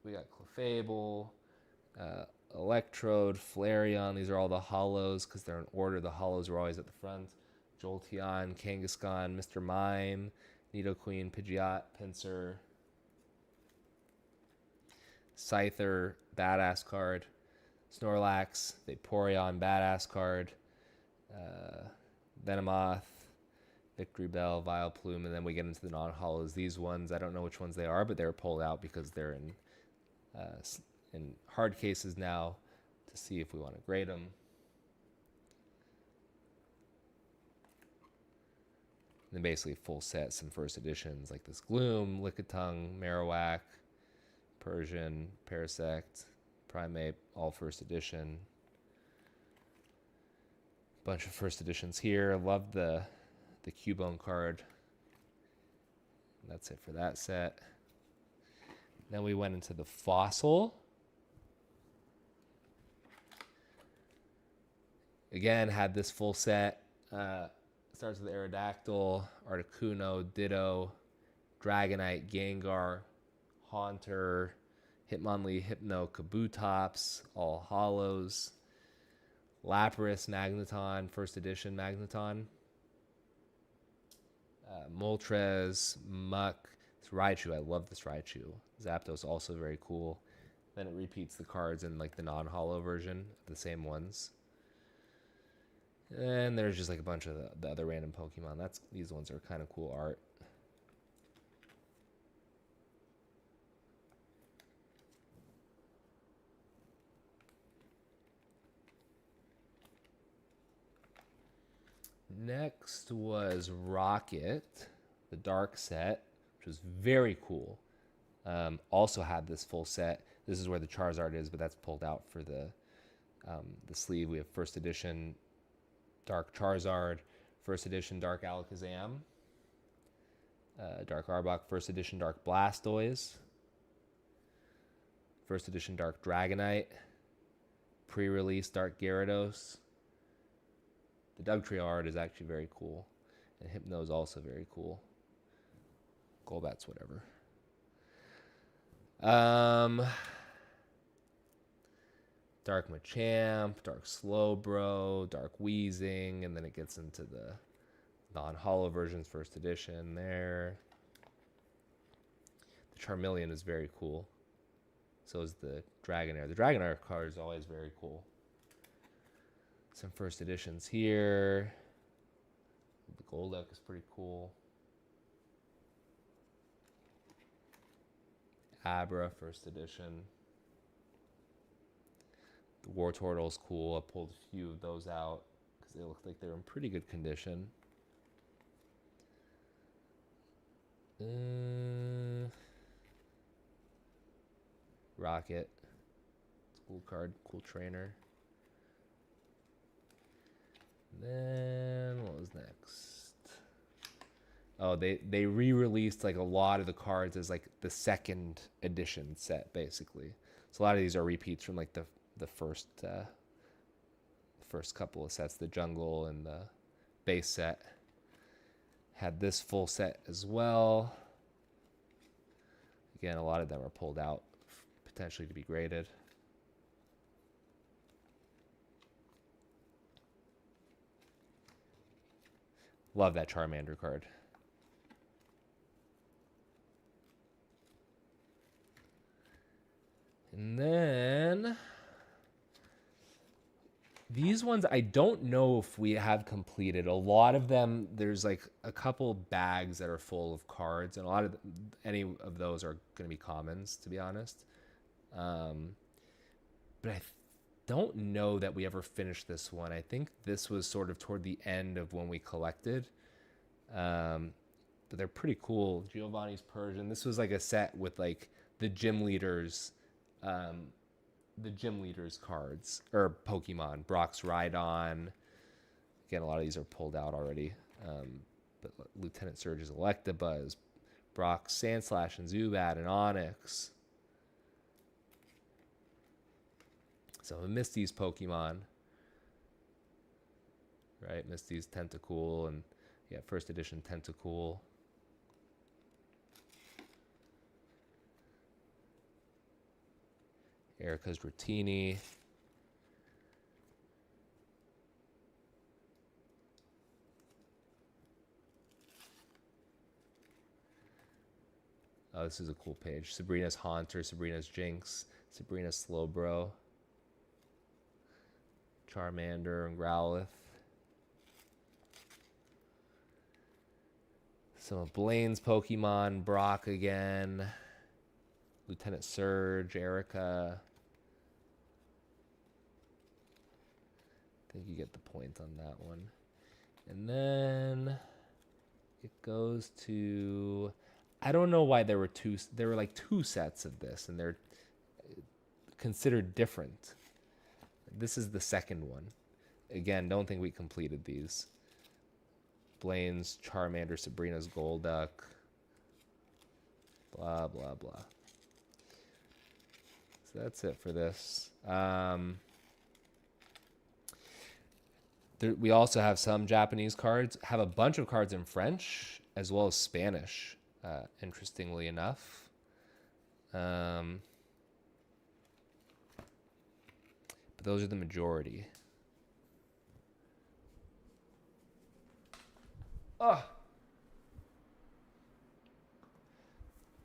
Clefable, Electrode, Flareon. These are all the hollows because they're in order. The hollows are always at the front. Jolteon, Kangaskhan, Mr. Mime, Nidoqueen, Pidgeot, Pinsir, Scyther, badass card. Snorlax, Vaporeon, badass card. Venomoth, Victory Bell, Vileplume, and then we get into the non-hollows. These ones, I don't know which ones they are, but they're pulled out because they're in hard cases now to see if we want to grade them. And then basically full set, some first editions like this Gloom, Lickitung, Marowak, Persian, Parasect, Primeape, all first edition. Bunch of first editions here. Love the Cubone card. That's it for that set. Then we went into the Fossil. Again, had this full set. Starts with Aerodactyl, Articuno, Ditto, Dragonite, Gengar, Haunter, Hitmonlee, Hypno, Kabutops, all hollows. Lapras Magneton, first edition Magneton. Moltres, Muck, this Raichu. I love this Raichu. Zapdos also very cool. Then it repeats the cards in like the non-holo version, the same ones. And there's just like a bunch of the other random Pokemon. These ones are kind of cool art. Next was Rocket, the dark set, which was very cool. Also had this full set. This is where the Charizard is, but that's pulled out for the sleeve. We have first edition Dark Charizard, first edition Dark Alakazam, Dark Arbok, first edition Dark Blastoise, first edition Dark Dragonite, pre-release Dark Gyarados. The Dugtrio art is actually very cool. And Hypno is also very cool. Golbat's whatever. Dark Machamp, Dark Slowbro, Dark Weezing, and then it gets into the non-holo versions, first edition there. The Charmeleon is very cool. So is the Dragonair. The Dragonair card is always very cool. Some first editions here. The Golduck is pretty cool. Abra, first edition. The Wartortle is cool. I pulled a few of those out because they looked like they were in pretty good condition. Rocket. It's a cool card, cool trainer. Then what was next? Oh, they re-released like a lot of the cards as like the second edition set, basically. So a lot of these are repeats from like the first couple of sets, the jungle and the base set. Had this full set as well. Again, a lot of them are pulled out potentially to be graded. Love that Charmander card. And then these ones, I don't know if we have completed. A lot of them, there's like a couple bags that are full of cards, and any of those are going to be commons, to be honest. But I don't know that we ever finished this one. I think this was sort of toward the end of when we collected. But they're pretty cool. Giovanni's Persian. This was like a set with like the gym leaders cards or Pokemon. Brock's Rhydon. Again, a lot of these are pulled out already. But Lieutenant Surge's Electabuzz, Brock's Sandslash and Zubat and Onix. So Misty's Pokemon, right? Misty's Tentacool, and yeah, first edition Tentacool. Erica's Dratini. Oh, this is a cool page. Sabrina's Haunter, Sabrina's Jinx, Sabrina's Slowbro, Charmander and Growlithe. Some of Blaine's Pokemon, Brock again, Lieutenant Surge, Erica. I think you get the point on that one. And then it goes to, I don't know why there were like two sets of this, and they're considered different. This is the second one. Again, don't think we completed these. Blaine's Charmander, Sabrina's Golduck. Blah, blah, blah. So that's it for this. We also have some Japanese cards. Have a bunch of cards in French as well as Spanish, interestingly enough. But those are the majority. Ugh.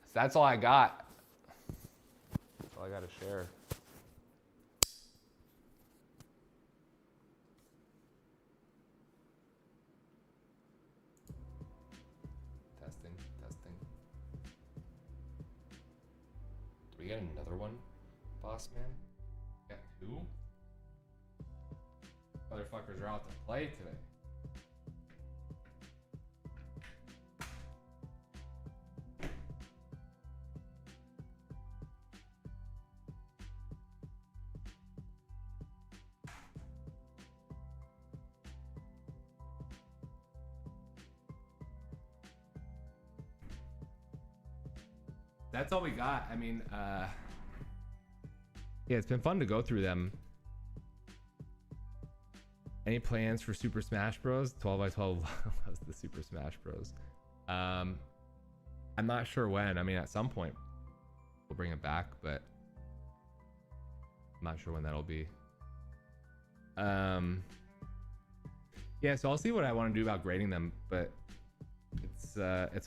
So that's all I got. That's all I got to share. Testing. Do we get another one, boss man? We got 2? Motherfuckers are out to play today. That's all we got. I mean, yeah, it's been fun to go through them. Any plans for Super Smash Bros? 12x12 loves the Super Smash Bros. I'm not sure when. I mean, at some point we'll bring it back, but I'm not sure when that'll be. Yeah, so I'll see what I want to do about grading them, but it's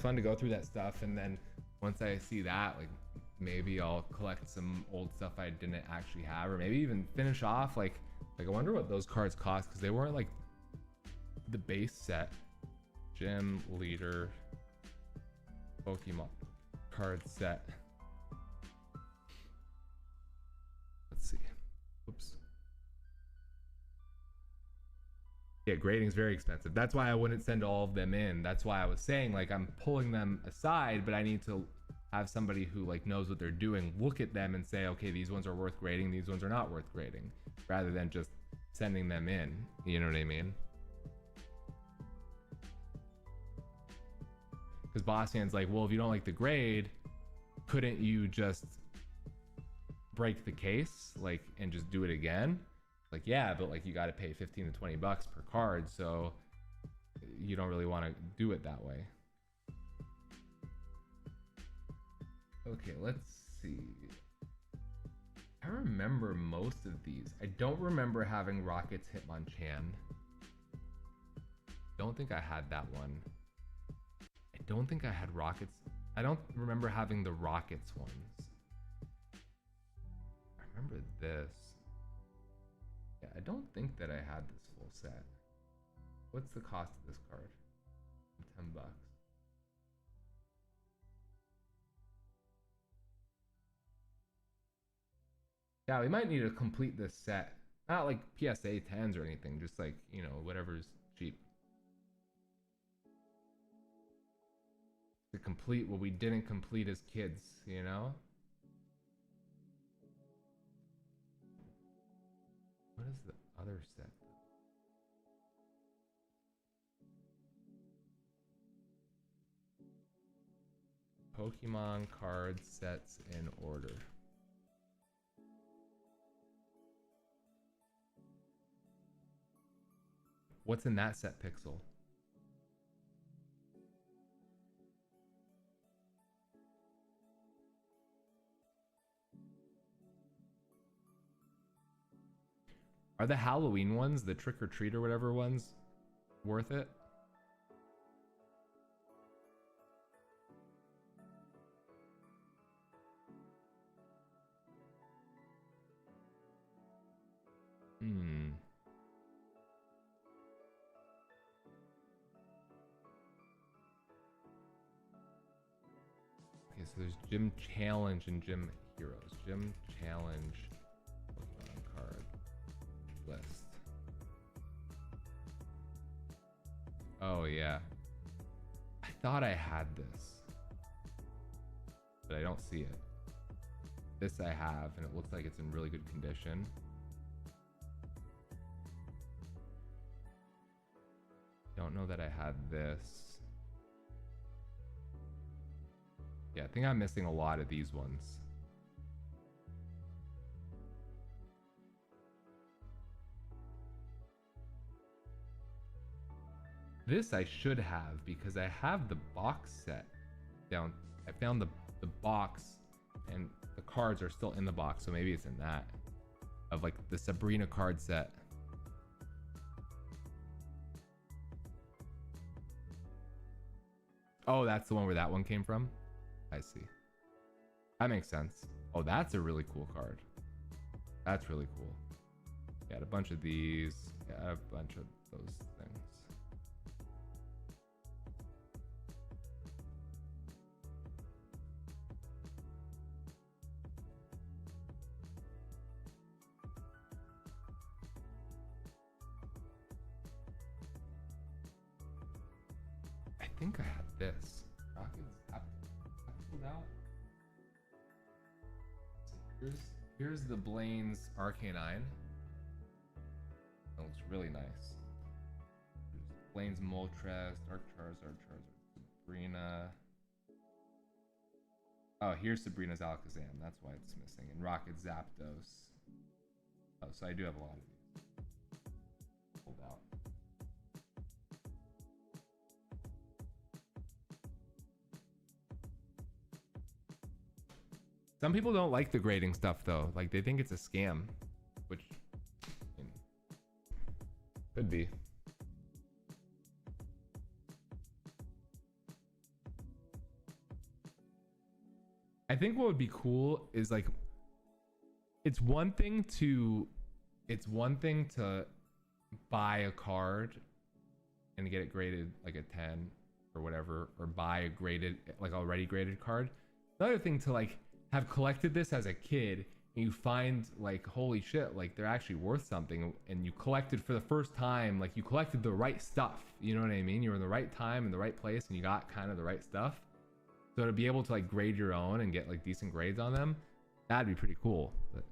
fun to go through that stuff, and then once I see that, like, maybe I'll collect some old stuff I didn't actually have, or maybe even finish off like I wonder what those cards cost, because they weren't like the base set. Gym leader Pokemon card set. Let's see. Oops. Yeah, grading's very expensive. That's why I wouldn't send all of them in. That's why I was saying, like, I'm pulling them aside, but I need to have somebody who like knows what they're doing look at them and say, okay, these ones are worth grading, these ones are not worth grading, rather than just sending them in. You know what I mean? Because Bossian's like, well, if you don't like the grade, couldn't you just break the case, like, and just do it again? Like, yeah, but like you got to pay 15 to 20 bucks per card, so you don't really want to do it that way. Okay, let's see. I remember most of these. I don't remember having Rockets Hitmonchan. Don't think I had that one. I don't think I had Rockets. I don't remember having the Rockets ones. I remember this. Yeah, I don't think that I had this full set. What's the cost of this card? 10 bucks. Yeah, we might need to complete this set. Not like PSA 10s or anything, just like, you know, whatever's cheap. To complete what we didn't complete as kids, you know? What is the other set? Pokemon card sets in order. What's in that set, Pixel? Are the Halloween ones, the trick or treat or whatever ones, worth it? Okay, so there's Gym Challenge and Gym Heroes. Gym Challenge Pokemon card list. Oh yeah. I thought I had this, but I don't see it. This I have, and it looks like it's in really good condition. Don't know that I had this. Yeah, I think I'm missing a lot of these ones. This I should have, because I have the box set down. I found the box, and the cards are still in the box, so maybe it's in that. Of like the Sabrina card set. Oh, that's the one where that one came from. I see. That makes sense. Oh, that's a really cool card. That's really cool. Got a bunch of these. Got a bunch of those things. I think I had this. Pulled out. So here's the Blaine's Arcanine. That looks really nice. There's Blaine's Moltres, Dark Charizard, Sabrina. Oh, here's Sabrina's Alakazam. That's why it's missing. And Rocket Zapdos. Oh, so I do have a lot of these. Pulled out. Some people don't like the grading stuff though. Like they think it's a scam, which could be. I think what would be cool is like it's one thing to buy a card and get it graded like a 10 or whatever, or buy a graded like already graded card. Another thing to like have collected this as a kid and you find like holy shit, like they're actually worth something, and you collected for the first time, like you collected the right stuff, you know what I mean? You were in the right time in the right place and you got kind of the right stuff. So to be able to like grade your own and get like decent grades on them, that'd be pretty cool. But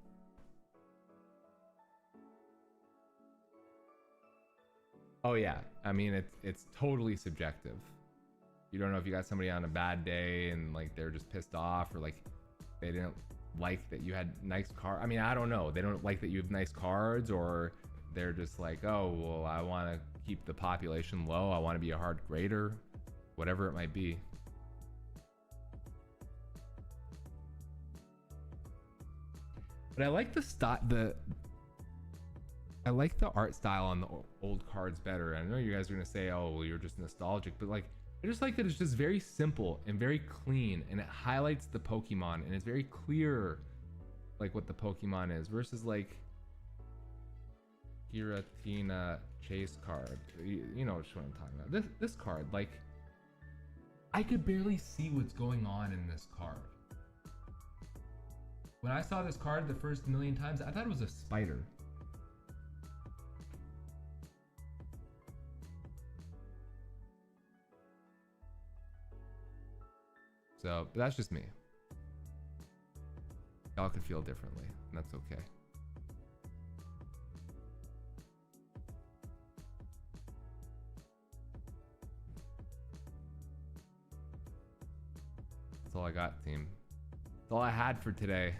oh yeah, I mean it's totally subjective. You don't know if you got somebody on a bad day and like they're just pissed off, or like they didn't like that you had nice card. I mean, I don't know. They don't like that you have nice cards, or they're just like, oh, well, I want to keep the population low. I want to be a hard grader, whatever it might be. But I like I like the art style on the old cards better. I know you guys are gonna say, oh, well, you're just nostalgic, but like I just like that it's just very simple and very clean, and it highlights the Pokemon, and it's very clear like what the Pokemon is, versus like Giratina chase card. You know what I'm talking about. This card, like I could barely see what's going on in this card. When I saw this card the first million times, I thought it was a spider. So, but that's just me. Y'all can feel differently, and that's okay. That's all I got, team. That's all I had for today.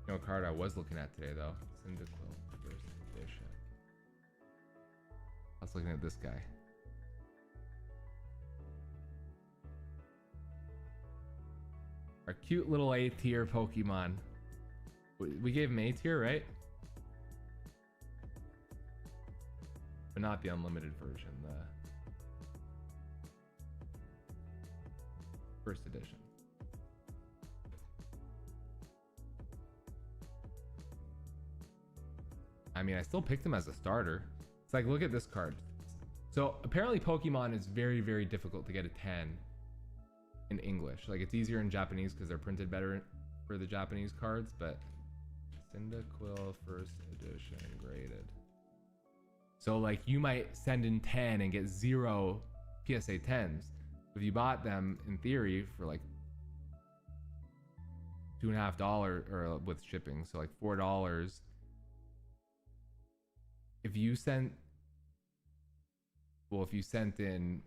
You know what card I was looking at today, though? Cyndaquil, first edition. I was looking at this guy. Our cute little A tier Pokemon. We gave him A tier, right? But not the unlimited version, the first edition. I mean, I still picked him as a starter. It's like, look at this card. So apparently Pokemon is very, very difficult to get a 10 in English. Like it's easier in Japanese because they're printed better for the Japanese cards, but Cyndaquil first edition graded. So like you might send in 10 and get 0 PSA 10s. If you bought them in theory for like $2.50 or with shipping, so like $4. If you sent in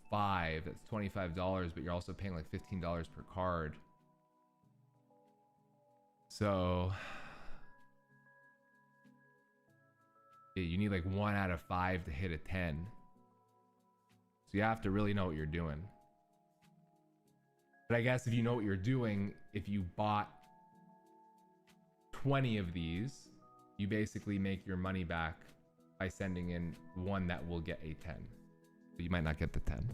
5, that's $25, but you're also paying like $15 per card. So yeah, you need like 1 out of 5 to hit a 10. So you have to really know what you're doing. But I guess if you know what you're doing, if you bought 20 of these, you basically make your money back by sending in one that will get a 10. But you might not get the 10.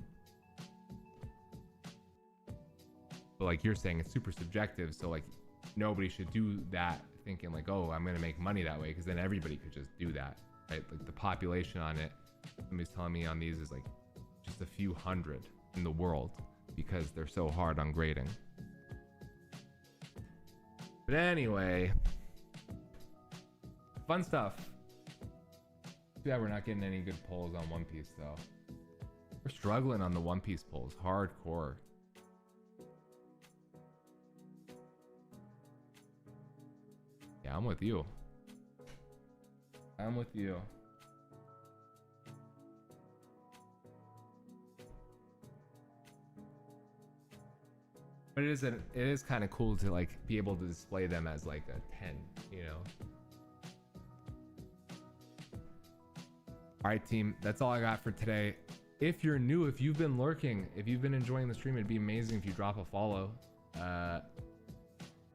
But like you're saying, it's super subjective. So like nobody should do that thinking like, oh, I'm going to make money that way. Because then everybody could just do that, right? Like the population on it, somebody's telling me on these is like just a few hundred in the world because they're so hard on grading. But anyway, fun stuff. Yeah, we're not getting any good polls on One Piece though. We're struggling on the One Piece polls, hardcore. Yeah, I'm with you. I'm with you. But it is kind of cool to like be able to display them as like a 10, you know. All right, team, that's all I got for today. If you're new, if you've been lurking, if you've been enjoying the stream, it'd be amazing if you drop a follow.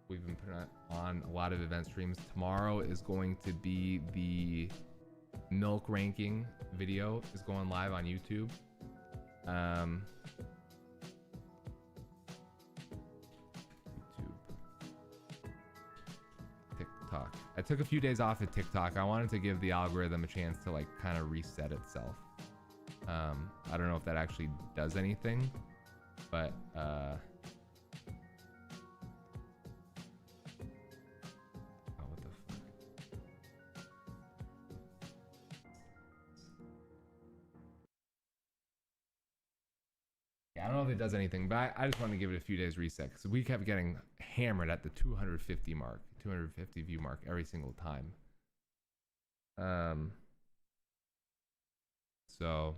We've been putting on a lot of event streams. Tomorrow is going to be the milk ranking video is going live on YouTube. TikTok. I took a few days off of TikTok. I wanted to give the algorithm a chance to like kind of reset itself. I don't know if that actually does anything, but oh, what the fuck? Yeah, I don't know if it does anything, but I just wanted to give it a few days reset because we kept getting hammered at the 250 mark, 250 view mark every single time. So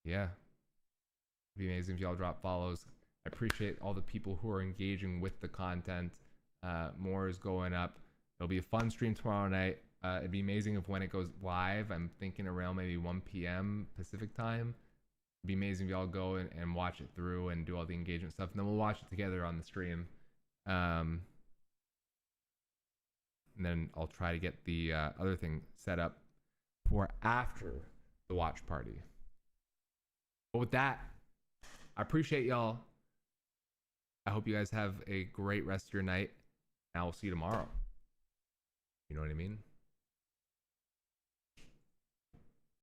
yeah, it'd be amazing if y'all drop follows. I appreciate all the people who are engaging with the content. More is going up. It'll be a fun stream tomorrow night. It'd be amazing if when it goes live, I'm thinking around maybe 1 p.m. Pacific time. It'd be amazing if y'all go and watch it through and do all the engagement stuff, and then we'll watch it together on the stream. And then I'll try to get the other thing set up for after the watch party. But with that, I appreciate y'all. I hope you guys have a great rest of your night, and I will see you tomorrow. You know what I mean?